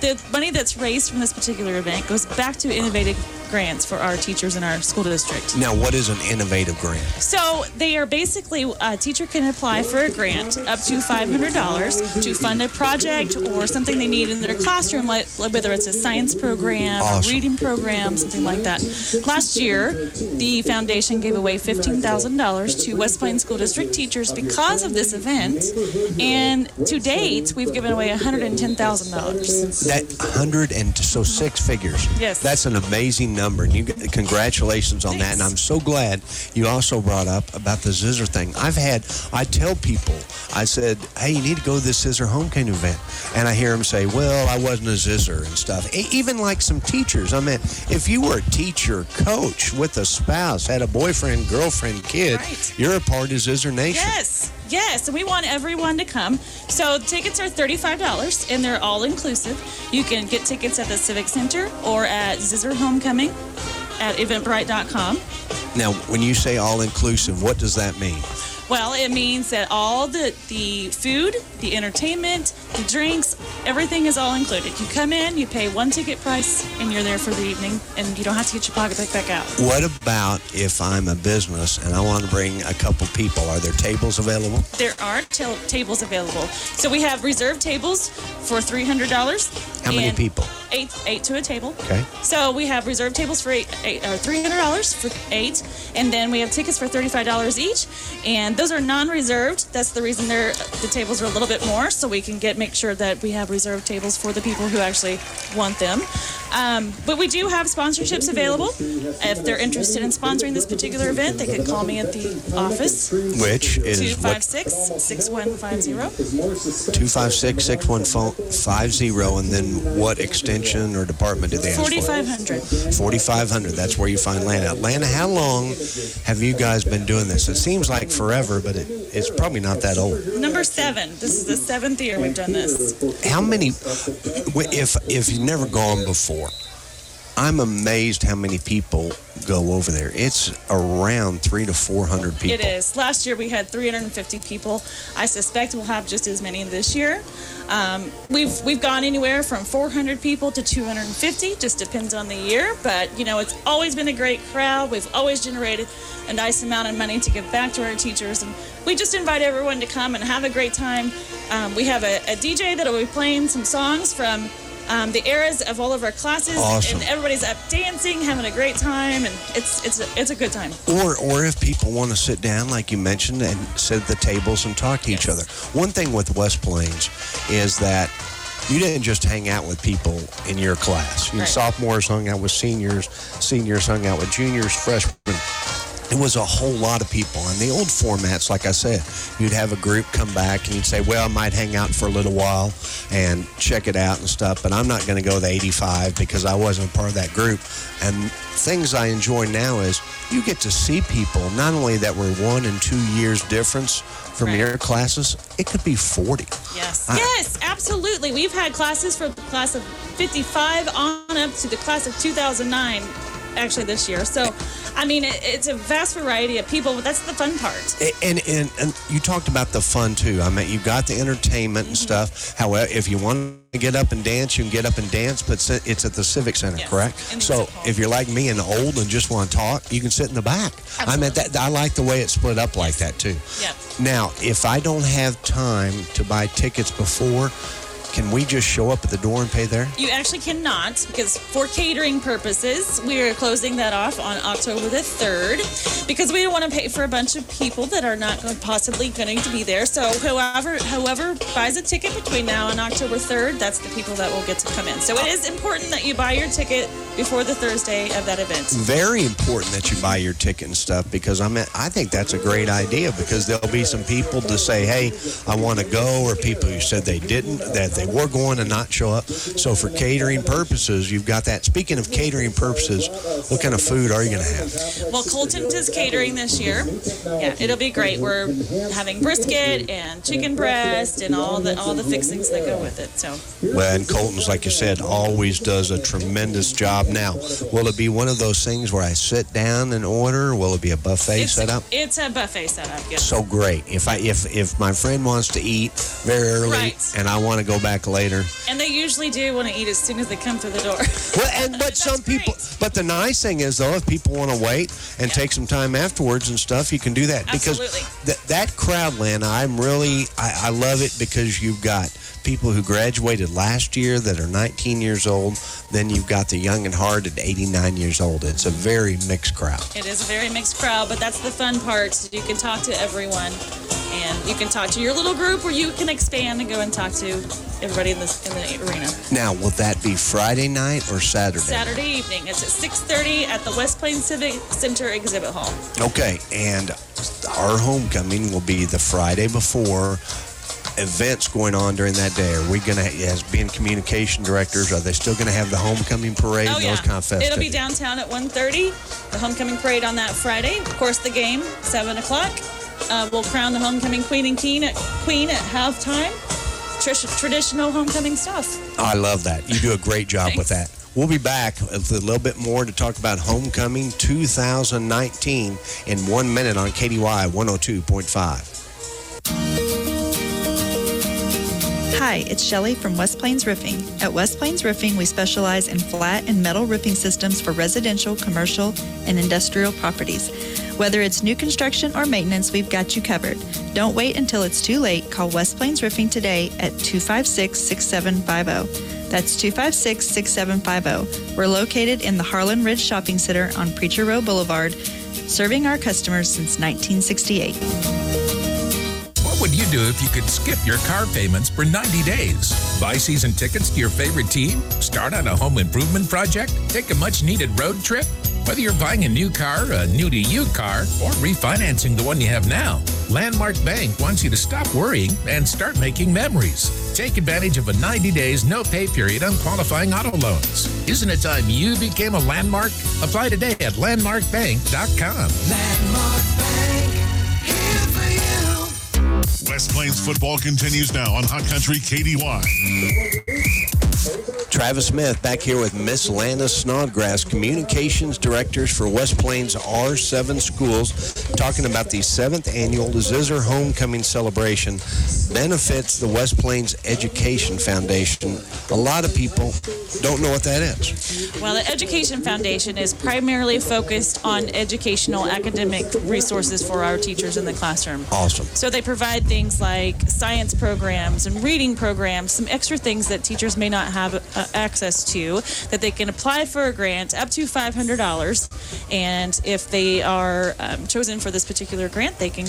the money that's raised from this particular event goes back to innovative grants for our teachers in our school district. Now, what is an innovative grant? So they are basically, a teacher can apply for a grant up to $500 to fund a project or something they need in their classroom, like whether it's a science program, a reading program, something like that. Last year, the foundation gave away $15,000 to West Plains School District teachers because of this event, and to date, we've given away $110,000. That 6 figures. Yes. That's an amazing number, and congratulations on that. And I'm so glad you also brought up about the Zizzer thing. I tell people, I said, hey, you need to go to this Zizzer homecoming event, and I hear them say, well, I wasn't a Zizzer and stuff. Even like some teachers. I mean, if you were a teacher, coach with a spouse, had a boyfriend, girlfriend, kid, you're a part of Zizzer Nation. Yes, and we want everyone to come. So tickets are $35, and they're all inclusive. You can get tickets at the Civic Center or at Zizzer Homecoming at eventbrite.com. Now, when you say all inclusive, what does that mean? Well, it means that all the food, the entertainment, the drinks, everything is all included. You come in, you pay one ticket price, and you're there for the evening, and you don't have to get your pocketbook back out. What about if I'm a business and I want to bring a couple people? Are there tables available? There are tables available. So we have reserved tables for $300. How many people? Eight to a table. Okay. So we have reserved tables for $300 for 8, and then we have tickets for $35 each, and those are non-reserved. That's the reason the tables are a little bit more, so we can make sure that we have reserved tables for the people who actually want them. But we do have sponsorships available. If they're interested in sponsoring this particular event, they could call me at the office. Which is 256-6150. 256-6150, and then what extension or department do they ask for? 4500. 4500. That's where you find Lana. Lana, how long have you guys been doing this? It seems like forever, but it's probably not that old. Number 7. This is the 7th year we've done this. How many, if you've never gone before, I'm amazed how many people go over there. It's around 300 to 400 people. It is. Last year we had 350 people. I suspect we'll have just as many this year. We've gone anywhere from 400 people to 250. Just depends on the year. But, it's always been a great crowd. We've always generated a nice amount of money to give back to our teachers. And we just invite everyone to come and have a great time. We have a DJ that will be playing some songs from the eras of all of our classes. Awesome. And everybody's up dancing, having a great time, and it's a good time. Or if people want to sit down, like you mentioned, and sit at the tables and talk to each other. One thing with West Plains is that you didn't just hang out with people in your class. Sophomores hung out with seniors hung out with juniors, freshmen. It was a whole lot of people. And the old formats, like I said, you'd have a group come back and you'd say, well, I might hang out for a little while and check it out and stuff, but I'm not going to go to 85 because I wasn't a part of that group. And things I enjoy now is you get to see people, not only that we're 1 and 2 years difference from your classes, it could be 40. Yes. Yes, absolutely. We've had classes from the class of 55 on up to the class of 2009. actually this year. So, I mean, it's a vast variety of people, but that's the fun part. And you talked about the fun, too. I mean, you've got the entertainment and stuff. However, if you want to get up and dance, you can get up and dance, but it's at the Civic Center, correct? So if you're like me and old and just want to talk, you can sit in the back. Absolutely. I mean, I like the way it's split up like that, too. Yep. Now, if I don't have time to buy tickets before, can we just show up at the door and pay there? You actually cannot, because for catering purposes, we are closing that off on October the 3rd, because we don't want to pay for a bunch of people that are not possibly going to be there. So whoever buys a ticket between now and October 3rd, that's the people that will get to come in. So it is important that you buy your ticket before the Thursday of that event. Very important that you buy your ticket and stuff, because I think that's a great idea, because there'll be some people to say, hey, I want to go, or people who said they didn't, that they were going and not show up. So for catering purposes, you've got that. Speaking of catering purposes, what kind of food are you going to have? Well, Colton's is catering this year. Yeah, it'll be great. We're having brisket and chicken breast and all the fixings that go with it. So. Well, and Colton's, like you said, always does a tremendous job. Now, will it be one of those things where I sit down and order? Will it be a buffet setup? It's a buffet setup. Yes. So great. If my friend wants to eat very early and I want to go back later. And they usually do want to eat as soon as they come through the door. Well, but some people. But the nice thing is, though, if people want to wait and take some time afterwards and stuff, you can do that. Absolutely. Because that Crowdland, I love it, because you've got people who graduated last year that are 19 years old. Then you've got the young and hard at 89 years old. It's a very mixed crowd. It is a very mixed crowd, but that's the fun part. You can talk to everyone, and you can talk to your little group, or you can expand and go and talk to everybody in the arena. Now, will that be Friday night or Saturday? Saturday evening. It's at 6:30 at the West Plains Civic Center Exhibit Hall. Okay, and our homecoming will be the Friday before. Events going on during that day. Are we going to, as being communication directors, are they still going to have the homecoming parade and those kind of festivities? It'll be downtown at 1:30. The homecoming parade on that Friday. Of course, the game, 7 o'clock. We'll crown the homecoming queen at halftime. Traditional homecoming stuff. I love that. You do a great job with that. We'll be back with a little bit more to talk about Homecoming 2019 in 1 minute on KDY 102.5. Hi, it's Shelley from West Plains Roofing. At West Plains Roofing, we specialize in flat and metal roofing systems for residential, commercial, and industrial properties. Whether it's new construction or maintenance, we've got you covered. Don't wait until it's too late. Call West Plains Roofing today at 256-6750. That's 256-6750. We're located in the Harlan Ridge Shopping Center on Preacher Row Boulevard, serving our customers since 1968. What would you do if you could skip your car payments for 90 days? Buy season tickets to your favorite team? Start on a home improvement project? Take a much-needed road trip? Whether you're buying a new car, a new-to-you car, or refinancing the one you have now, Landmark Bank wants you to stop worrying and start making memories. Take advantage of a 90 days no-pay period on qualifying auto loans. Isn't it time you became a Landmark? Apply today at landmarkbank.com. Landmark Bank, here for you. West Plains football continues now on Hot Country KDY. Travis Smith back here with Miss Lana Snodgrass, Communications Directors for West Plains R7 Schools, talking about the 7th annual Zizzer Homecoming Celebration benefits the West Plains Education Foundation. A lot of people don't know what that is. Well, the Education Foundation is primarily focused on educational academic resources for our teachers in the classroom. Awesome. So they provide things like science programs and reading programs, some extra things that teachers may not have access to, that they can apply for a grant up to $500, and if they are chosen for this particular grant, they can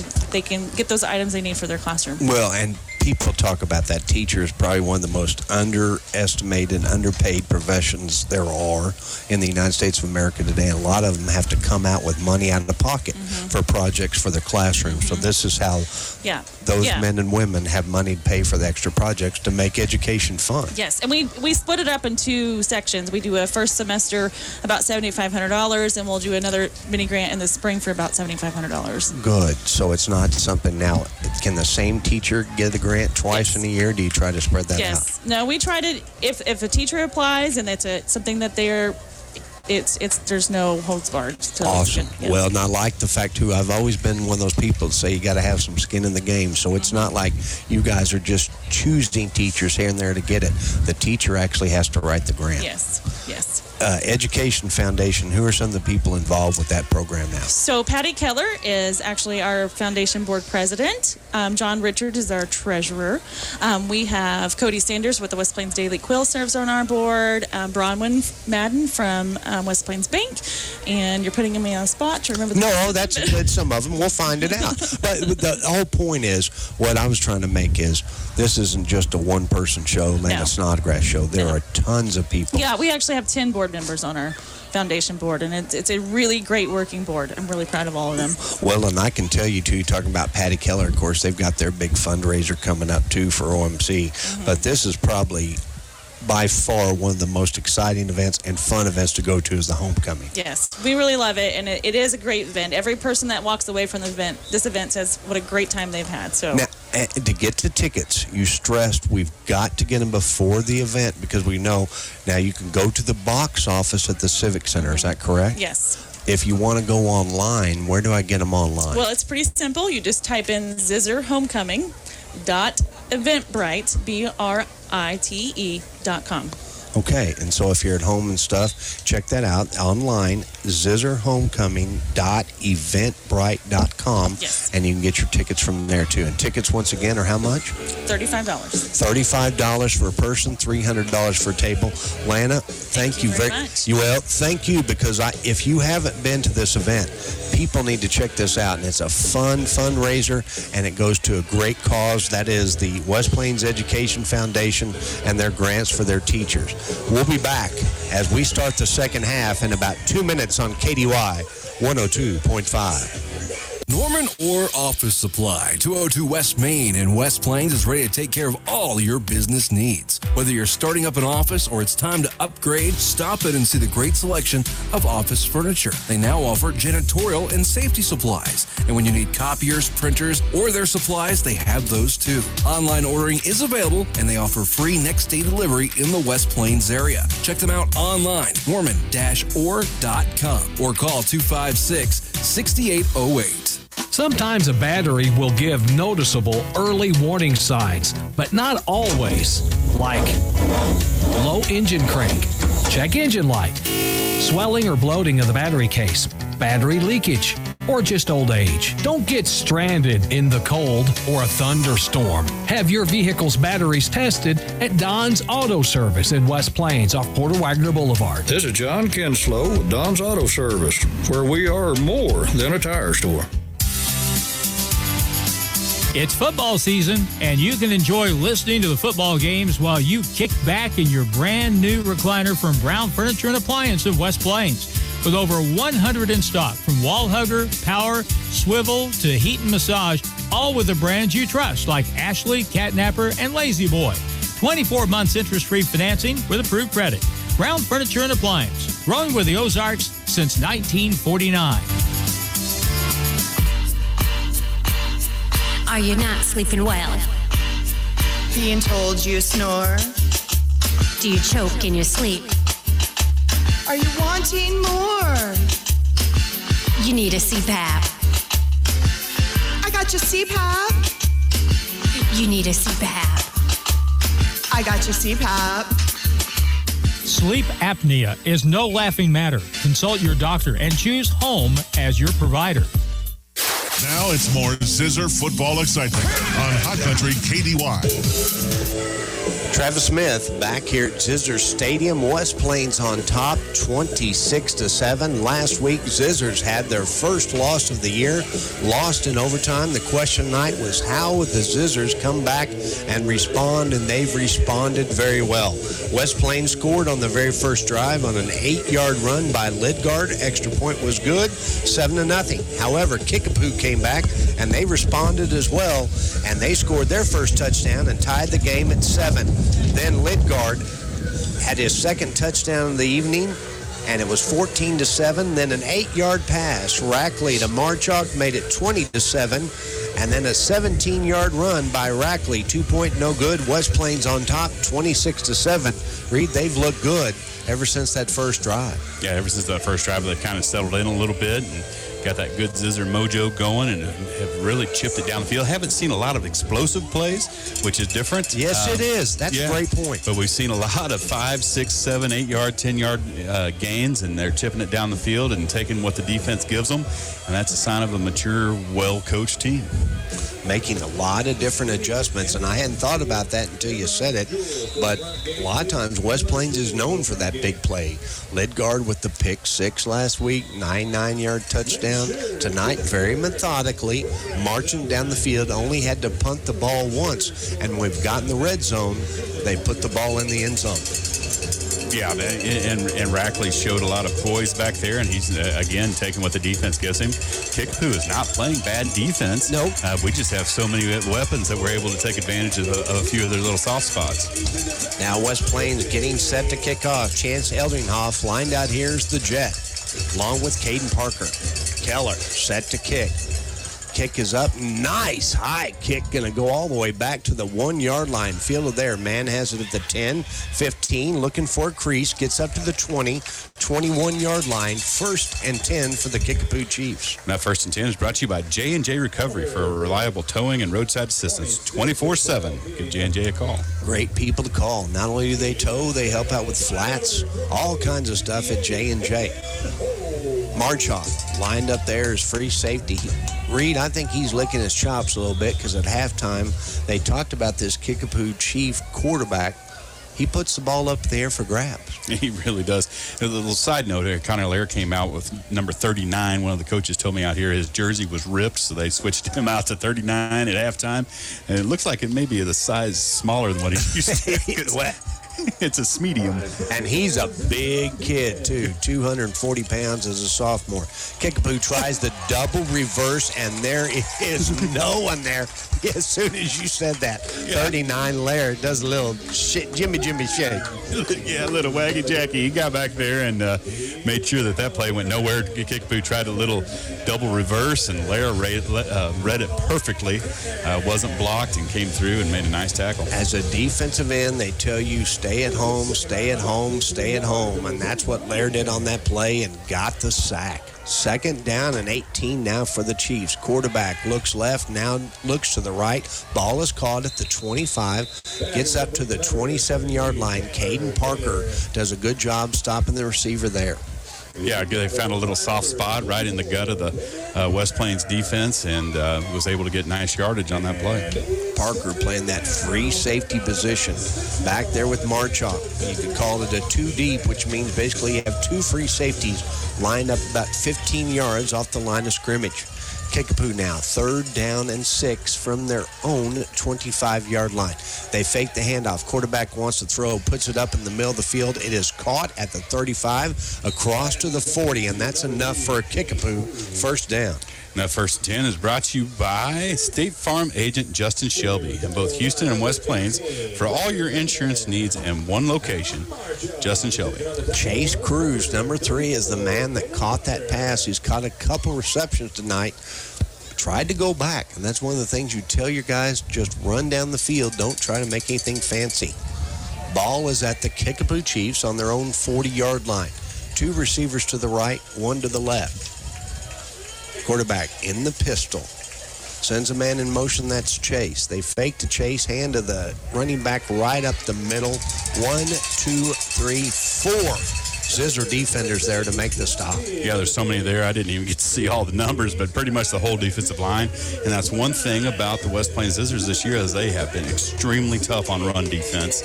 get those items they need for their classroom. Well, and people talk about that. Teacher is probably one of the most underestimated, underpaid professions there are in the United States of America today. And a lot of them have to come out with money out of the pocket for projects for their classrooms. So this is how those men and women have money to pay for the extra projects to make education fun. Yes, and we split it up in 2 sections. We do a first semester about $7,500, and we'll do another mini grant in the spring for about $7,500. Good. So it's not something now. Can the same teacher get the grant twice in a year? Do you try to spread that out? No, we try to, if a teacher applies and it's something that they're there's no holds barred. Awesome. Yeah. Well, and I like the fact, too, I've always been one of those people that say you got to have some skin in the game. So it's not like you guys are just choosing teachers here and there to get it. The teacher actually has to write the grant. Yes. Education Foundation, who are some of the people involved with that program now? So Patty Keller is actually our foundation board president. John Richard is our treasurer. We have Cody Sanders with the West Plains Daily Quill serves on our board. Bronwyn Madden from West Plains Bank. And you're putting me on the spot to remember the No, that's some of them. We'll find it out. But the whole point is, what I was trying to make is, this isn't just a one-person show, Lana Snodgrass show. There are tons of people. Yeah, we actually have 10 board members on our foundation board, and it's a really great working board. I'm really proud of all of them. Well, and I can tell you, too, talking about Patty Keller, of course, they've got their big fundraiser coming up, too, for OMC. Mm-hmm. But this is probably, by far, one of the most exciting events and fun events to go to is the homecoming. Yes, we really love it, and it is a great event. Every person that walks away from this event says what a great time they've had. So now, to get the tickets, you stressed we've got to get them before the event, because we know now you can go to the box office at the Civic Center. Is that correct? Yes. If you want to go online, where do I get them online? Well, it's pretty simple. You just type in Zizzer Homecoming .eventbrite, BRITE.com. Okay, and so if you're at home and stuff, check that out online, zizzerhomecoming.eventbrite.com. Yes. And you can get your tickets from there, too. And tickets, once again, are how much? $35. $35 for a person, $300 for a table. Lana, thank you very much. Well, thank you, because if you haven't been to this event, people need to check this out. And it's a fun fundraiser, and it goes to a great cause. That is the West Plains Education Foundation and their grants for their teachers. We'll be back as we start the second half in about 2 minutes on KDY 102.5. Norman Orr Office Supply, 202 West Main in West Plains is ready to take care of all your business needs. Whether you're starting up an office or it's time to upgrade, stop in and see the great selection of office furniture. They now offer janitorial and safety supplies. And when you need copiers, printers, or their supplies, they have those too. Online ordering is available, and they offer free next-day delivery in the West Plains area. Check them out online, norman-orr.com, or call 256-6808. Sometimes a battery will give noticeable early warning signs, but not always, like low engine crank, check engine light, swelling or bloating of the battery case, battery leakage, or just old age. Don't get stranded in the cold or a thunderstorm. Have your vehicle's batteries tested at Don's Auto Service in West Plains off Porter Wagner Boulevard. This is John Kinslow with Don's Auto Service, where we are more than a tire store. It's football season, and you can enjoy listening to the football games while you kick back in your brand new recliner from Brown Furniture and Appliance of West Plains. With over 100 in stock, from wall hugger, power, swivel to heat and massage, all with the brands you trust like Ashley, Catnapper, and Lazy Boy. 24 months interest-free financing with approved credit. Brown Furniture and Appliance, growing with the Ozarks since 1949. Are you not sleeping well? Being told you snore? Do you choke in your sleep? Are you wanting more? You need a CPAP. I got your CPAP. You need a CPAP. I got your CPAP. Sleep apnea is no laughing matter. Consult your doctor and choose home as your provider. Now it's more Zizzer football excitement on Hot Country KDY. Travis Smith back here at Zizzers Stadium. West Plains on top, 26-7. Last week, Zizzers had their first loss of the year, lost in overtime. The question tonight was, how would the Zizzers come back and respond? And they've responded very well. West Plains scored on the very first drive on an 8-yard run by Lidgard. Extra point was good, 7-0. However, Kickapoo came back, and they responded as well, and they scored their first touchdown and tied the game at 7. Then Lidgard had his second touchdown of the evening, and it was 14-7. Then an 8-yard pass. Rackley to Marchuk made it 20-7. And then a 17-yard run by Rackley. 2-point no good. West Plains on top, 26-7. Reed, they've looked good ever since that first drive. Yeah, ever since that first drive, they've kind of settled in a little bit and got that good Zizzer mojo going and have really chipped it down the field. Haven't seen a lot of explosive plays, which is different. Yes, it is. That's a great point. But we've seen a lot of 5, 6, 7, 8-yard, 10-yard gains, and they're chipping it down the field and taking what the defense gives them. And that's a sign of a mature, well-coached team. Making a lot of different adjustments, and I hadn't thought about that until you said it, but a lot of times West Plains is known for that big play. Lidgard with the pick 6 last week, 9-yard touchdown. Tonight, very methodically, marching down the field, only had to punt the ball once, and we've gotten the red zone. They put the ball in the end zone. Yeah, and Rackley showed a lot of poise back there, and he's, again, taking what the defense gives him. Kickapoo is not playing bad defense. Nope. We just have so many weapons that we're able to take advantage of a few of their little soft spots. Now West Plains getting set to kick off. Chance Eldringhoff lined out. Here's the jet, along with Caden Parker. Keller set to kick. Kick is up. Nice high kick. Going to go all the way back to the 1-yard line. Fielded there. Man has it at the 10, 15. Looking for a crease. Gets up to the 20, 21-yard line. 1st and 10 for the Kickapoo Chiefs. That 1st and 10 is brought to you by J&J Recovery for reliable towing and roadside assistance 24/7. Give J&J a call. Great people to call. Not only do they tow, they help out with flats. All kinds of stuff at J&J. Marchuk lined up there as free safety. Reed, I think he's licking his chops a little bit because at halftime they talked about this Kickapoo Chief quarterback. He puts the ball up there for grabs. He really does. A little side note here, Connor Lair came out with number 39. One of the coaches told me out here his jersey was ripped, so they switched him out to 39 at halftime. And it looks like it may be the size smaller than what he used to. It's a medium. And he's a big kid, too. 240 pounds as a sophomore. Kickapoo tries the double reverse, and there is no one there. As soon as you said that, 39 Lair does a little Jimmy shake. Yeah, a little waggy Jackie. He got back there and made sure that play went nowhere. Kickapoo tried a little double reverse, and Lair read it perfectly. Wasn't blocked and came through and made a nice tackle. As a defensive end, they tell you stay at home, stay at home, stay at home. And that's what Lair did on that play and got the sack. 2nd down and 18 now for the Chiefs. Quarterback looks left, now looks to the right. Ball is caught at the 25, gets up to the 27-yard line. Caden Parker does a good job stopping the receiver there. Yeah, they found a little soft spot right in the gut of the West Plains defense and was able to get nice yardage on that play. Parker playing that free safety position back there with Marchuk. You could call it a 2 deep, which means basically you have 2 free safeties lined up about 15 yards off the line of scrimmage. Kickapoo now, 3rd down and 6 from their own 25-yard line. They fake the handoff. Quarterback wants to throw, puts it up in the middle of the field. It is caught at the 35, across to the 40, and that's enough for a Kickapoo 1st down. And that 1st and 10 is brought to you by State Farm agent Justin Shelby in both Houston and West Plains. For all your insurance needs in one location, Justin Shelby. Chase Cruz, number 3, is the man that caught that pass. He's caught a couple receptions tonight. Tried to go back, and that's one of the things you tell your guys, just run down the field. Don't try to make anything fancy. Ball is at the Kickapoo Chiefs on their own 40-yard line. 2 receivers to the right, 1 to the left. Quarterback in the pistol. Sends a man in motion, that's Chase. They fake to Chase, hand to the running back right up the middle. 1, 2, 3, 4. Zizzer defenders there to make the stop. Yeah, there's so many there. I didn't even get to see all the numbers, but pretty much the whole defensive line. And that's one thing about the West Plains Zizzers this year is they have been extremely tough on run defense.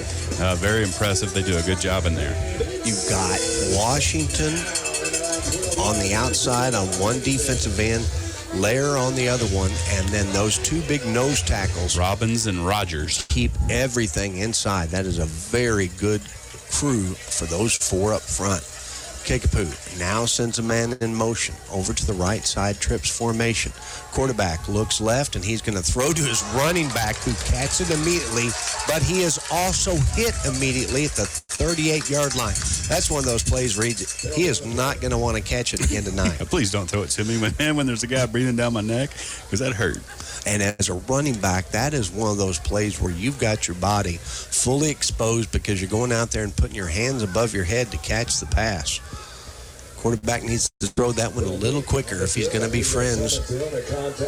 Very impressive. They do a good job in there. You've got Washington on the outside on one defensive end, Lair on the other one, and then those 2 big nose tackles, Robbins and Rogers, keep everything inside. That is a very good crew for those 4 up front. Kickapoo Now sends a man in motion over to the right side, trips formation. Quarterback looks left, and he's going to throw to his running back, who catches it immediately, but he is also hit immediately at the 38-yard line. That's one of those plays where he is not going to want to catch it again tonight. Please don't throw it to me when there's a guy breathing down my neck, because that hurt. And as a running back, that is one of those plays where you've got your body fully exposed because you're going out there and putting your hands above your head to catch the pass. Quarterback needs to throw that one a little quicker if he's going to be friends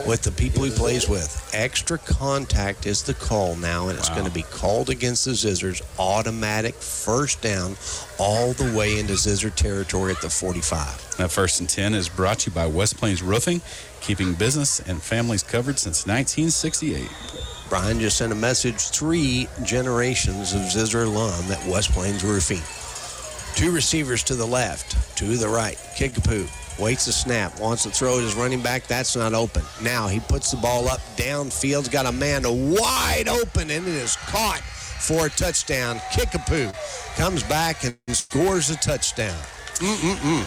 with the people he plays with. Extra contact is the call now, and it's going to be called against the Zizzers. Automatic first down all the way into Zizzer territory at the 45. That 1st and 10 is brought to you by West Plains Roofing, keeping business and families covered since 1968. Brian just sent a message, 3 generations of Zizzer alum at West Plains Roofing. 2 receivers to the left, 2 to the right. Kickapoo waits a snap, wants to throw at his running back. That's not open. Now he puts the ball up downfield, got a man wide open, and it is caught for a touchdown. Kickapoo comes back and scores a touchdown.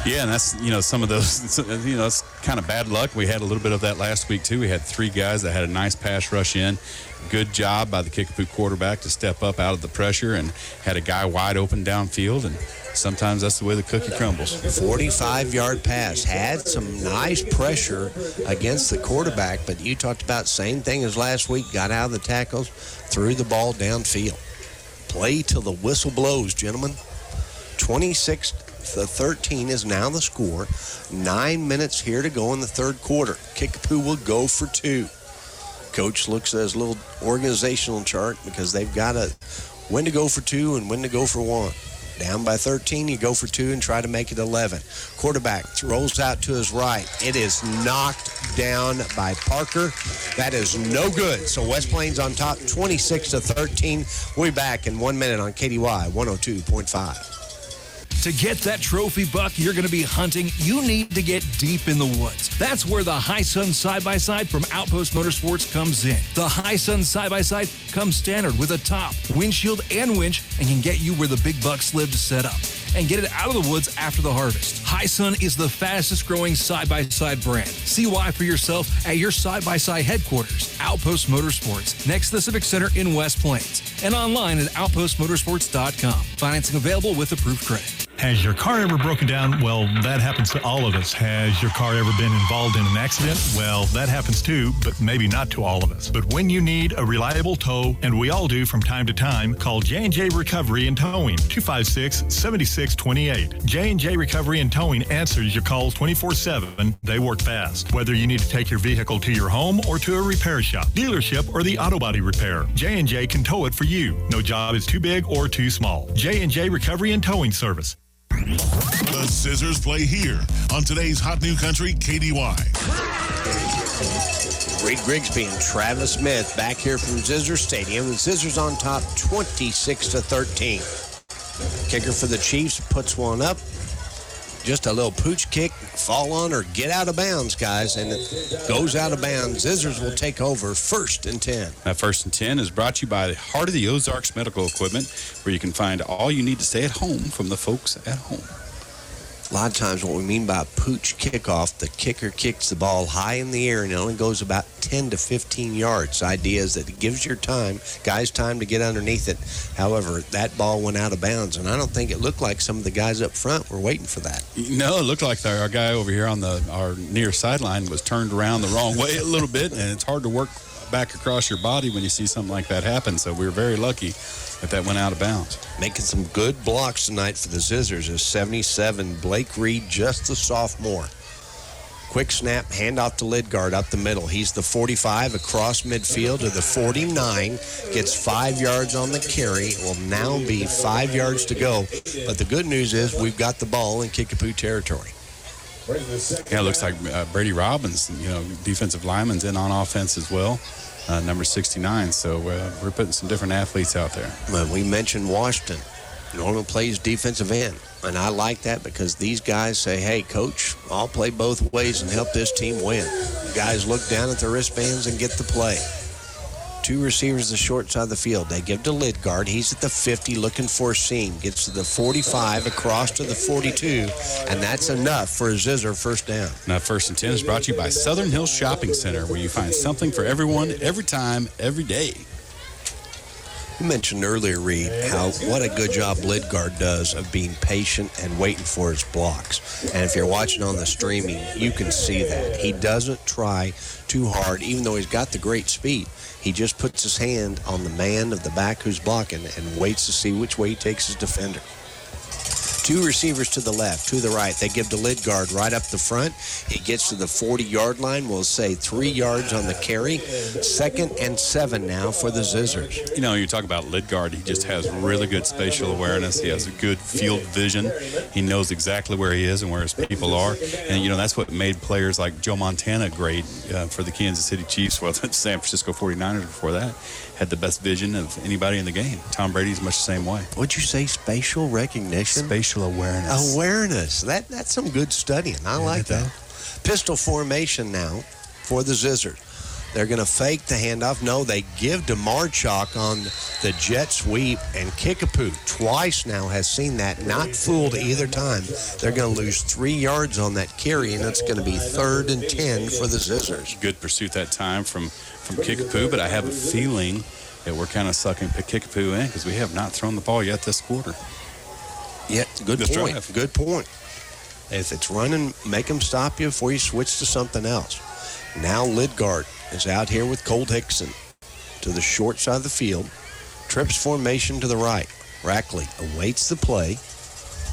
Yeah, and that's, some of those, it's kind of bad luck. We had a little bit of that last week, too. We had 3 guys that had a nice pass rush in. Good job by the Kickapoo quarterback to step up out of the pressure and had a guy wide open downfield, and sometimes that's the way the cookie crumbles. 45-yard pass. Had some nice pressure against the quarterback, but you talked about same thing as last week. Got out of the tackles, threw the ball downfield. Play till the whistle blows, gentlemen. 26-13 is now the score. 9 minutes here to go in the third quarter. Kickapoo will go for 2. Coach looks at his little organizational chart because they've got when to go for 2 and when to go for 1. Down by 13, you go for 2 and try to make it 11. Quarterback rolls out to his right. It is knocked down by Parker. That is no good. So West Plains on top, 26-13. We'll be back in 1 minute on KDY 102.5. To get that trophy buck you're going to be hunting, you need to get deep in the woods. That's where the High Sun Side-by-Side from Outpost Motorsports comes in. The High Sun Side-by-Side comes standard with a top, windshield, and winch, and can get you where the big bucks live to set up and get it out of the woods after the harvest. High Sun is the fastest growing side-by-side brand. See why for yourself at your side-by-side headquarters, Outpost Motorsports, next to the Civic Center in West Plains, and online at outpostmotorsports.com. Financing available with approved credit. Has your car ever broken down? Well, that happens to all of us. Has your car ever been involved in an accident? Well, that happens too, but maybe not to all of us. But when you need a reliable tow, and we all do from time to time, call J&J Recovery and Towing, 256-7628. J&J Recovery and Towing answers your calls 24/7. They work fast. Whether you need to take your vehicle to your home or to a repair shop, dealership, or the auto body repair, J&J can tow it for you. No job is too big or too small. J&J Recovery and Towing Service. The Zizzers play here on today's Hot New Country KDY. Reed Grigsby and Travis Smith back here from Zizzer Stadium. The Zizzers on top 26-13. Kicker for the Chiefs puts one up. Just a little pooch kick, fall on or get out of bounds, guys, and it goes out of bounds. Zizzers will take over 1st and 10. That 1st and 10 is brought to you by the Heart of the Ozarks Medical Equipment, where you can find all you need to stay at home from the folks at home. A lot of times what we mean by pooch kickoff, the kicker kicks the ball high in the air and it only goes about 10 to 15 yards. The idea is that it gives your guys time to get underneath it. However, that ball went out of bounds, and I don't think it looked like some of the guys up front were waiting for that. No, it looked like our guy over here on our near sideline was turned around the wrong way a little bit, and it's hard to work back across your body when you see something like that happen. So we were very lucky that went out of bounds. Making some good blocks tonight for the Zizzers is 77, Blake Reed, just the sophomore. Quick snap, handoff to Lidgard up the middle. He's the 45 across midfield to the 49. Gets 5 yards on the carry. It will now be 5 yards to go. But the good news is we've got the ball in Kickapoo territory. Yeah, it looks like Brady Robbins, defensive lineman's in on offense as well. Number 69, so we're putting some different athletes out there. We mentioned Washington. Norman plays defensive end, and I like that because these guys say, hey, coach, I'll play both ways and help this team win. Guys look down at their wristbands and get the play. Two receivers the short side of the field. They give to Lidgard. He's at the 50 looking for a seam. Gets to the 45, across to the 42, and that's enough for a Zizzer first down. Now, 1st and 10 is brought to you by Southern Hills Shopping Center, where you find something for everyone, every time, every day. You mentioned earlier, Reed, what a good job Lidgard does of being patient and waiting for his blocks. And if you're watching on the streaming, you can see that. He doesn't try too hard, even though he's got the great speed. He just puts his hand on the man of the back who's blocking and waits to see which way he takes his defender. Two receivers to the left, to the right. They give to Lidgard right up the front. He gets to the 40-yard line. We'll say 3 yards on the carry. 2nd and 7 now for the Zizzers. You know, you talk about Lidgard. He just has really good spatial awareness. He has a good field vision. He knows exactly where he is and where his people are. And, you know, that's what made players like Joe Montana great for the Kansas City Chiefs. Well, the San Francisco 49ers before that had the best vision of anybody in the game. Tom Brady's much the same way. What'd you say, spatial recognition? Spatial awareness. Awareness. That's some good studying. I like that. Pistol formation now for the Zizzers. They're going to fake the handoff. No, they give to Marchok on the jet sweep, and Kickapoo twice now has seen that. Not fooled either time. They're going to lose 3 yards on that carry, and it's going to be 3rd and 10 for the Zizzers. Good pursuit that time from Kickapoo, but I have a feeling that we're kind of sucking Kickapoo in because we have not thrown the ball yet this quarter. Yeah, good This point. drive. Good point. If it's running, make them stop you before you switch to something else. Now Lidgard is out here with Colt Hickson to the short side of the field. Trips formation to the right. Rackley awaits the play.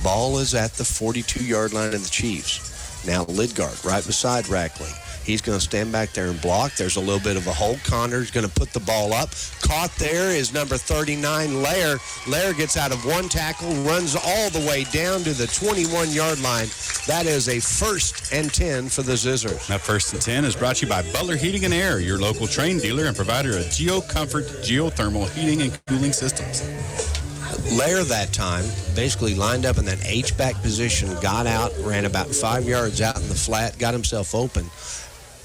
Ball is at the 42-yard line of the Chiefs. Now Lidgard right beside Rackley. He's going to stand back there and block. There's a little bit of a hole. Connor's going to put the ball up. Caught there is number 39, Lair. Lair gets out of one tackle, runs all the way down to the 21-yard line. That is a 1st and 10 for the Zizzers. Now, 1st and 10 is brought to you by Butler Heating and Air, your local Trane dealer and provider of GeoComfort geothermal heating and cooling systems. Lair that time basically lined up in that H-back position, got out, ran about 5 yards out in the flat, got himself open.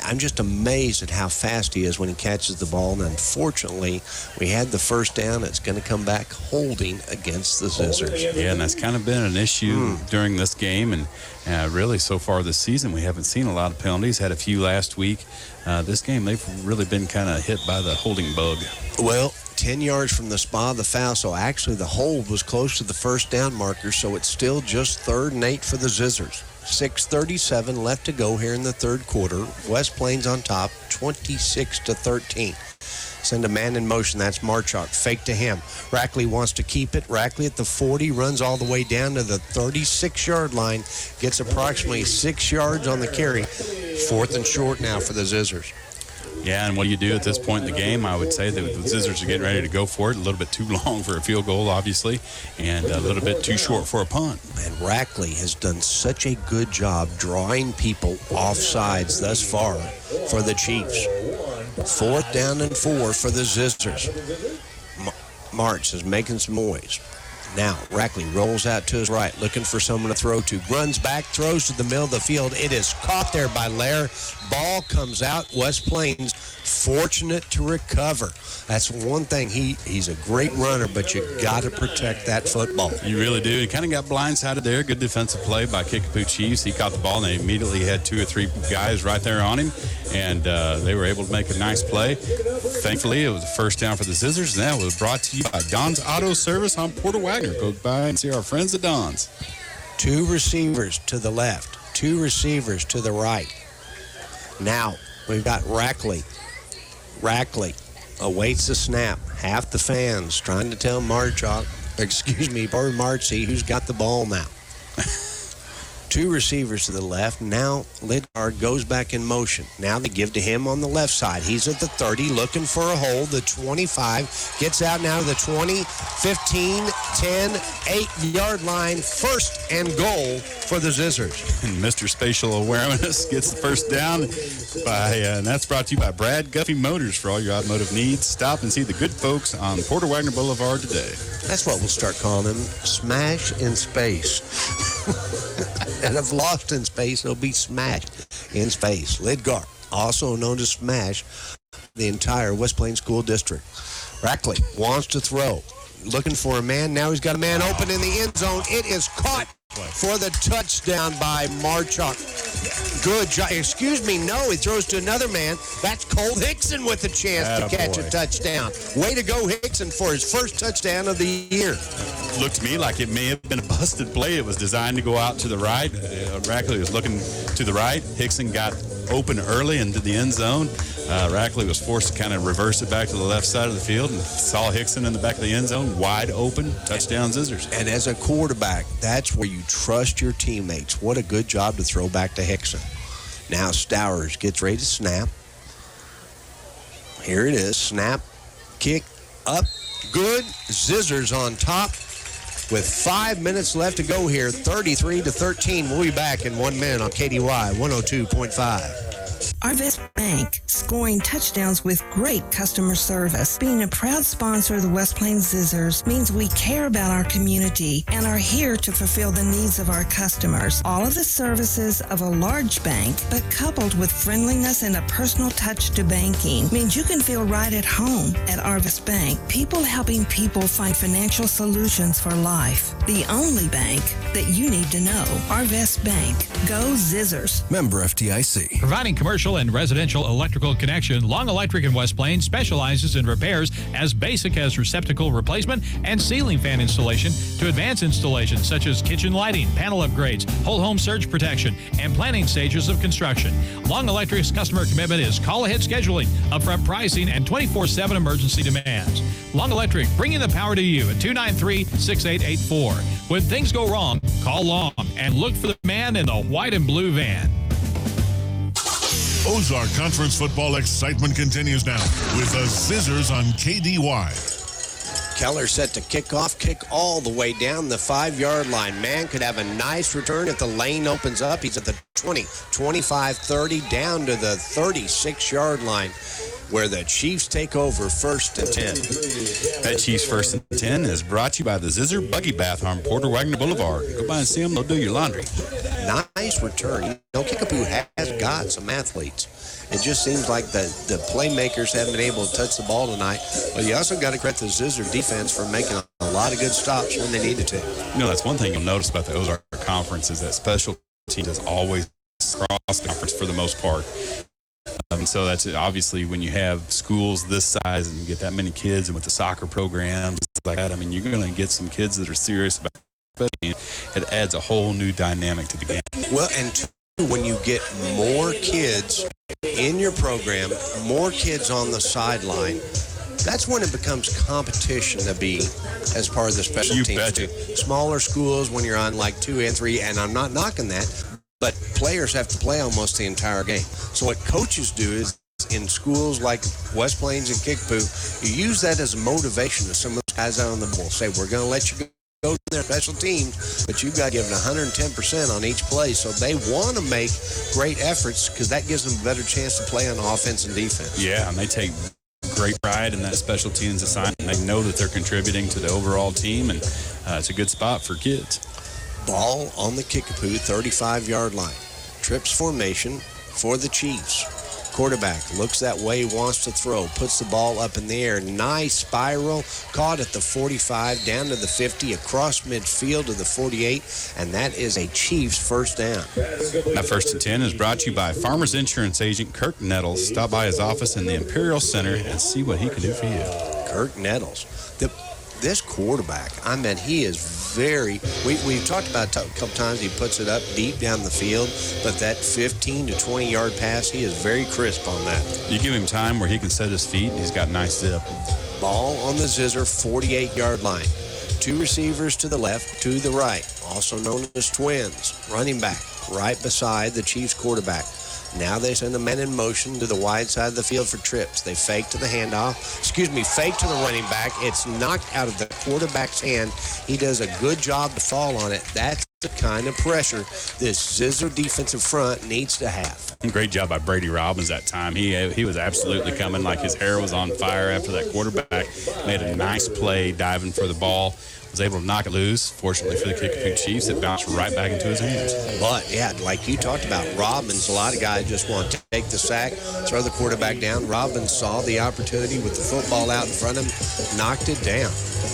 I'm just amazed at how fast he is when he catches the ball, and unfortunately, we had the first down. It's going to come back holding against the Zizzers. Yeah, and that's kind of been an issue during this game, and really so far this season, we haven't seen a lot of penalties. Had a few last week. This game, they've really been kind of hit by the holding bug. Well, 10 yards from the spot of the foul, so actually the hold was close to the first down marker, so it's still just 3rd and 8 for the Zizzers. 6:37 left to go here in the third quarter. West Plains on top, 26-13. Send a man in motion. That's Marchok. Fake to him. Rackley wants to keep it. Rackley at the 40, runs all the way down to the 36-yard line. Gets approximately 6 yards on the carry. 4th and short now for the Zizzers. Yeah, and what do you do at this point in the game? I would say that the Zizzers are getting ready to go for it. A little bit too long for a field goal, obviously, and a little bit too short for a punt. And Rackley has done such a good job drawing people off sides thus far for the Chiefs. 4th down and 4 for the Zizzers. March is making some noise. Now, Rackley rolls out to his right, looking for someone to throw to. Runs back, throws to the middle of the field. It is caught there by Lair. Ball comes out. West Plains fortunate to recover. That's one thing. He's a great runner, but you got to protect that football. You really do. He kind of got blindsided there. Good defensive play by Kickapoo Chiefs. He caught the ball, and they immediately had 2 or 3 guys right there on him, and they were able to make a nice play. Thankfully, it was a first down for the Zizzers, and that was brought to you by Don's Auto Service on Porter Wagner. Go by and see our friends at Don's. 2 receivers to the left, 2 receivers to the right. Now, we've got Rackley. Rackley awaits the snap. Half the fans trying to tell Marchok, or Marcy, who's got the ball now. 2 receivers to the left. Now Lidgard goes back in motion. Now they give to him on the left side. He's at the 30 looking for a hole. The 25 gets out now to the 20, 15, 10, 8-yard line. 1st and goal for the Zizzers. And Mr. Spatial Awareness gets the first down and that's brought to you by Brad Guffey Motors. For all your automotive needs, stop and see the good folks on Porter Wagner Boulevard today. That's what we'll start calling them, Smash in Space. And if lost in space, it'll be smashed in space. Lidgard, also known as Smash, the entire West Plains School District. Rackley wants to throw. Looking for a man. Now he's got a man open in the end zone. It is caught for the touchdown by Marchuk. Good job. Excuse me, no, he throws to another man. That's Cole Hickson with a chance to catch a touchdown. Way to go, Hickson, for his first touchdown of the year. Looked to me like it may have been a busted play. It was designed to go out to the right. Rackley was looking to the right. Hickson got open early into the end zone. Rackley was forced to kind of reverse it back to the left side of the field and saw Hickson in the back of the end zone, wide open, touchdown Zizzers. And as a quarterback, that's where you trust your teammates. What a good job to throw back to Hickson. Now Stowers gets ready to snap. Here it is. Snap, kick, up, good. Zizzers on top with 5 minutes left to go here. 33-13. We'll be back in 1 minute on KDY 102.5. Arvest Bank, scoring touchdowns with great customer service. Being a proud sponsor of the West Plains Zizzers means we care about our community and are here to fulfill the needs of our customers. All of the services of a large bank, but coupled with friendliness and a personal touch to banking, means you can feel right at home at Arvest Bank. People helping people find financial solutions for life. The only bank that you need to know. Arvest Bank. Go Zizzers. Member FDIC. Providing commercial and residential electrical connection, Long Electric in West Plains specializes in repairs as basic as receptacle replacement and ceiling fan installation to advanced installations such as kitchen lighting, panel upgrades, whole home surge protection, and planning stages of construction. Long Electric's customer commitment is call-ahead scheduling, upfront pricing, and 24/7 emergency demands. Long Electric, bringing the power to you at 293-6884. When things go wrong, call Long and look for the man in the white and blue van. Ozark Conference football excitement continues now with the Zizzers on KDY. Keller set to kick off, kick all the way down the 5-yard line. Man could have a nice return if the lane opens up. He's at the 20, 25, 30, down to the 36-yard line, where the Chiefs take over 1st and 10. That Chiefs 1st and 10 is brought to you by the Zizzer Buggy Bath on Porter Wagner Boulevard. Go by and see them. They'll do your laundry. Nice return. You know, Kickapoo has got some athletes. It just seems like the playmakers haven't been able to touch the ball tonight. But you also got to credit the Zizzer defense for making a lot of good stops when they needed to. You know, that's one thing you'll notice about the Ozark Conference is that special teams is always across the conference for the most part. So that's obviously when you have schools this size and you get that many kids, and with the soccer programs like that, I mean, you're going to get some kids that are serious about it. It adds a whole new dynamic to the game. Well, and two, when you get more kids in your program, more kids on the sideline, that's when it becomes competition to be as part of the special teams too. Smaller schools when you're on like 2 and 3, and I'm not knocking that, but players have to play almost the entire game. So what coaches do is, in schools like West Plains and Kickapoo, you use that as a motivation to some of those guys out on the ball. Say, we're going to let you go to their special teams, but you've got to give it 110% on each play. So they want to make great efforts because that gives them a better chance to play on offense and defense. Yeah, and they take great pride in that special teams assignment. They know that they're contributing to the overall team, and it's a good spot for kids. Ball on the Kickapoo 35-yard line. Trips formation for the Chiefs. Quarterback looks that way, wants to throw, puts the ball up in the air. Nice spiral, caught at the 45, down to the 50, across midfield to the 48, and that is a Chiefs first down. That 1st and 10 is brought to you by Farmers Insurance Agent Kirk Nettles. Stop by his office in the Imperial Center and see what he can do for you. Kirk Nettles. This quarterback, I mean, he is very, we've talked about it a couple times, he puts it up deep down the field, but that 15 to 20-yard pass, he is very crisp on that. You give him time where he can set his feet, and he's got nice zip. Ball on the Zizzer 48-yard line. 2 receivers to the left, to the right, also known as twins. Running back right beside the Chiefs quarterback. Now they send the men in motion to the wide side of the field for trips. They fake to the handoff. Fake to the running back. It's knocked out of the quarterback's hand. He does a good job to fall on it. That's the kind of pressure this Zizzer defensive front needs to have. Great job by Brady Robbins that time. He was absolutely coming like his hair was on fire after that quarterback. Made a nice play diving for the ball. Was able to knock it loose. Fortunately for the Kickapoo Chiefs, it bounced right back into his hands. But, yeah, like you talked about, Robbins, a lot of guys just want to take the sack, throw the quarterback down. Robbins saw the opportunity with the football out in front of him, knocked it down.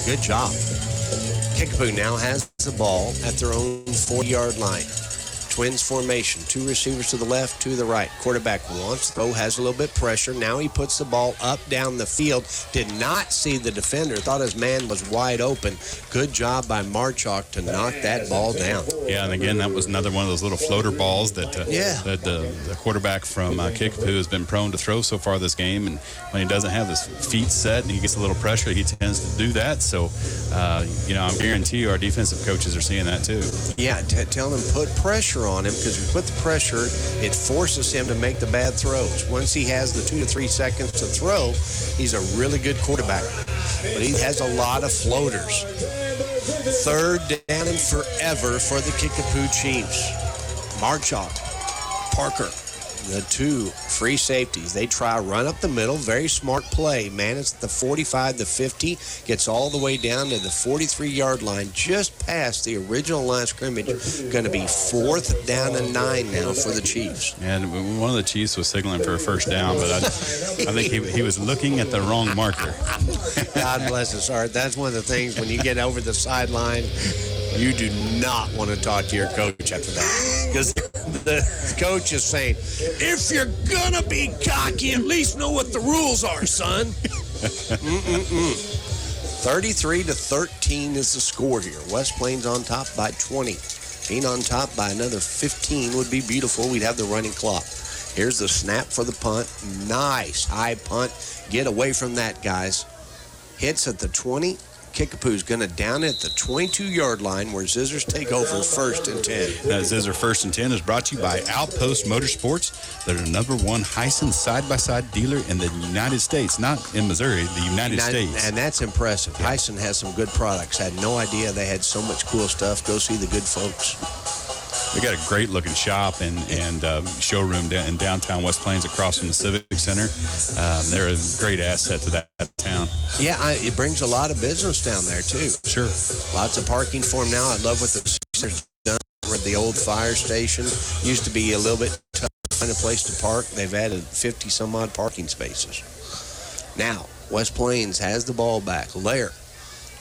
Good job. Kickapoo now has the ball at their own 40-yard line. Twins formation, 2 receivers to the left, 2 to the right. Quarterback wants, though, has a little bit pressure. Now he puts the ball up down the field. Did not see the defender. Thought his man was wide open. Good job by Marchok to knock that ball down. Yeah, and again, that was another one of those little floater balls that the quarterback from Kickapoo has been prone to throw so far this game. And when he doesn't have his feet set and he gets a little pressure, he tends to do that. So, I guarantee you our defensive coaches are seeing that too. Yeah, tell them put pressure on him, because if you put the pressure, it forces him to make the bad throws. Once he has the 2 to 3 seconds to throw, he's a really good quarterback. But he has a lot of floaters. 3rd down and forever for the Kickapoo Chiefs. Marchok, Parker, the 2 free safeties. They try run up the middle. Very smart play, man. It's the 45, the 50. Gets all the way down to the 43-yard line, just past the original line of scrimmage. Going to be 4th down and 9 now for the Chiefs. And one of the Chiefs was signaling for a first down, but I think he was looking at the wrong marker. God bless us, Art. That's one of the things when you get over the sideline, you do not want to talk to your coach after that. Because the coach is saying, if you're going to be cocky, at least know what the rules are, son. 33-13 is the score here. West Plains on top by 20. Being on top by another 15 would be beautiful. We'd have the running clock. Here's the snap for the punt. Nice high punt. Get away from that, guys. Hits at the 20. Kickapoo's going to down it at the 22-yard line where Zizzers take over 1st and 10. That Zizzer 1st and 10 is brought to you by Outpost Motorsports. They're the #1 Hisense side-by-side dealer in the United States, not in Missouri, the United States. And that's impressive. Yeah. Hisense has some good products. Had no idea they had so much cool stuff. Go see the good folks. They got a great-looking shop and showroom in downtown West Plains across from the Civic Center. They're a great asset to that town. Yeah, it brings a lot of business down there, too. Sure. Lots of parking for them now. I love what they're done with the old fire station. Used to be a little bit tough to find a place to park. They've added 50-some-odd parking spaces. Now, West Plains has the ball back. Lair,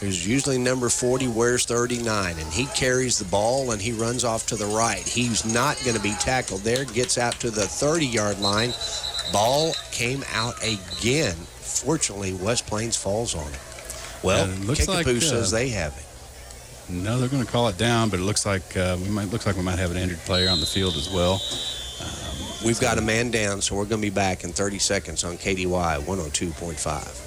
who's usually number 40, wears 39, and he carries the ball and he runs off to the right. He's not going to be tackled there. Gets out to the 30-yard line. Ball came out again. Fortunately, West Plains falls on it. Well, Kickapoo says they have it. No, they're going to call it down, but it looks like we might have an injured player on the field as well. We've got a man down, so we're going to be back in 30 seconds on KDY 102.5.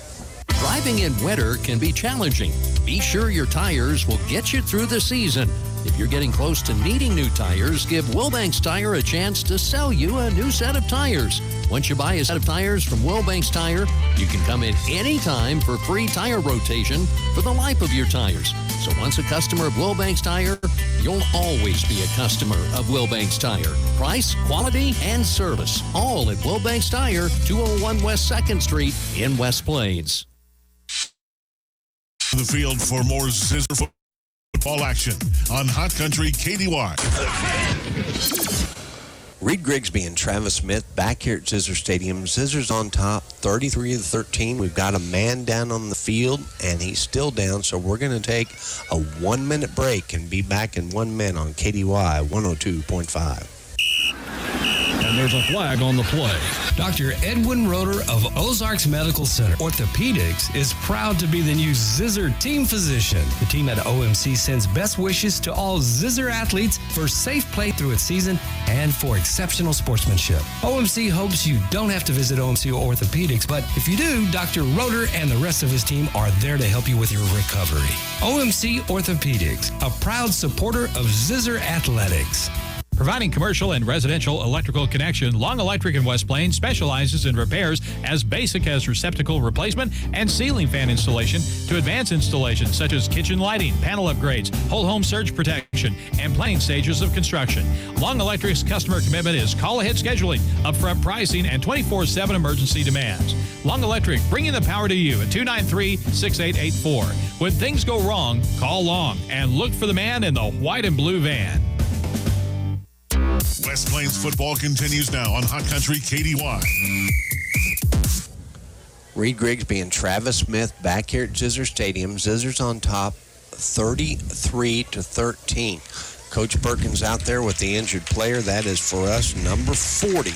Driving in winter can be challenging. Be sure your tires will get you through the season. If you're getting close to needing new tires, give Wilbanks Tire a chance to sell you a new set of tires. Once you buy a set of tires from Wilbanks Tire, you can come in anytime for free tire rotation for the life of your tires. So once a customer of Wilbanks Tire, you'll always be a customer of Wilbanks Tire. Price, quality, and service, all at Wilbanks Tire, 201 West 2nd Street in West Plains. The field for more Zizzer football action on Hot Country KDY. Reed Grigsby and Travis Smith back here at Zizzer Stadium. Zizzers on top, 33-13. We've got a man down on the field, and he's still down, so we're going to take a 1-minute break and be back in 1 minute on KDY 102.5. And there's a flag on the play. Dr. Edwin Roeder of Ozark's Medical Center Orthopedics is proud to be the new Zizzer team physician. The team at OMC sends best wishes to all Zizzer athletes for safe play through its season and for exceptional sportsmanship. OMC hopes you don't have to visit OMC Orthopedics, but if you do, Dr. Roeder and the rest of his team are there to help you with your recovery. OMC Orthopedics, a proud supporter of Zizzer Athletics. Providing commercial and residential electrical connection, Long Electric in West Plains specializes in repairs as basic as receptacle replacement and ceiling fan installation to advanced installations such as kitchen lighting, panel upgrades, whole home surge protection, and planning stages of construction. Long Electric's customer commitment is call-ahead scheduling, upfront pricing, and 24/7 emergency demands. Long Electric, bringing the power to you at 293-6884. When things go wrong, call Long and look for the man in the white and blue van. West Plains football continues now on Hot Country KDY. Reed Grigsby and Travis Smith back here at Zizzer Stadium. Zizzers on top, 33-13. Coach Perkins out there with the injured player. That is for us number 40.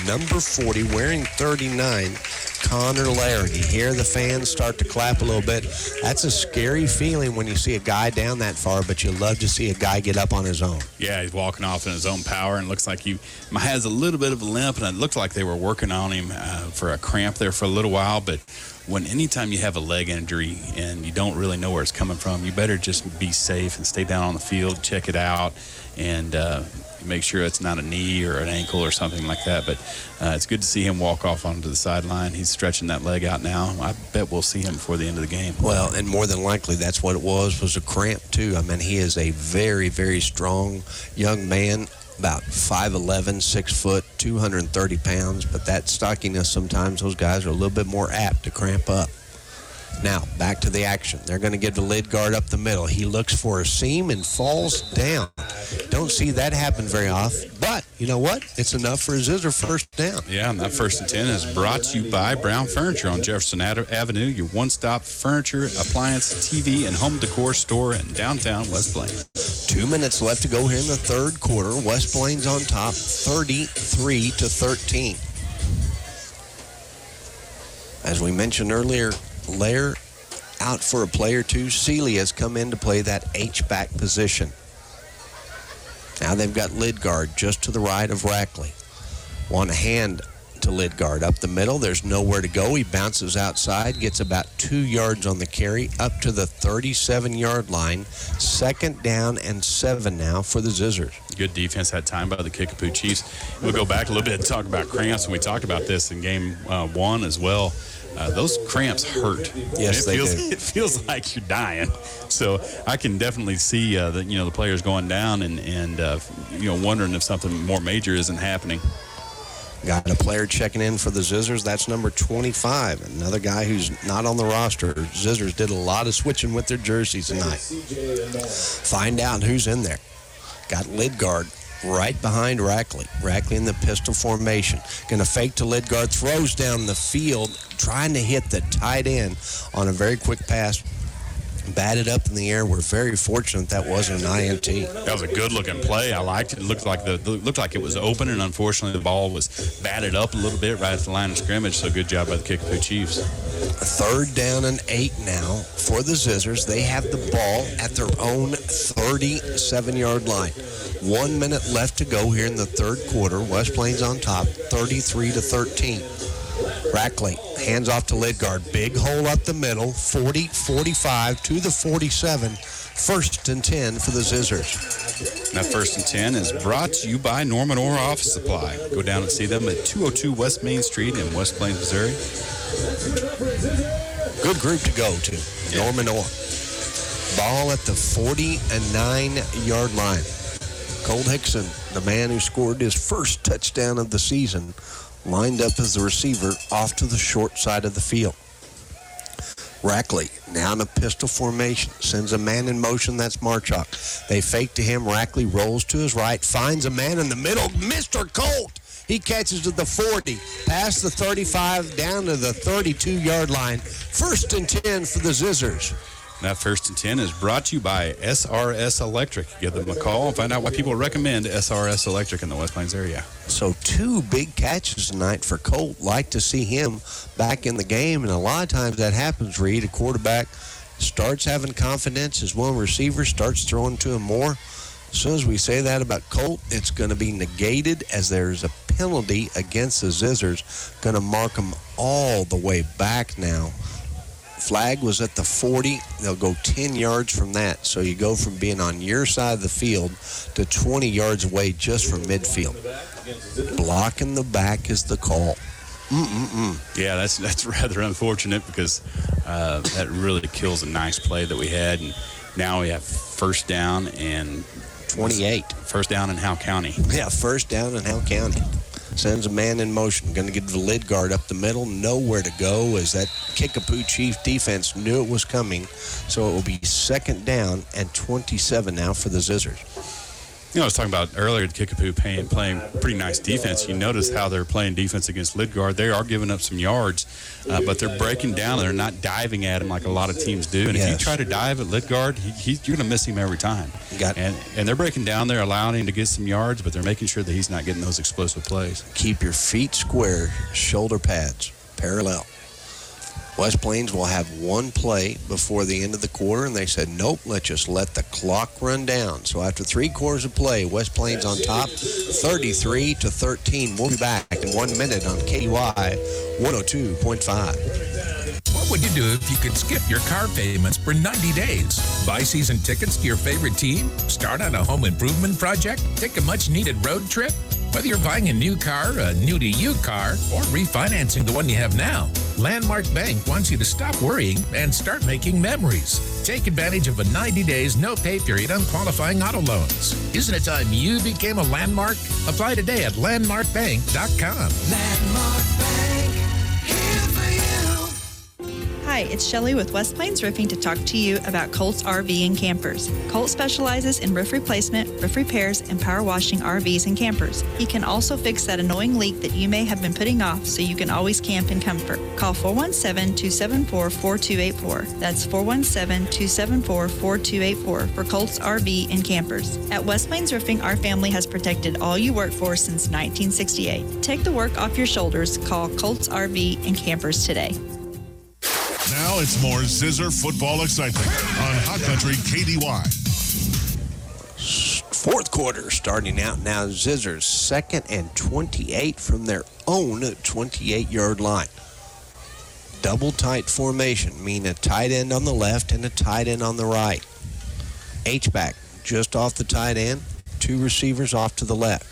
Number 40, wearing 39, Connor Laird. You hear the fans start to clap a little bit. That's a scary feeling when you see a guy down that far, but you love to see a guy get up on his own. Yeah, he's walking off in his own power, and looks like he has a little bit of a limp, and it looked like they were working on him for a cramp there for a little while. But anytime you have a leg injury and you don't really know where it's coming from, you better just be safe and stay down on the field, check it out, and make sure it's not a knee or an ankle or something like that. But it's good to see him walk off onto the sideline. He's stretching that leg out now. I bet we'll see him before the end of the game. Well, and more than likely that's what it was a cramp too. I mean, he is a very, very strong young man, about 5'11", 6 foot, 230 pounds. But that stockiness, sometimes those guys are a little bit more apt to cramp up. Now, back to the action. They're going to give the lid guard up the middle. He looks for a seam and falls down. Don't see that happen very often. But, you know what? It's enough for a Zizzer first down. Yeah, and that 1st and 10 is brought to you by Brown Furniture on Jefferson Avenue, your one-stop furniture, appliance, TV, and home decor store in downtown West Plains. 2 minutes left to go here in the third quarter. West Plains on top, 33-13. As we mentioned earlier, Lair out for a play or two. Seeley has come in to play that H-back position. Now they've got lid guard just to the right of Rackley. Want a hand to lid guard up the middle. There's nowhere to go. He bounces outside, gets about 2 yards on the carry, up to the 37-yard line. 2nd down and 7 now for the Zizzers. Good defense that time by the Kickapoo Chiefs. We'll go back a little bit and talk about cramps, and we talked about this in game 1 as well. Those cramps hurt. Yes, they do. It feels like you're dying. So I can definitely see the players going down and wondering if something more major isn't happening. Got a player checking in for the Zizzers. That's number 25, another guy who's not on the roster. Zizzers did a lot of switching with their jerseys tonight. Find out who's in there. Got lid guard right behind Rackley. Rackley in the pistol formation. Going to fake to lid guard, throws down the field, trying to hit the tight end on a very quick pass. Batted up in the air. We're very fortunate that wasn't an INT. That was a good-looking play. I liked it. It looked like it was open, and unfortunately the ball was batted up a little bit right at the line of scrimmage, so good job by the Kickapoo Chiefs. 3rd down and 8 now for the Zizzers. They have the ball at their own 37-yard line. 1 minute left to go here in the third quarter. West Plains on top, 33-13. Rackley hands off to lid guard. Big hole up the middle, 40, 45 to the 47. 1st and 10 for the Zizzers. That 1st and 10 is brought to you by Norman Orr Office Supply. Go down and see them at 202 West Main Street in West Plains, Missouri. Good group to go to. Yeah. Norman Orr. Ball at the 49-yard line. Colt Hickson, the man who scored his first touchdown of the season, lined up as the receiver off to the short side of the field. Rackley now in a pistol formation, sends a man in motion. That's Marchuk. They fake to him. Rackley rolls to his right, finds a man in the middle. Mr. Colt. He catches to the 40, past the 35, down to the 32-yard line. 1st and 10 for the Zizzers. That 1st and 10 is brought to you by SRS Electric. Give them a call and find out why people recommend SRS Electric in the West Plains area. So 2 big catches tonight for Colt. Like to see him back in the game, and a lot of times that happens, Reed. A quarterback starts having confidence. His one receiver starts throwing to him more. As soon as we say that about Colt, it's going to be negated as there's a penalty against the Zizzers. Going to mark them all the way back now flag was at the 40. They'll go 10 yards from that. So you go from being on your side of the field to 20 yards away just from midfield. Blocking the back is the call. Yeah, that's rather unfortunate because that really kills a nice play that we had. And now we have first down and 28. First down in Howe County. Yeah, first down in Howe County. Sends a man in motion. Going to get the lid guard up the middle. Nowhere to go as that Kickapoo Chief defense knew it was coming. So it will be second down and 27 now for the Zizzers. You know, I was talking about earlier, Kickapoo playing pretty nice defense. You notice how they're playing defense against Lidgard. They are giving up some yards, but they're breaking down. They're not diving at him like a lot of teams do. And if you try to dive at Lidgard, you're going to miss him every time. And they're breaking down. They're allowing him to get some yards, but they're making sure that he's not getting those explosive plays. Keep your feet square, shoulder pads parallel. West Plains will have one play before the end of the quarter, and they said, nope, let's just let the clock run down. So after 3 quarters of play, West Plains on top, 33-13. We'll be back in 1 minute on KY 102.5. What would you do if you could skip your car payments for 90 days? Buy season tickets to your favorite team? Start on a home improvement project? Take a much-needed road trip? Whether you're buying a new car, a new-to-you car, or refinancing the one you have now, Landmark Bank wants you to stop worrying and start making memories. Take advantage of a 90 days no-pay period on qualifying auto loans. Isn't it time you became a Landmark? Apply today at landmarkbank.com. Landmark Bank, here for you. Hi, it's Shelley with West Plains Roofing to talk to you about Colt's RV and Campers. Colt specializes in roof replacement, roof repairs, and power washing RVs and campers. He can also fix that annoying leak that you may have been putting off so you can always camp in comfort. Call 417-274-4284. That's 417-274-4284 for Colt's RV and Campers. At West Plains Roofing, our family has protected all you work for since 1968. Take the work off your shoulders. Call Colt's RV and Campers today. Now it's more Zizzer football excitement on Hot Country KDY. Fourth quarter starting out now. Zizzers 2nd and 28 from their own 28-yard line. Double tight formation, meaning a tight end on the left and a tight end on the right. H-back just off the tight end, 2 receivers off to the left.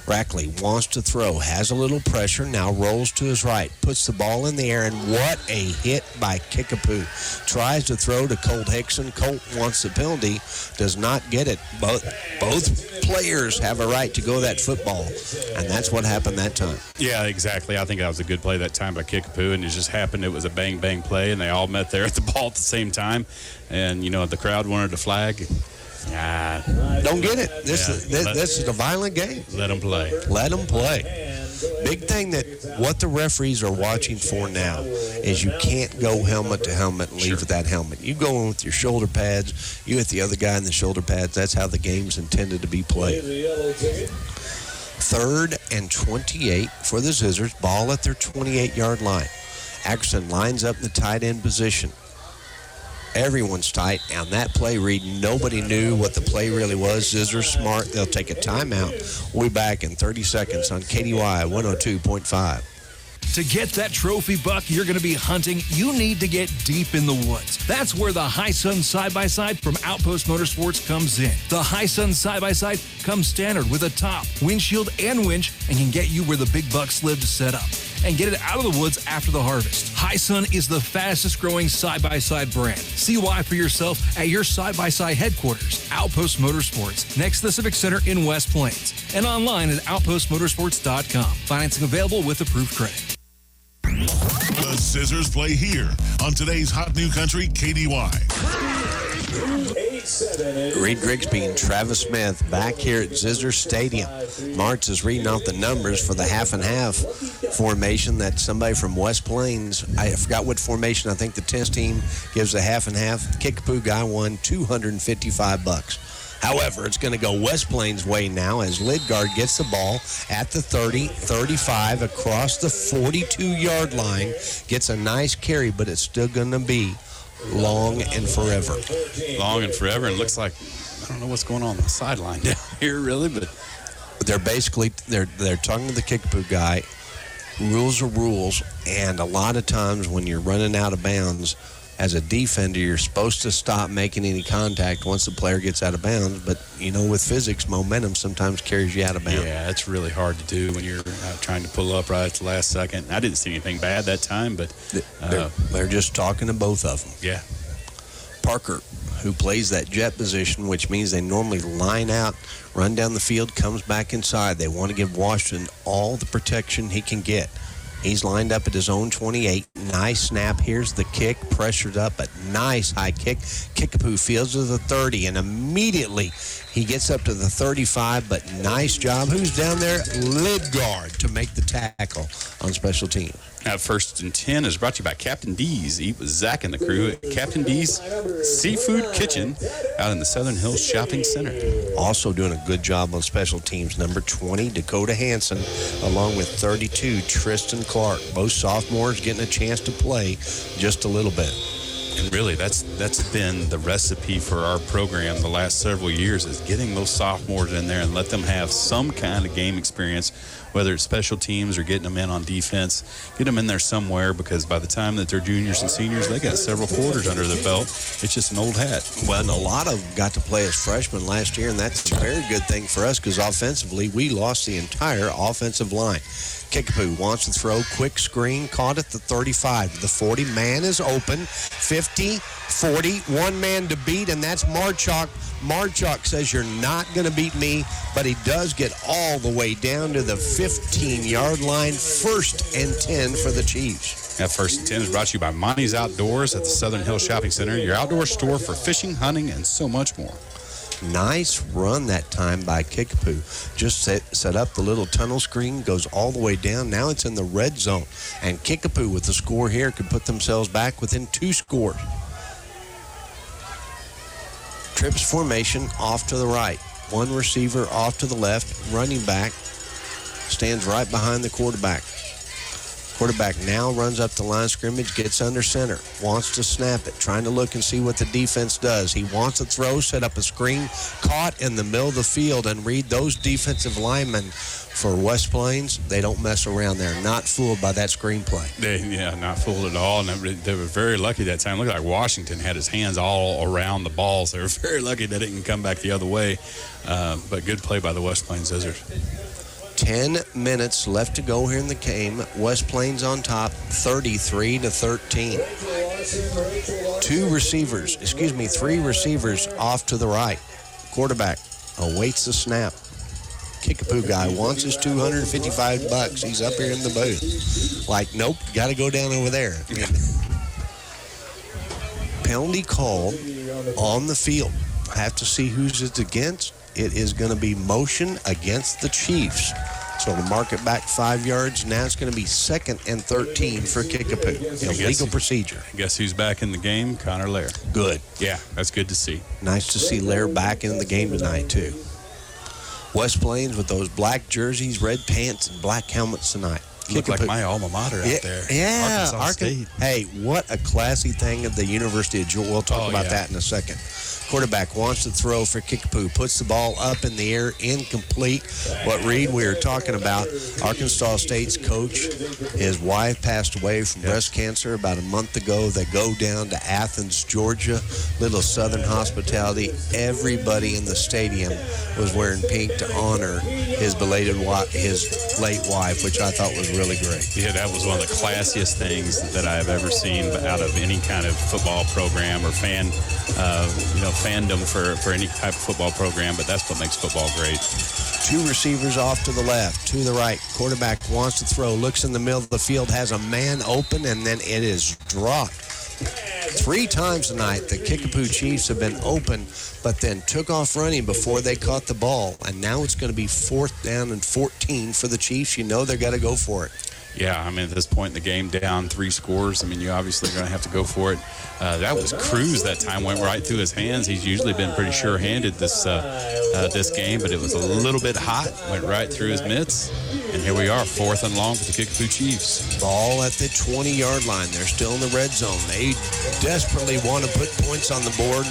Rackley wants to throw, has a little pressure, now rolls to his right, puts the ball in the air, and what a hit by Kickapoo. Tries to throw to Colt Hickson. Colt wants the penalty, does not get it. Both players have a right to go that football, and that's what happened that time. Yeah, exactly. I think that was a good play that time by Kickapoo, and it just happened. It was a bang-bang play, and they all met there at the ball at the same time. And, you know, the crowd wanted to flag. Don't get it. This is a violent game. Let them play. Let them play. Big thing that what the referees are watching for now is you can't go helmet to helmet and leave with that helmet. You go in with your shoulder pads, you hit the other guy in the shoulder pads. That's how the game's intended to be played. 3rd and 28 for the Zizzers. Ball at their 28-yard line. Ackerson lines up in the tight end position. Everyone's tight. On that play read, nobody knew what the play really was. Zizzer's smart. They'll take a timeout. We'll be back in 30 seconds on KDY 102.5. To get that trophy buck you're going to be hunting, you need to get deep in the woods. That's where the High Sun Side-by-Side from Outpost Motorsports comes in. The High Sun Side-by-Side comes standard with a top, windshield, and winch, and can get you where the big bucks live to set up and get it out of the woods after the harvest. High Sun is the fastest growing side-by-side brand. See why for yourself at your side-by-side headquarters, Outpost Motorsports, next to the Civic Center in West Plains, and online at outpostmotorsports.com. Financing available with approved credit. The Zizzers play here on today's Hot New Country KDY. Reed Grigsby and Travis Smith back here at Zizzer Stadium. Martz is reading off the numbers for the half and half formation that somebody from West Plains, I forgot what formation, I think the test team gives a half and half. Kickapoo guy won $255. However, it's going to go West Plains' way now as Lidgard gets the ball at the 30, 35, across the 42-yard line. Gets a nice carry, but it's still going to be long and forever. Long and forever, and it looks like, I don't know what's going on the sideline down here, really, but they're basically, they're talking to the Kickapoo guy. Rules are rules, and a lot of times when you're running out of bounds, as a defender, you're supposed to stop making any contact once the player gets out of bounds. But, with physics, momentum sometimes carries you out of bounds. Yeah, it's really hard to do when you're trying to pull up right at the last second. I didn't see anything bad that time, but they're just talking to both of them. Yeah. Parker, who plays that jet position, which means they normally line out, run down the field, comes back inside. They want to give Washington all the protection he can get. He's lined up at his own 28. Nice snap. Here's the kick. Pressured up, but nice high kick. Kickapoo fields to the 30, and immediately he gets up to the 35, but nice job. Who's down there? Lidgard to make the tackle on special teams. Now, 1st and 10 is brought to you by Captain D's. Eat with Zach and the crew at Captain D's Seafood Kitchen out in the Southern Hills Shopping Center. Also doing a good job on special teams. Number 20, Dakota Hanson, along with 32, Tristan Clark. Both sophomores getting a chance to play just a little bit. And really, that's been the recipe for our program the last several years, is getting those sophomores in there and let them have some kind of game experience, whether it's special teams or getting them in on defense. Get them in there somewhere, because by the time that they're juniors and seniors, they got several quarters under their belt. It's just an old hat. Well, and a lot of them got to play as freshmen last year, and that's a very good thing for us, because offensively, we lost the entire offensive line. Kickapoo wants to throw, quick screen, caught at the 35. The 40 man is open, 50, 40, one man to beat, and that's Marchuk. Marchuk says, you're not going to beat me, but he does get all the way down to the 15-yard line. 1st and 10 for the Chiefs. That 1st and 10 is brought to you by Monty's Outdoors at the Southern Hills Shopping Center, your outdoor store for fishing, hunting, and so much more. Nice run that time by Kickapoo. Just set up the little tunnel screen, goes all the way down. Now it's in the red zone. And Kickapoo with the score here could put themselves back within 2 scores. Trips formation off to the right. One receiver off to the left. Running back stands right behind the quarterback. Quarterback now runs up the line of scrimmage, gets under center, wants to snap it, trying to look and see what the defense does. He wants to throw, set up a screen, caught in the middle of the field, and read those defensive linemen for West Plains. They don't mess around. They're not fooled by that screenplay. Not fooled at all. And they were very lucky that time. Looked like Washington had his hands all around the balls. They were very lucky that it didn't come back the other way. But good play by the West Plains Zizzers. 10 minutes left to go here in the game. West Plains on top, 33-13. 3 receivers off to the right. Quarterback awaits the snap. Kickapoo guy wants his $255. He's up here in the booth. Like, nope, got to go down over there. Penalty call on the field. Have to see who's it's against. It is going to be motion against the Chiefs. So to mark it back 5 yards, now it's going to be 2nd and 13 for Kickapoo. Illegal procedure. Guess who's back in the game? Connor Lair. Good. Yeah, that's good to see. Nice to see Lair back in the game tonight, too. West Plains with those black jerseys, red pants, and black helmets tonight. Look like my alma mater out there. Yeah. Arkansas State. Hey, what a classy thing at the University of Georgia. We'll talk about that in a second. Quarterback wants to throw for Kickapoo. Puts the ball up in the air, incomplete. What, Reed, we were talking about, Arkansas State's coach, his wife passed away from breast cancer about a month ago. They go down to Athens, Georgia, little Southern hospitality. Everybody in the stadium was wearing pink to honor his late wife, which I thought was really great. Yeah, that was one of the classiest things that I've ever seen out of any kind of football program or fandom for any type of football program, but that's what makes football great. 2 receivers off to the left, to the right. Quarterback wants to throw, looks in the middle of the field, has a man open, and then it is dropped. 3 times tonight, the Kickapoo Chiefs have been open, but then took off running before they caught the ball, and now it's going to be 4th down and 14 for the Chiefs. You know they're going to go for it. Yeah, I mean, at this point in the game, down 3 scores, I mean, you obviously going to have to go for it. That was Cruz that time, went right through his hands. He's usually been pretty sure-handed this game, but it was a little bit hot, went right through his mitts. And here we are, 4th and long for the Kickapoo Chiefs. Ball at the 20-yard line. They're still in the red zone. They desperately want to put points on the board.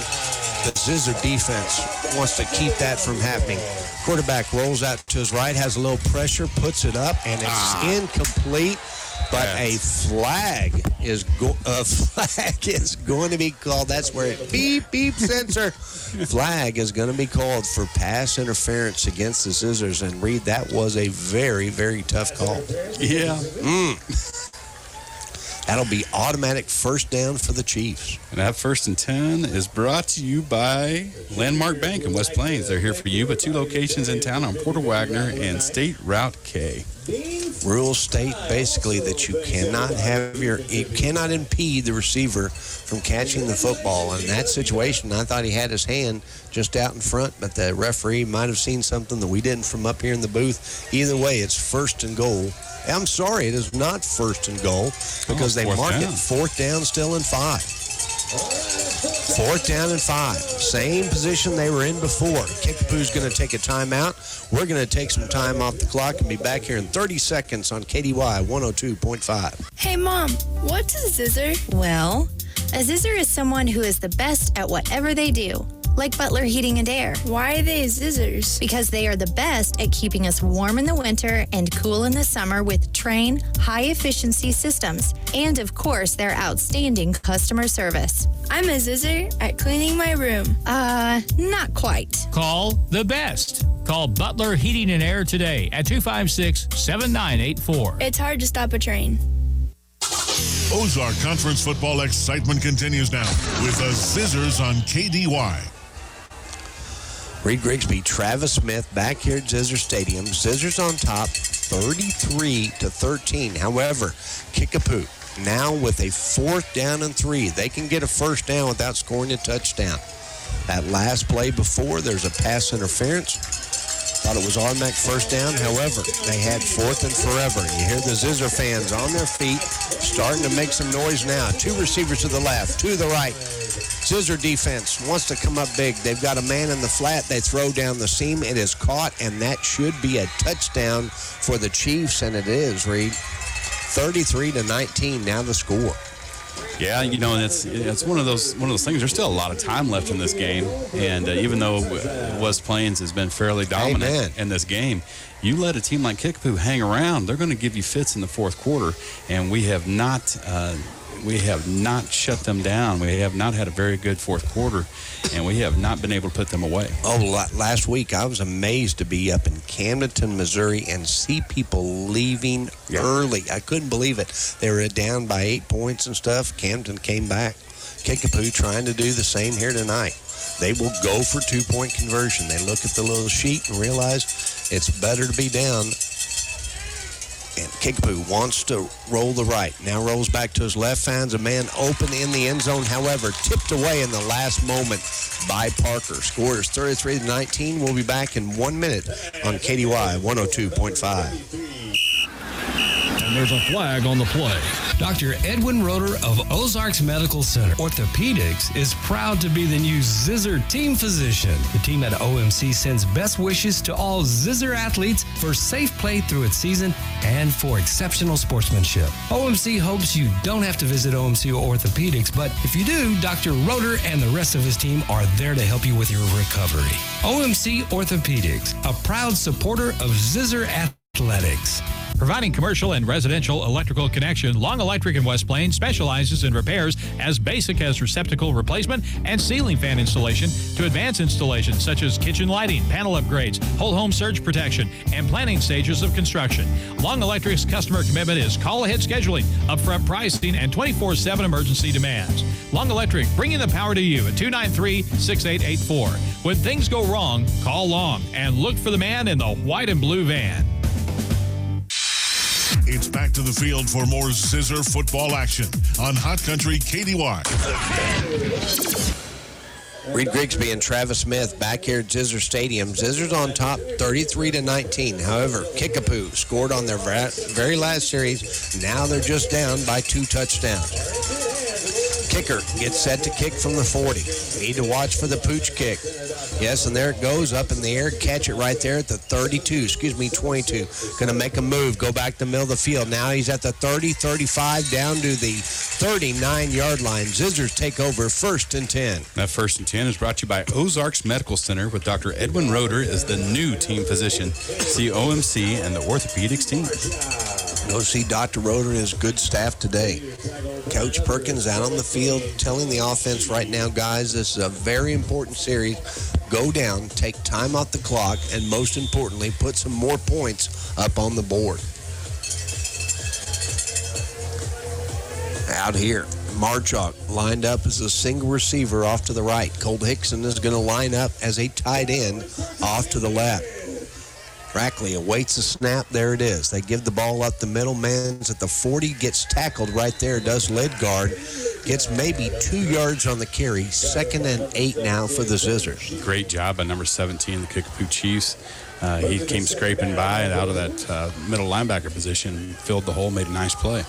The Zizzer defense wants to keep that from happening. Quarterback rolls out to his right, has a little pressure, puts it up, and it's incomplete. But a flag is going to be called. That's where it beep, beep sensor. Flag is going to be called for pass interference against the Zizzers. And, Reed, that was a very, very tough call. Yeah. That'll be automatic first down for the Chiefs. And that 1st and 10 is brought to you by Landmark Bank in West Plains. They're here for you, but 2 locations in town on Porter Wagner and State Route K. Rules state basically that you cannot impede the receiver from catching the football. In that situation, I thought he had his hand just out in front, but the referee might have seen something that we didn't from up here in the booth. Either way, it's 1st and goal. I'm sorry, it is not 1st and goal because they marked it 4th down, still in 5. 4th down and 5. Same position they were in before. Kickapoo's going to take a timeout. We're going to take some time off the clock and be back here in 30 seconds on KDY 102.5. Hey, Mom, what's a Zizzer? Well, a Zizzer is someone who is the best at whatever they do. Like Butler Heating and Air. Why are they Zizzers? Because they are the best at keeping us warm in the winter and cool in the summer with Trane high-efficiency systems. And, of course, their outstanding customer service. I'm a Zizzer at cleaning my room. Not quite. Call the best. Call Butler Heating and Air today at 256-7984. It's hard to stop a train. Ozark Conference football excitement continues now with the Zizzers on KDY. Reed Grigsby, Travis Smith back here at Zizzer Stadium. Zizzers on top, 33-13. However, Kickapoo now with a 4th down and 3. They can get a first down without scoring a touchdown. That last play before, there's a pass interference. Thought it was automatic first down. However, they had 4th and forever. You hear the Zizzer fans on their feet starting to make some noise now. 2 receivers to the left, 2 to the right. Zizzer defense wants to come up big. They've got a man in the flat. They throw down the seam. It is caught, and that should be a touchdown for the Chiefs, and it is, Reed. 33-19, now the score. Yeah, you know, and it's one of those things. There's still a lot of time left in this game, and even though West Plains has been fairly dominant in this game, you let a team like Kickapoo hang around, they're going to give you fits in the 4th quarter, and we have not shut them down. We have not had a very good 4th quarter, and we have not been able to put them away. Last week I was amazed to be up in Camdenton, Missouri, and see people leaving early. I couldn't believe it. They were down by 8 points and stuff. Camden came back. Kickapoo trying to do the same here tonight. They will go for 2-point conversion. They look at the little sheet and realize it's better to be down. And Kickapoo wants to roll the right. Now rolls back to his left, finds a man open in the end zone. However, tipped away in the last moment by Parker. Score is 33-19. We'll be back in 1 minute on KDY 102.5. And there's a flag on the play. Dr. Edwin Roeder of Ozark's Medical Center Orthopedics is proud to be the new Zizzer team physician. The team at OMC sends best wishes to all Zizzer athletes for safe play through its season and for exceptional sportsmanship. OMC hopes you don't have to visit OMC Orthopedics, but if you do, Dr. Roeder and the rest of his team are there to help you with your recovery. OMC Orthopedics, a proud supporter of Zizzer Athletics. Providing commercial and residential electrical connection, Long Electric in West Plains specializes in repairs as basic as receptacle replacement and ceiling fan installation to advanced installations such as kitchen lighting, panel upgrades, whole home surge protection, and planning stages of construction. Long Electric's customer commitment is call-ahead scheduling, upfront pricing, and 24/7 emergency demands. Long Electric, bringing the power to you at 293-6884. When things go wrong, call Long and look for the man in the white and blue van. It's back to the field for more Zizzer football action on Hot Country KDY. Reed Grigsby and Travis Smith back here at Zizzer Stadium. Zizzers on top, 33-19. However, Kickapoo scored on their very last series. Now they're just down by 2 touchdowns. Kicker gets set to kick from the 40. Need to watch for the pooch kick. Yes, and there it goes up in the air. Catch it right there at the 22. 22. Going to make a move. Go back to the middle of the field. Now he's at the 30, 35, down to the 39-yard line. Zizzers take over 1st and 10. That 1st and 10 is brought to you by Ozark's Medical Center with Dr. Edwin Roeder as the new team physician. See OMC and the orthopedics team. Go see Dr. Roder and his good staff today. Coach Perkins out on the field telling the offense right now, guys, this is a very important series. Go down, take time off the clock, and most importantly, put some more points up on the board. Out here, Marchuk lined up as a single receiver off to the right. Colt Hickson is going to line up as a tight end off to the left. Rackley awaits the snap. There it is. They give the ball up the middle. Man's at the 40, gets tackled right there, does Lidgard. Gets maybe 2 yards on the carry. 2nd and 8 now for the Zizzers. Great job by number 17, the Kickapoo Chiefs. He came scraping by and out of that middle linebacker position, filled the hole, made a nice play.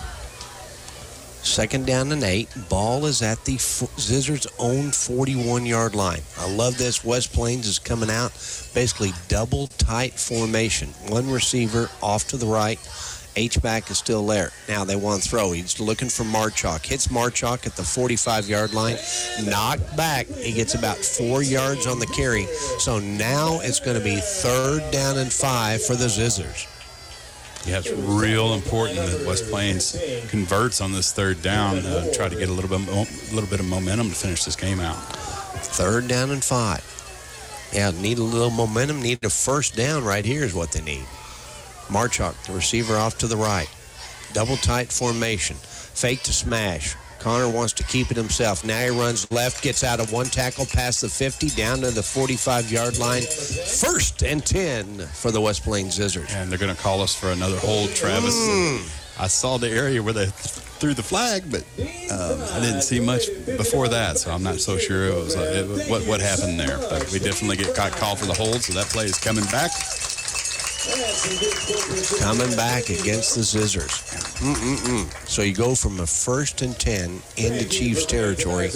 2nd down and 8. Ball is at the Zizzers' own 41-yard line. I love this. West Plains is coming out. Basically double tight formation. One receiver off to the right. H-back is still there. Now they want to throw. He's looking for Marchuk. Hits Marchuk at the 45-yard line. Knocked back. He gets about 4 yards on the carry. So now it's going to be 3rd down and 5 for the Zizzers. Yeah, it's real important that West Plains converts on this 3rd down, try to get a little bit of momentum to finish this game out. 3rd down and 5. Yeah, need a little momentum, need a 1st down right here is what they need. Marchuk, the receiver off to the right. Double tight formation. Fake to smash. Connor wants to keep it himself. Now he runs left, gets out of one tackle past the 50, down to the 45-yard line. 1st and 10 for the West Plains Zizzers. And they're going to call us for another hold, Travis. I saw the area where they threw the flag, but I didn't see much before that, so I'm not so sure it was what happened there. But we definitely got called for the hold, so that play is coming back. Coming back against the Zizzers. So you go from a 1st and 10 into Chiefs territory,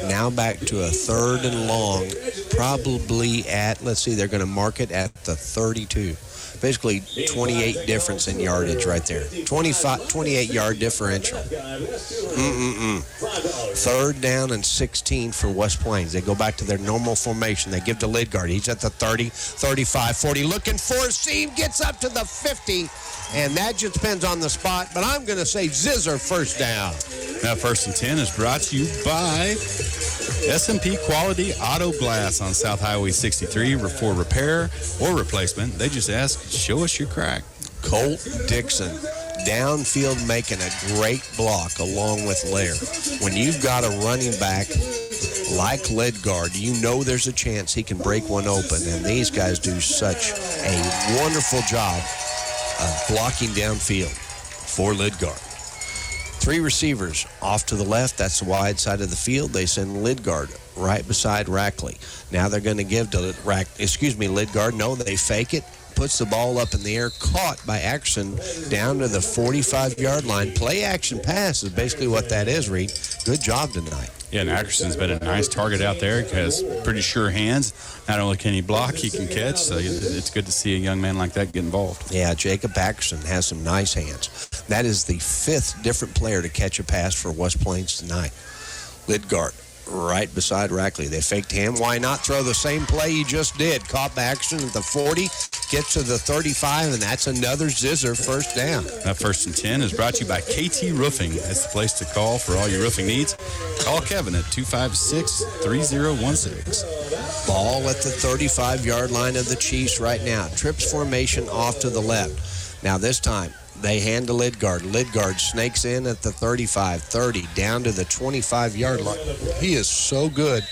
now back to a 3rd and long, probably at, let's see, they're going to mark it at the 32. Basically 28 difference in yardage right there. 28-yard differential. 3rd down and 16 for West Plains. They go back to their normal formation. They give to Lidgard. He's at the 30, 35, 40. Looking for a seam. Gets up to the 50. And that just depends on the spot. But I'm going to say Zizzer 1st down. Now 1st and 10 is brought to you by S&P Quality Auto Glass on South Highway 63 for repair or replacement. They just ask, show us your crack. Colt Dixon, downfield making a great block along with Lair. When you've got a running back like Lidgard, you know there's a chance he can break one open. And these guys do such a wonderful job of blocking downfield for Lidgard. 3 receivers off to the left. That's the wide side of the field. They send Lidgard right beside Rackley. Now they're going to give to Lidgard. No, they fake it. Puts the ball up in the air. Caught by Action down to the 45-yard line. Play action pass is basically what that is, Reed. Good job tonight. Yeah, and Ackerson's been a nice target out there. He has pretty sure hands. Not only can he block, he can catch. So it's good to see a young man like that get involved. Yeah, Jacob Ackerson has some nice hands. That is the 5th different player to catch a pass for West Plains tonight. Lidgard right beside Rackley. They faked him. Why not throw the same play he just did? Caught by Action at the 40, gets to the 35, and that's another Zizzer 1st down. That 1st and 10 is brought to you by KT Roofing. That's the place to call for all your roofing needs. Call Kevin at 256-3016. Ball at the 35-yard line of the Chiefs right now. Trips formation off to the left. Now this time, they hand to Lidgard. Lidgard snakes in at the 35, 30, down to the 25-yard line. He is so good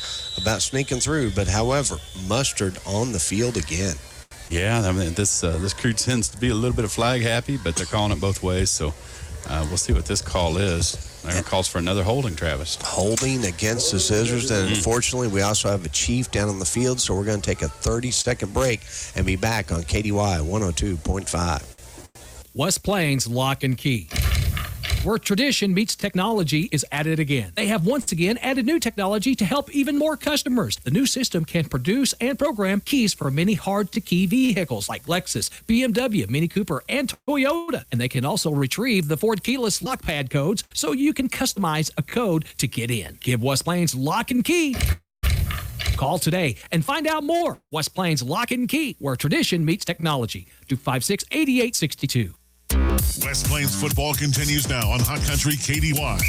about sneaking through, but however, Mustard on the field again. Yeah, I mean, this crew tends to be a little bit of flag happy, but they're calling it both ways, so we'll see what this call is. It calls for another holding, Travis. Holding against the Zizzers, and unfortunately, we also have a Chief down on the field, so we're going to take a 30-second break and be back on KDY 102.5. West Plains Lock and Key, where tradition meets technology, is at it again. They have once again added new technology to help even more customers. The new system can produce and program keys for many hard-to-key vehicles like Lexus, BMW, Mini Cooper, and Toyota. And they can also retrieve the Ford keyless lock pad codes so you can customize a code to get in. Give West Plains Lock and Key. Call today and find out more. West Plains Lock and Key, where tradition meets technology. 256-8862. West Plains football continues now on Hot Country KDY.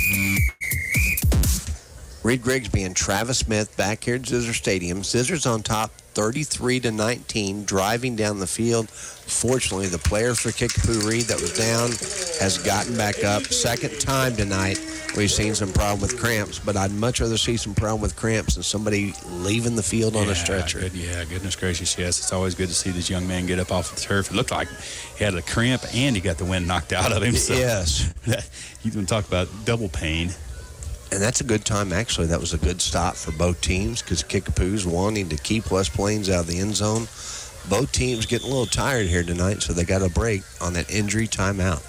Reed Grigsby and Travis Smith back here at Zizzer Stadium. Zizzers on top, 33-19, driving down the field. Fortunately, the player for Kickapoo, Reed, that was down, has gotten back up. Second time tonight, we've seen some problem with cramps, but I'd much rather see some problem with cramps than somebody leaving the field on a stretcher. Goodness gracious, yes. It's always good to see this young man get up off the turf. It looked like he had a cramp and he got the wind knocked out of him. So yes. You can talk about double pain. And that's a good time, actually. That was a good stop for both teams because Kickapoo's wanting to keep West Plains out of the end zone. Both teams getting a little tired here tonight, so they got a break on that injury timeout.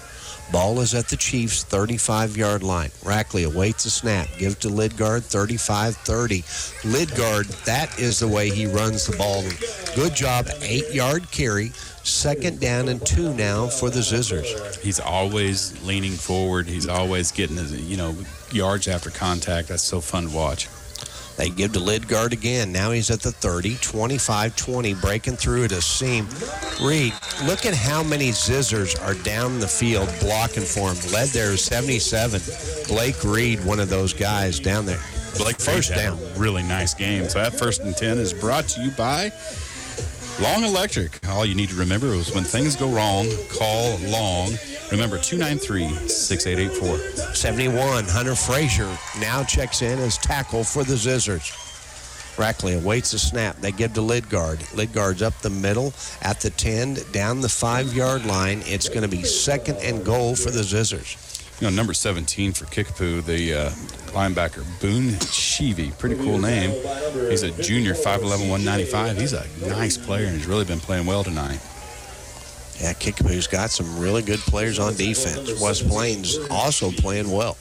Ball is at the Chiefs' 35-yard line. Rackley awaits a snap. Gives to Lidgard, 35-30. Lidgard, that is the way he runs the ball. Good job, 8-yard carry. Second down and 2 now for the Zizzers. He's always leaning forward. He's always getting his, yards after contact. That's so fun to watch. They give to Lidgard again. Now he's at the 30, 25-20, breaking through at a seam. Reed, look at how many Zizzers are down the field blocking for him. Led there is 77. Blake Reed, one of those guys down there. Blake first down. Really nice game. So that 1st and 10 is brought to you by Long Electric. All you need to remember is when things go wrong, call Long. Remember, 293-6884. 71, Hunter Frazier now checks in as tackle for the Zizzers. Rackley awaits a snap. They give to Lidgard. Lidgard's up the middle at the 10, down the 5-yard line. It's going to be 2nd and goal for the Zizzers. Number 17 for Kickapoo, the linebacker, Boone Sheevy. Pretty cool name. He's a junior, 5'11", 195. He's a nice player, and he's really been playing well tonight. Yeah, Kickapoo's got some really good players on defense. West Plains also playing well.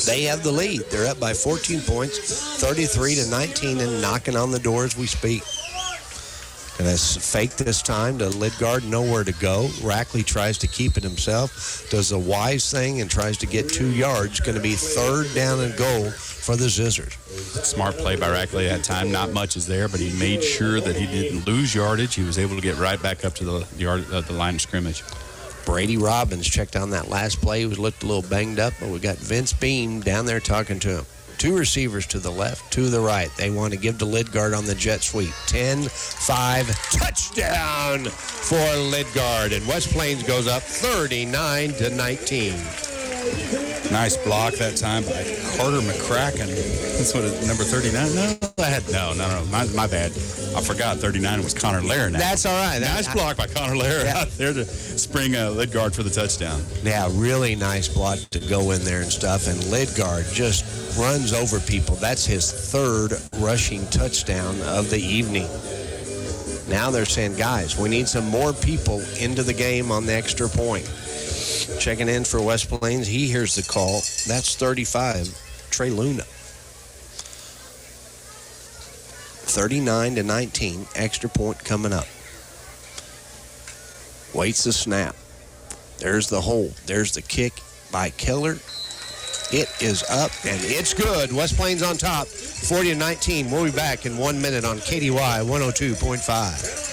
They have the lead. They're up by 14 points, 33-19, and knocking on the door as we speak. And it's fake this time to Lidgard, nowhere to go. Rackley tries to keep it himself, does a wise thing and tries to get 2 yards. Going to be 3rd down and goal for the Zizzers. Smart play by Rackley that time. Not much is there, but he made sure that he didn't lose yardage. He was able to get right back up to the line of scrimmage. Brady Robbins checked on that last play. He was looked a little banged up, but we got Vince Beam down there talking to him. 2 receivers to the left, 2 to the right. They want to give to Lidgard on the jet sweep. 10-5, touchdown for Lidgard. And West Plains goes up 39-19. Nice block that time by Carter McCracken. That's what number 39. No. My bad. I forgot 39 was Connor Lair now. That's all right. Nice block by Connor Lair out there to spring Lidgard for the touchdown. Yeah, really nice block to go in there and stuff. And Lidgard just runs over people. That's his 3rd rushing touchdown of the evening. Now they're saying, guys, we need some more people into the game on the extra point. Checking in for West Plains. He hears the call. That's 35, Trey Luna. 39-19, extra point coming up. Waits the snap. There's the hold. There's the kick by Keller. It is up, and it's good. West Plains on top, 40-19. We'll be back in 1 minute on KDY 102.5.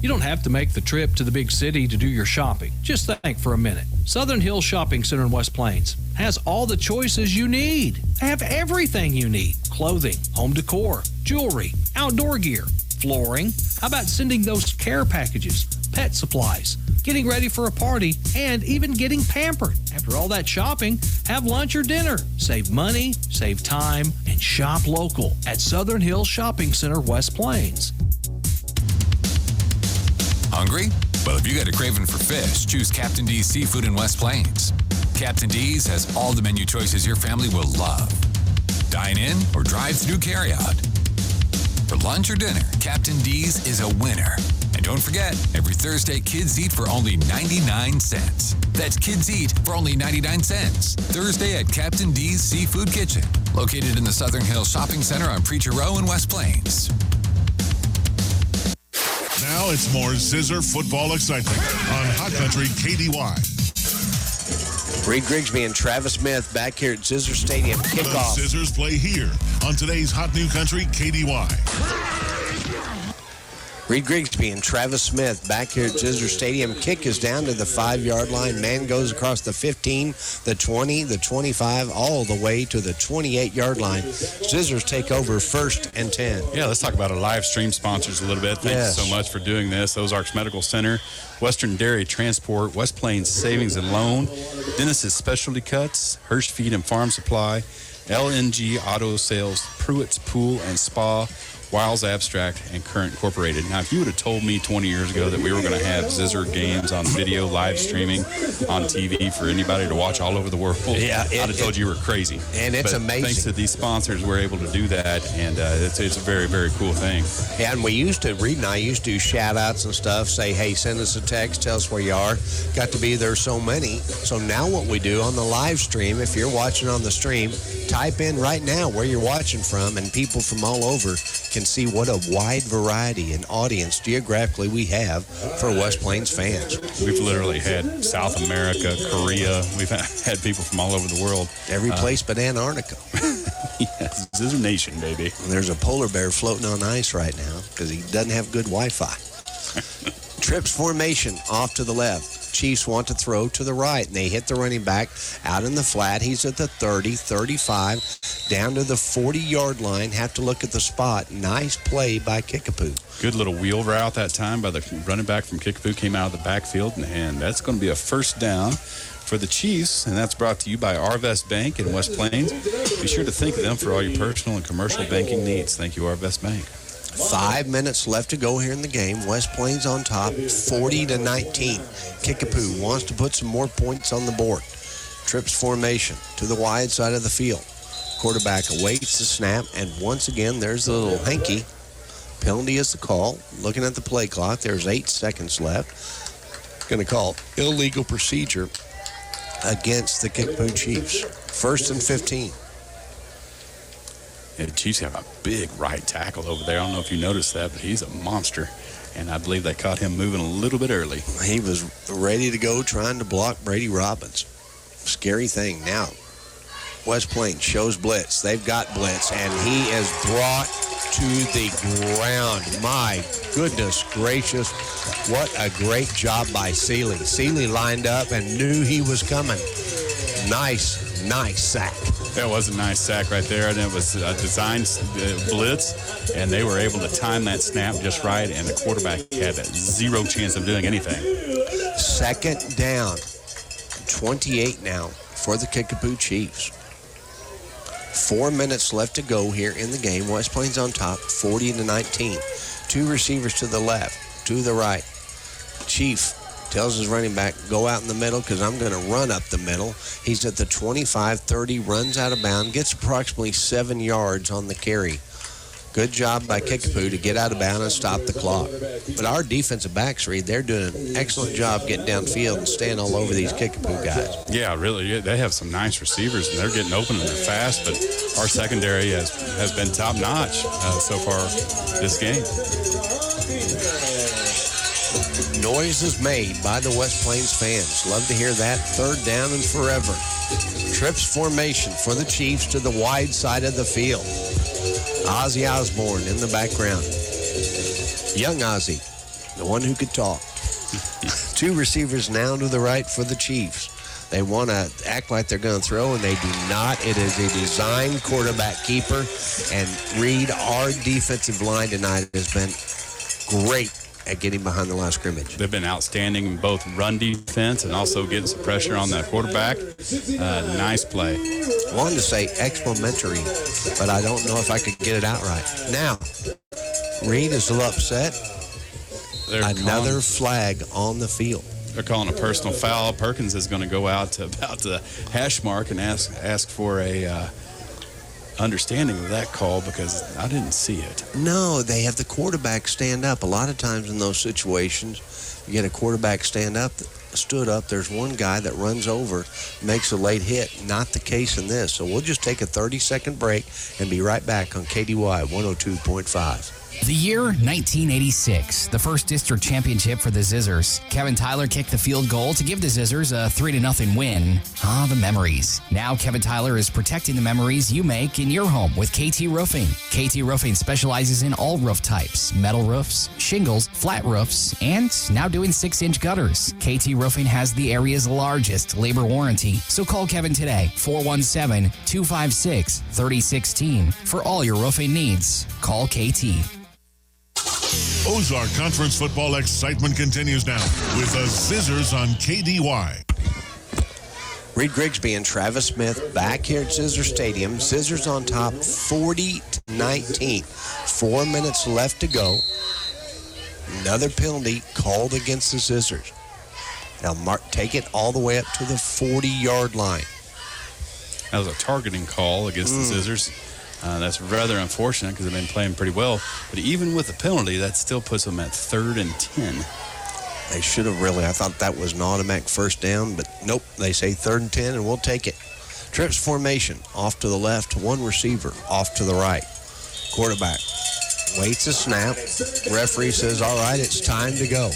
You don't have to make the trip to the big city to do your shopping. Just think for a minute. Southern Hills Shopping Center in West Plains has all the choices you need. They have everything you need. Clothing, home decor, jewelry, outdoor gear, flooring. How about sending those care packages, pet supplies, getting ready for a party, and even getting pampered? After all that shopping, have lunch or dinner. Save money, save time, and shop local at Southern Hills Shopping Center, West Plains. Hungry? Well, if you got a craving for fish, choose Captain D's Seafood in West Plains. Captain D's has all the menu choices your family will love. Dine in or drive-through carryout. For lunch or dinner, Captain D's is a winner. And don't forget, every Thursday, kids eat for only 99 cents. That's kids eat for only 99 cents. Thursday at Captain D's Seafood Kitchen, located in the Southern Hills Shopping Center on Preacher Row in West Plains. Now it's more Zizzer football excitement on Hot Country KDY. Reed Grigsby and Travis Smith back here at Zizzer Stadium. Kickoff. The Zizzers play here on today's Hot New Country KDY. Reed Grigsby and Travis Smith back here at Zizzer Stadium. Kick is down to the 5-yard line. Man goes across the 15, the 20, the 25, all the way to the 28-yard line. Zizzers take over 1st and 10. Yeah, let's talk about our live stream sponsors a little bit. Thank you so much for doing this. Ozark's Medical Center, Western Dairy Transport, West Plains Savings and Loan, Dennis's Specialty Cuts, Hirsch Feed and Farm Supply, LNG Auto Sales, Pruitt's Pool and Spa, Wiles Abstract, and Current Incorporated. Now, if you would have told me 20 years ago that we were going to have Zizzer games on video, live streaming on TV for anybody to watch all over the world, I'd have told you were crazy. And it's amazing. Thanks to these sponsors, we're able to do that, and it's a very, very cool thing. Yeah, and Reed and I used to do shout-outs and stuff, say, hey, send us a text, tell us where you are. Got to be there so many. So now what we do on the live stream, if you're watching on the stream, type in right now where you're watching from, and people from all over can see what a wide variety and audience geographically we have for West Plains fans. We've literally had South America, Korea. We've had people from all over the world. Every place but Antarctica. Yes, Zizzer Nation, baby. And there's a polar bear floating on ice right now because he doesn't have good Wi-Fi. Trips formation off to the left. Chiefs want to throw to the right, and they hit the running back out in the flat. He's at the 30, 35, down to the 40-yard line. Have to look at the spot. Nice play by Kickapoo. Good little wheel route that time by the running back from Kickapoo. Came out of the backfield, and that's going to be a first down for the Chiefs, and that's brought to you by Arvest Bank in West Plains. Be sure to think of them for all your personal and commercial banking needs. Thank you, Arvest Bank. 5 minutes left to go here in the game. West Plains on top, 40-19. Kickapoo wants to put some more points on the board. Trips formation to the wide side of the field. Quarterback awaits the snap, and once again, there's the little hanky. Penalty is the call. Looking at the play clock, there's 8 seconds left. Going to call illegal procedure against the Kickapoo Chiefs. 1st and 15. Yeah, the Chiefs have a big right tackle over there. I don't know if you noticed that, but he's a monster. And I believe they caught him moving a little bit early. He was ready to go trying to block Brady Robbins. Scary thing. Now, West Plains shows blitz. They've got blitz, and he is brought to the ground. My goodness gracious. What a great job by Seeley. Seeley lined up and knew he was coming. Nice sack. That was a nice sack right there, and it was a designed blitz, and they were able to time that snap just right, and the quarterback had zero chance of doing anything. 2nd down, 28 now for the Kickapoo Chiefs. 4 minutes left to go here in the game. West Plains on top, 40-19. 2 receivers to the left, to the right. Chief tells his running back, go out in the middle because I'm going to run up the middle. He's at the 25-30, runs out of bounds, gets approximately 7 yards on the carry. Good job by Kickapoo to get out of bounds and stop the clock. But our defensive backs, Reed, they're doing an excellent job getting downfield and staying all over these Kickapoo guys. Yeah, really. They have some nice receivers, and they're getting open and they're fast, but our secondary has been top-notch so far this game. Noise is made by the West Plains fans. Love to hear that. 3rd down and forever. Trips formation for the Chiefs to the wide side of the field. Ozzy Osbourne in the background. Young Ozzy, the one who could talk. 2 receivers now to the right for the Chiefs. They want to act like they're going to throw, and they do not. It is a designed quarterback keeper. And Reed, our defensive line tonight has been great at getting behind the line of scrimmage. They've been outstanding in both run defense and also getting some pressure on the quarterback. Nice play. I wanted to say explementary, but I don't know if I could get it out right. Now, Reed is a little upset. Another flag on the field. They're calling a personal foul. Perkins is going to go out to about the hash mark and ask for a understanding of that call because I didn't see it. No, they have the quarterback stand up. A lot of times in those situations, you get a quarterback stood up. There's one guy that runs over, makes a late hit. Not the case in this. So we'll just take a 30-second break and be right back on KDY 102.5. The year 1986, the first district championship for the Zizzers. Kevin Tyler kicked the field goal to give the Zizzers a 3-0 win. Ah, the memories. Now Kevin Tyler is protecting the memories you make in your home with KT Roofing. KT Roofing specializes in all roof types, metal roofs, shingles, flat roofs, and now doing 6-inch gutters. KT Roofing has the area's largest labor warranty. So call Kevin today, 417-256-3016. For all your roofing needs, call KT. Ozark Conference football excitement continues now with the Zizzers on KDY. Reed Grigsby and Travis Smith back here at Zizzer Stadium. Zizzers on top 40-19. 4 minutes left to go. Another penalty called against the Zizzers. Now take it all the way up to the 40-yard line. That was a targeting call against the Zizzers. That's rather unfortunate because they've been playing pretty well. But even with the penalty, that still puts them at 3rd and 10. They should have really. I thought that was an automatic first down, but nope. They say 3rd and 10, and we'll take it. Trips formation, off to the left, one receiver, off to the right. Quarterback waits a snap. Referee says, all right, it's time to go.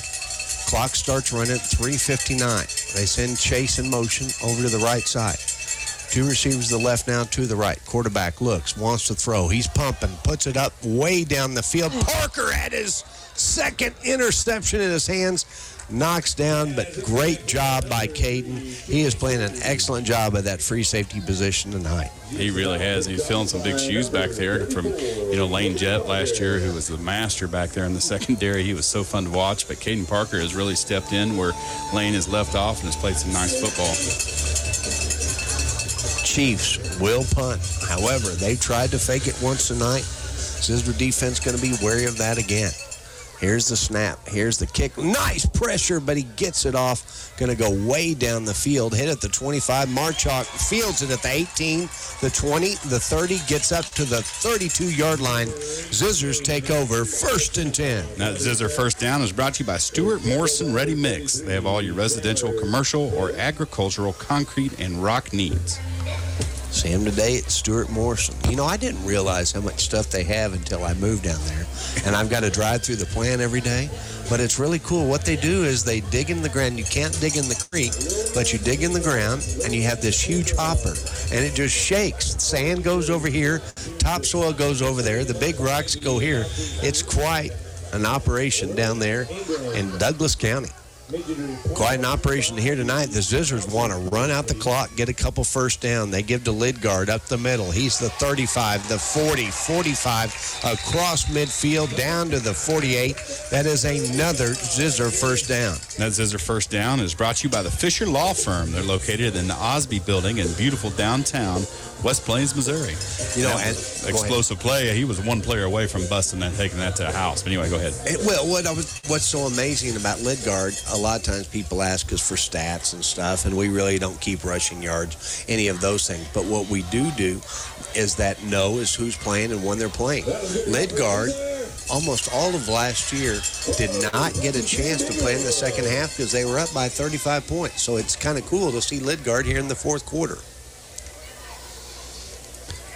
Clock starts running at 3:59. They send Chase in motion over to the right side. 2 receivers to the left now, 2 to the right. Quarterback looks, wants to throw. He's pumping, puts it up way down the field. Parker had his second interception in his hands. Knocks down, but great job by Caden. He is playing an excellent job at that free safety position tonight. He really has. He's filling some big shoes back there from, Lane Jett last year, who was the master back there in the secondary. He was so fun to watch, but Caden Parker has really stepped in where Lane has left off and has played some nice football. Chiefs will punt. However, they tried to fake it once tonight. Zizzer defense going to be wary of that again. Here's the snap. Here's the kick. Nice pressure, but he gets it off. Going to go way down the field. Hit at the 25. Marchuk fields it at the 18, the 20, the 30. Gets up to the 32-yard line. Zizzers take over 1st and 10. Now, Zizzer first down is brought to you by Stuart Morrison Ready Mix. They have all your residential, commercial, or agricultural concrete and rock needs. See him today at Stuart Morrison. I didn't realize how much stuff they have until I moved down there. And I've got to drive through the plant every day. But it's really cool. What they do is they dig in the ground. You can't dig in the creek, but you dig in the ground, and you have this huge hopper. And it just shakes. Sand goes over here. Topsoil goes over there. The big rocks go here. It's quite an operation down there in Douglas County. Quite an operation here tonight. The Zizzers want to run out the clock, get a couple first down. They give to Lidgard up the middle. He's the 35, the 40, 45, across midfield down to the 48. That is another Zizzer first down. That Zizzer first down is brought to you by the Fisher Law Firm. They're located in the Osby Building in beautiful downtown West Plains, Missouri. Explosive play. He was one player away from busting that, taking that to the house. But anyway, go ahead. What's so amazing about Lidgard, a lot of times people ask us for stats and stuff, and we really don't keep rushing yards, any of those things. But what we do is that know is who's playing and when they're playing. Lidgard, almost all of last year, did not get a chance to play in the second half because they were up by 35 points. So it's kind of cool to see Lidgard here in the fourth quarter.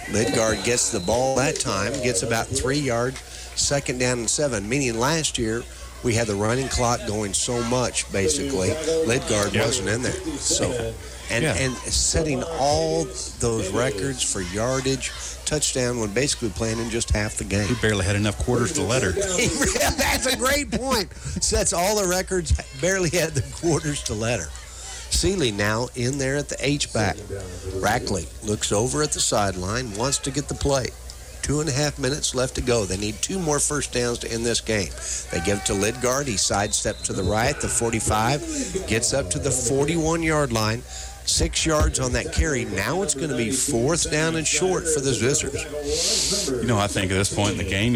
Lidgard gets the ball that time, gets about 3 yards, 2nd down and 7, meaning last year we had the running clock going so much, basically. Lidgard wasn't in there. So, and setting all those records for yardage, touchdown, when basically playing in just half the game. He barely had enough quarters to let her. That's a great point. Sets all the records, barely had the quarters to let her. Seeley now in there at the H-back. Rackley looks over at the sideline, wants to get the play. 2.5 minutes left to go. They need 2 more first downs to end this game. They give it to Lidgard. He sidesteps to the right, the 45, gets up to the 41-yard line. 6 yards on that carry. Now it's going to be 4th down and short for the Zizzers. I think at this point in the game,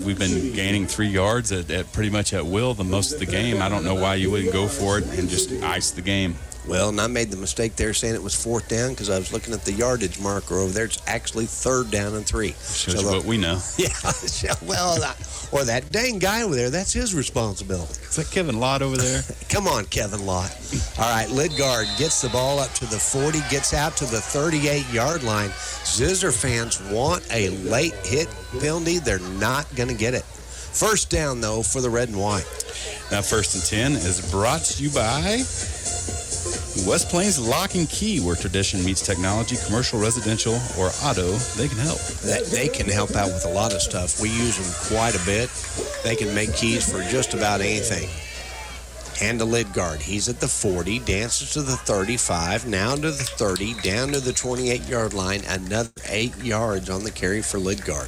we've been gaining 3 yards at pretty much at will the most of the game. I don't know why you wouldn't go for it and just ice the game. Well, and I made the mistake there saying it was 4th down because I was looking at the yardage marker over there. It's actually 3rd down and 3. Shows you what we know. Yeah, well, or that dang guy over there, that's his responsibility. Is that Kevin Lott over there? Come on, Kevin Lott. All right, Lidgard gets the ball up to the 40, gets out to the 38-yard line. Zizzer fans want a late hit penalty. They're not going to get it. First down, though, for the red and white. Now, 1st and 10 is brought to you by West Plains Lock and Key, where tradition meets technology, commercial, residential, or auto. They can help. They can help out with a lot of stuff. We use them quite a bit. They can make keys for just about anything. Hand to Lidgard. He's at the 40, dances to the 35, now to the 30, down to the 28-yard line. Another 8 yards on the carry for Lidgard.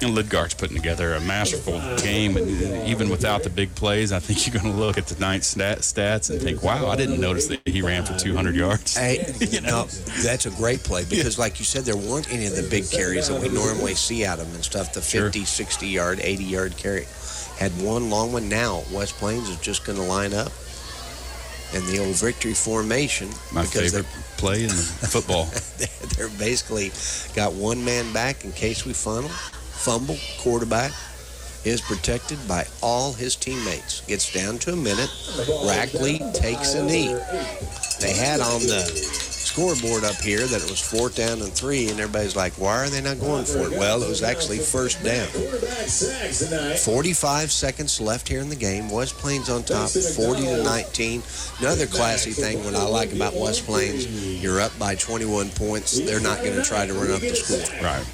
And Lidgard's putting together a masterful game, and even without the big plays, I think you're going to look at tonight's stats and think, wow, I didn't notice that he ran for 200 yards. Hey, no, that's a great play because, like you said, there weren't any of the big carries that we normally see out of them and stuff, the 50, 60-yard, 80-yard carry. Had one long one. Now West Plains is just going to line up in the old victory formation. My favorite play in football. They're basically got one man back in case we fumble. Quarterback is protected by all his teammates. Gets down to a minute. Rackley takes a knee. They had on the scoreboard up here that it was 4th down and 3, and everybody's like, why are they not going for it? Well, it was actually 1st down. 45 seconds left here in the game. West Plains on top, 40-19. Another classy thing, what I like about West Plains, you're up by 21 points. They're not going to try to run up the score. Right.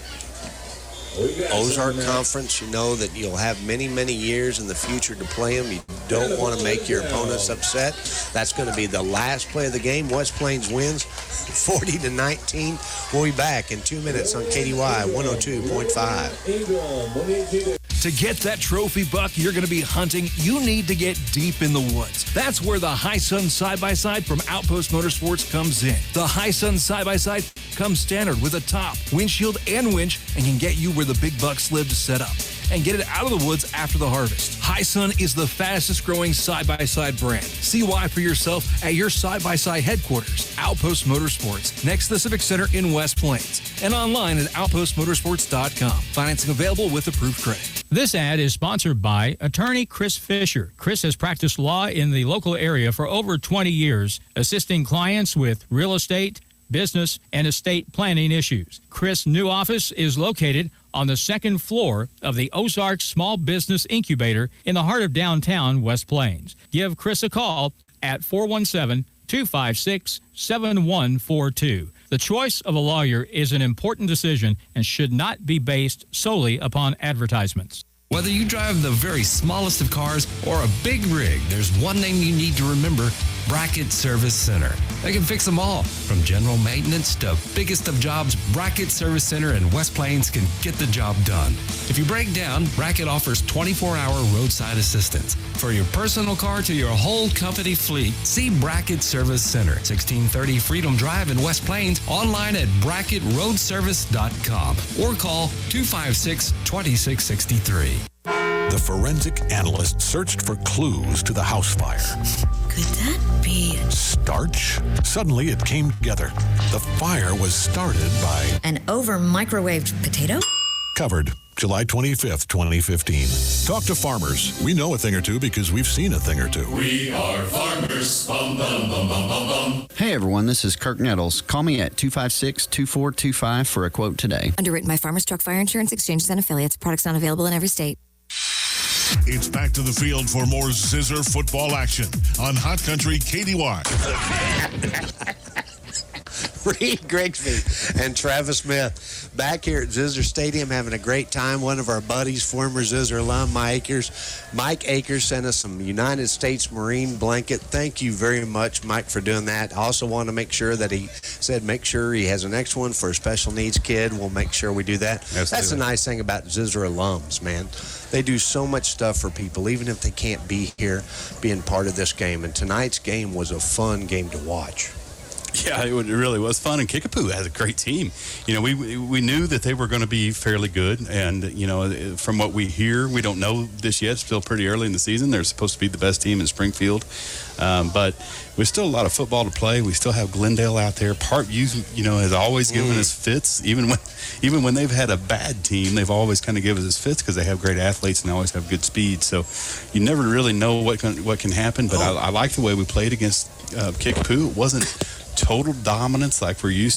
Ozark Conference, you know that you'll have many, many years in the future to play them. You don't want to make your opponents upset. That's going to be the last play of the game. West Plains wins 40-19. We'll be back in 2 minutes on KDY 102.5. To get that trophy buck you're going to be hunting, you need to get deep in the woods. That's where the High Sun Side-by-Side from Outpost Motorsports comes in. The High Sun Side-by-Side comes standard with a top, windshield, and winch, and can get you where the big bucks live to set up and get it out of the woods after the harvest. High Sun is the fastest growing side-by-side brand. See why for yourself at your side-by-side headquarters, Outpost Motorsports, next to the Civic Center in West Plains, and online at outpostmotorsports.com. Financing available with approved credit. This ad is sponsored by attorney Chris Fisher. Chris has practiced law in the local area for over 20 years, assisting clients with real estate, business, and estate planning issues. Chris' new office is located on the 2nd floor of the Ozark Small Business Incubator in the heart of downtown West Plains. Give Chris a call at 417-256-7142. The choice of a lawyer is an important decision and should not be based solely upon advertisements. Whether you drive the very smallest of cars or a big rig, there's one name you need to remember: Bracket Service Center. They can fix them all, from general maintenance to biggest of jobs. Bracket Service Center in West Plains can get the job done. If you break down, Bracket offers 24-hour roadside assistance. For your personal car to your whole company fleet, see Bracket Service Center, 1630 Freedom Drive in West Plains, online at bracketroadservice.com or call 256-2663. The forensic analyst searched for clues to the house fire. Could that be Starch? Suddenly it came together. The fire was started by an over-microwaved potato? Covered July 25th, 2015. Talk to farmers. We know a thing or two because we've seen a thing or two. We are farmers. Bum, bum, bum, bum, bum, bum. Hey everyone, this is Kirk Nettles. Call me at 256-2425 for a quote today. Underwritten by Farmers Truck Fire Insurance Exchanges and Affiliates. Products not available in every state. It's back to the field for more Zizzer football action on Hot Country KDY. Reed Grigsby and Travis Smith back here at Zizzer Stadium having a great time. One of our buddies, former Zizzer alum, Mike Akers, sent us some United States Marine blanket. Thank you very much, Mike, for doing that. I also want to make sure that he said make sure he has an extra one for a special needs kid. We'll make sure we do that. That's the nice thing about Zizzer alums, man. They do so much stuff for people, even if they can't be here, being part of this game. And tonight's game was a fun game to watch. Yeah, it really was fun, and Kickapoo has a great team. You know, we knew that they were going to be fairly good, and, you know, from what we hear, we don't know this yet. It's still pretty early in the season. They're supposed to be the best team in Springfield, but there's still a lot of football to play. We still have Glendale out there. Parkview, you know, has always given us fits. Even when they've had a bad team, they've always kind of given us fits because they have great athletes and they always have good speed. So you never really know what can happen, but I like the way we played against Kickapoo. It wasn't total dominance like we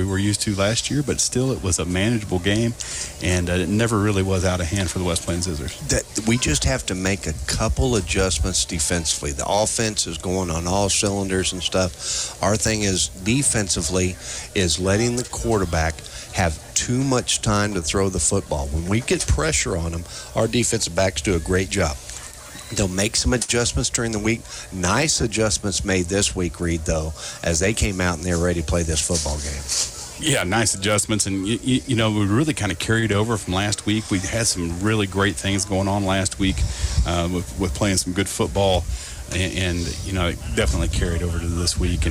were used to last year, but still it was a manageable game, and it never really was out of hand for the West Plains Zizzers. That we just have to make a couple adjustments defensively. The offense is going on all cylinders and stuff. Our thing is defensively is letting the quarterback have too much time to throw the football. When we get pressure on them, our defensive backs do a great job. They'll make some adjustments during the week. Nice adjustments made this week, Reed, though, as they came out and they're ready to play this football game. Yeah, nice adjustments, and you know, we really kind of carried over from last week. We had some really great things going on last week with playing some good football, and you know, it definitely carried over to this week,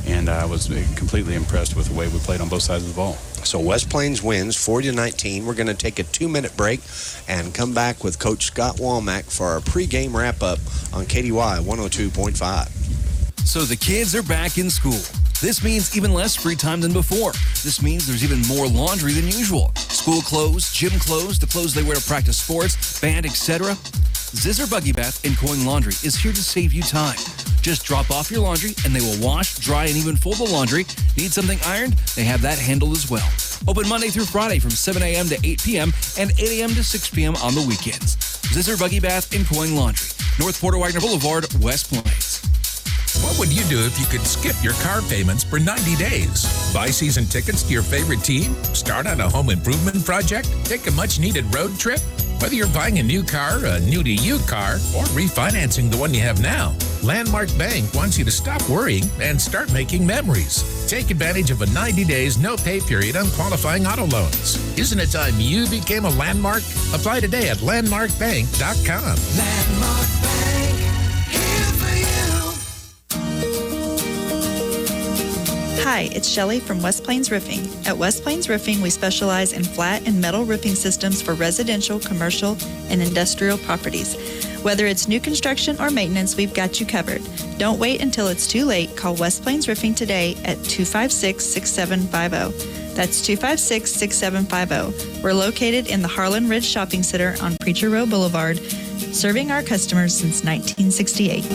and I was completely impressed with the way we played on both sides of the ball. So West Plains wins 40-19. We're going to take a 2-minute break and come back with Coach Scott Womack for our pregame wrap-up on KDY 102.5. So the kids are back in school. This means even less free time than before. This means there's even more laundry than usual. School clothes, gym clothes, the clothes they wear to practice sports, band, etc. Zizzer Buggy Bath and Coin Laundry is here to save you time. Just drop off your laundry and they will wash, dry, and even fold the laundry. Need something ironed? They have that handled as well. Open Monday through Friday from 7 a.m. to 8 p.m. and 8 a.m. to 6 p.m. on the weekends. Zizzer Buggy Bath and Coin Laundry, North Porter Wagner Boulevard, West Plains. What would you do if you could skip your car payments for 90 days? Buy season tickets to your favorite team? Start on a home improvement project? Take a much-needed road trip? Whether you're buying a new car, a new-to-you car, or refinancing the one you have now, Landmark Bank wants you to stop worrying and start making memories. Take advantage of a 90 days no-pay period on qualifying auto loans. Isn't it time you became a Landmark? Apply today at landmarkbank.com. Landmark Bank, here for you. Hi, it's Shelley from West Plains Roofing. At West Plains Roofing, we specialize in flat and metal roofing systems for residential, commercial, and industrial properties. Whether it's new construction or maintenance, we've got you covered. Don't wait until it's too late. Call West Plains Roofing today at 256-6750. That's 256-6750. We're located in the Harlan Ridge Shopping Center on Preacher Row Boulevard, serving our customers since 1968.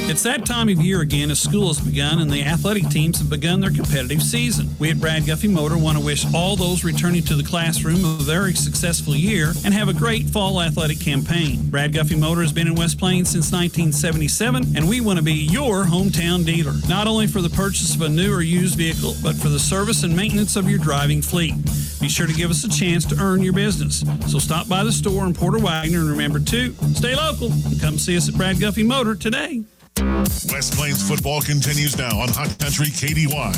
It's that time of year again as school has begun and the athletic teams have begun their competitive season. We at Brad Guffey Motor want to wish all those returning to the classroom a very successful year and have a great fall athletic campaign. Brad Guffey Motor has been in West Plains since 1977, and we want to be your hometown dealer, not only for the purchase of a new or used vehicle, but for the service and maintenance of your driving fleet. Be sure to give us a chance to earn your business. So stop by the store in Porter Wagner and remember to stay local and come see us at Brad Guffey Motor today. West Plains football continues now on Hot Country KDY.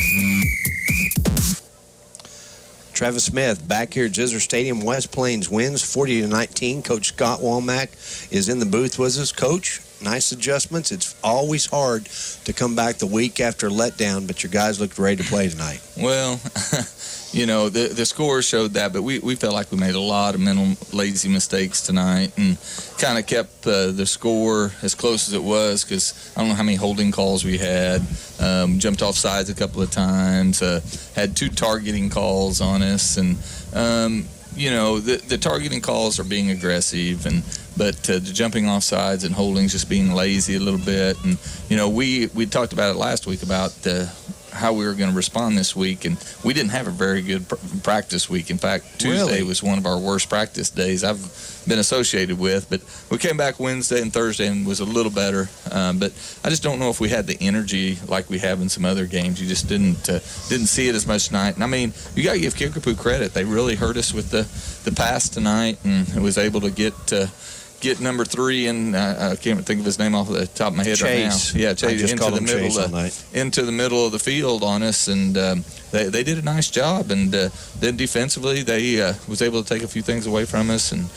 Travis Smith back here at Zizzer Stadium. West Plains wins 40-19. Coach Scott Womack is in the booth with us. Coach, nice adjustments. It's always hard to come back the week after letdown, but your guys looked ready to play tonight. Well, you know, the score showed that, but we felt like we made a lot of mental lazy mistakes tonight and kind of kept the score as close as it was because I don't know how many holding calls we had. Jumped off sides a couple of times, had 2 targeting calls on us, and you know, the targeting calls are being aggressive, but the jumping off sides and holdings just being lazy a little bit. And you know, we talked about it last week about how we were going to respond this week, and we didn't have a very good practice week. In fact, Tuesday was one of our worst practice days I've been associated with, but we came back Wednesday and Thursday and was a little better, but I just don't know if we had the energy like we have in some other games. You just didn't see it as much tonight. And I mean, you got to give Kickapoo credit. They really hurt us with the pass tonight, and was able to get number 3, and I can't think of his name off the top of my head Chase. right now. Yeah, Chase into the middle of the field on us, and they did a nice job. And then defensively, they was able to take a few things away from us, and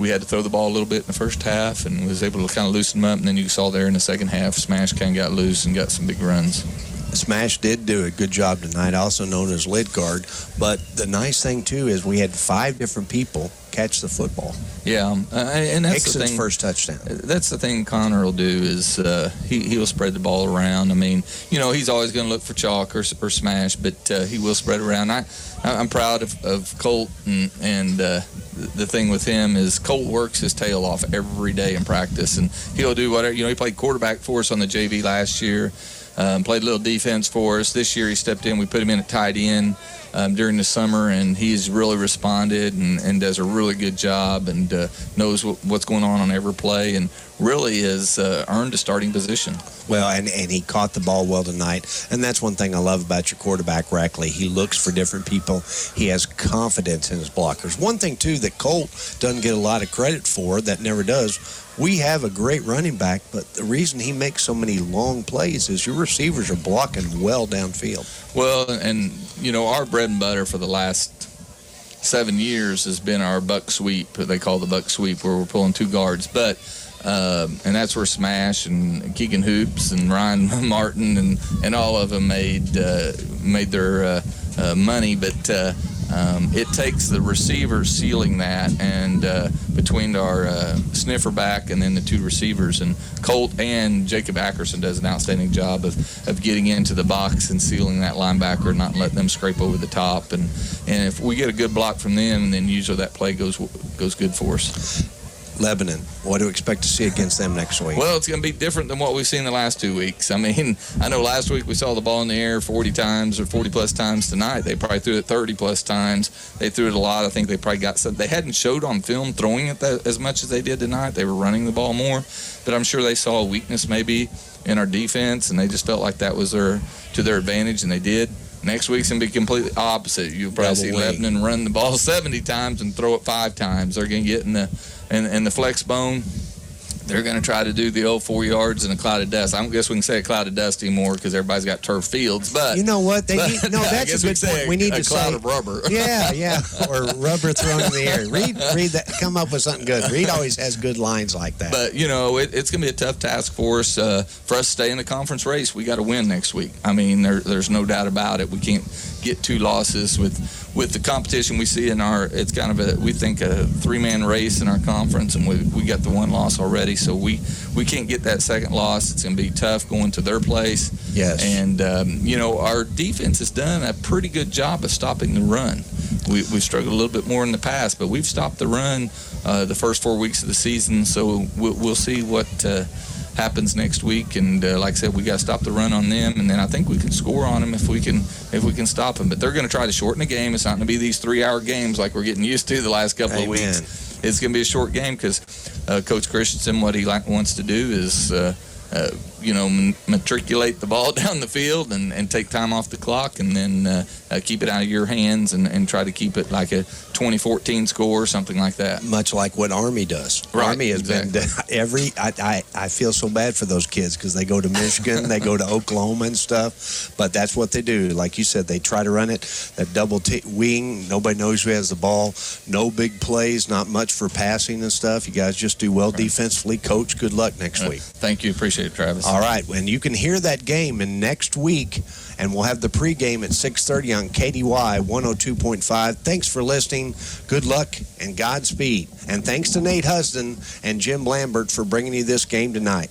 we had to throw the ball a little bit in the first half and was able to kind of loosen them up. And then you saw there in the second half, Smash kind of got loose and got some big runs. Smash did do a good job tonight, also known as lid guard. But the nice thing, too, is we had 5 different people catch the football. Yeah, and that's Hickson's the thing. first touchdown. That's the thing Connor will do is he will spread the ball around. I mean, he's always going to look for chalk or Smash, but he will spread around. I'm proud of Colt, and the thing with him is Colt works his tail off every day in practice, and he'll do whatever. He played quarterback for us on the JV last year. Played a little defense for us. This year he stepped in. We put him in at tight end during the summer, and he's really responded and does a really good job and knows what's going on every play and really has earned a starting position. Well, and he caught the ball well tonight, and that's one thing I love about your quarterback, Rackley. He looks for different people. He has confidence in his blockers. One thing, too, that Colt doesn't get a lot of credit for, that never does, we have a great running back, but the reason he makes so many long plays is your receivers are blocking well downfield. Well, and, our bread and butter for the last 7 years has been our buck sweep. They call the buck sweep, where we're pulling 2 guards. But and that's where Smash and Keegan Hoops and Ryan Martin and all of them made their money. But it takes the receivers sealing that, and between our sniffer back and then the 2 receivers, and Colt and Jacob Ackerson does an outstanding job of getting into the box and sealing that linebacker, not letting them scrape over the top. And if we get a good block from them, then usually that play goes good for us. Lebanon, what do you expect to see against them next week? Well, it's going to be different than what we've seen the last 2 weeks. I mean, I know last week we saw the ball in the air 40 times or 40-plus times. Tonight they probably threw it 30-plus times. They threw it a lot. I think they probably got some. They hadn't showed on film throwing it as much as they did tonight. They were running the ball more. But I'm sure they saw a weakness maybe in our defense, and they just felt like that was to their advantage, and they did. Next week's going to be completely opposite. You'll probably see Lebanon run the ball 70 times and throw it 5 times. They're going to get in the flex bone. They're going to try to do the old 4 yards in a cloud of dust. I don't guess we can say a cloud of dust anymore because everybody's got turf fields. But you know what? That's a good point. We need to say cloud of rubber. Yeah, or rubber thrown in the air. Reed that. Come up with something good. Reed always has good lines like that. But it's going to be a tough task for us. For us to stay in the conference race, we got to win next week. I mean, there's no doubt about it. We can't get 2 losses with the competition we see in our. It's kind of we think a 3-man race in our conference, and we got the 1 loss already. So we can't get that second loss. It's going to be tough going to their place. Yes. And our defense has done a pretty good job of stopping the run. We've struggled a little bit more in the past, but we've stopped the run the first 4 weeks of the season. So we'll see what happens next week. And like I said, we got to stop the run on them, and then I think we can score on them if we can stop them. But they're going to try to shorten the game. It's not going to be these 3-hour games like we're getting used to the last couple of weeks. It's going to be a short game because Coach Christensen, what he wants to do is matriculate the ball down the field and take time off the clock, and then keep it out of your hands and try to keep it like a 2014 score or something like that. Much like what Army does. Right, Army has been I feel so bad for those kids because they go to Michigan, they go to Oklahoma and stuff, but that's what they do. Like you said, they try to run it, that double wing, nobody knows who has the ball, no big plays, not much for passing and stuff. You guys just do well defensively. Coach, good luck next week. Thank you. Appreciate it, Travis. All right, and you can hear that game in next week, and we'll have the pregame at 6:30 on KDY 102.5. Thanks for listening. Good luck and Godspeed. And thanks to Nate Huston and Jim Lambert for bringing you this game tonight.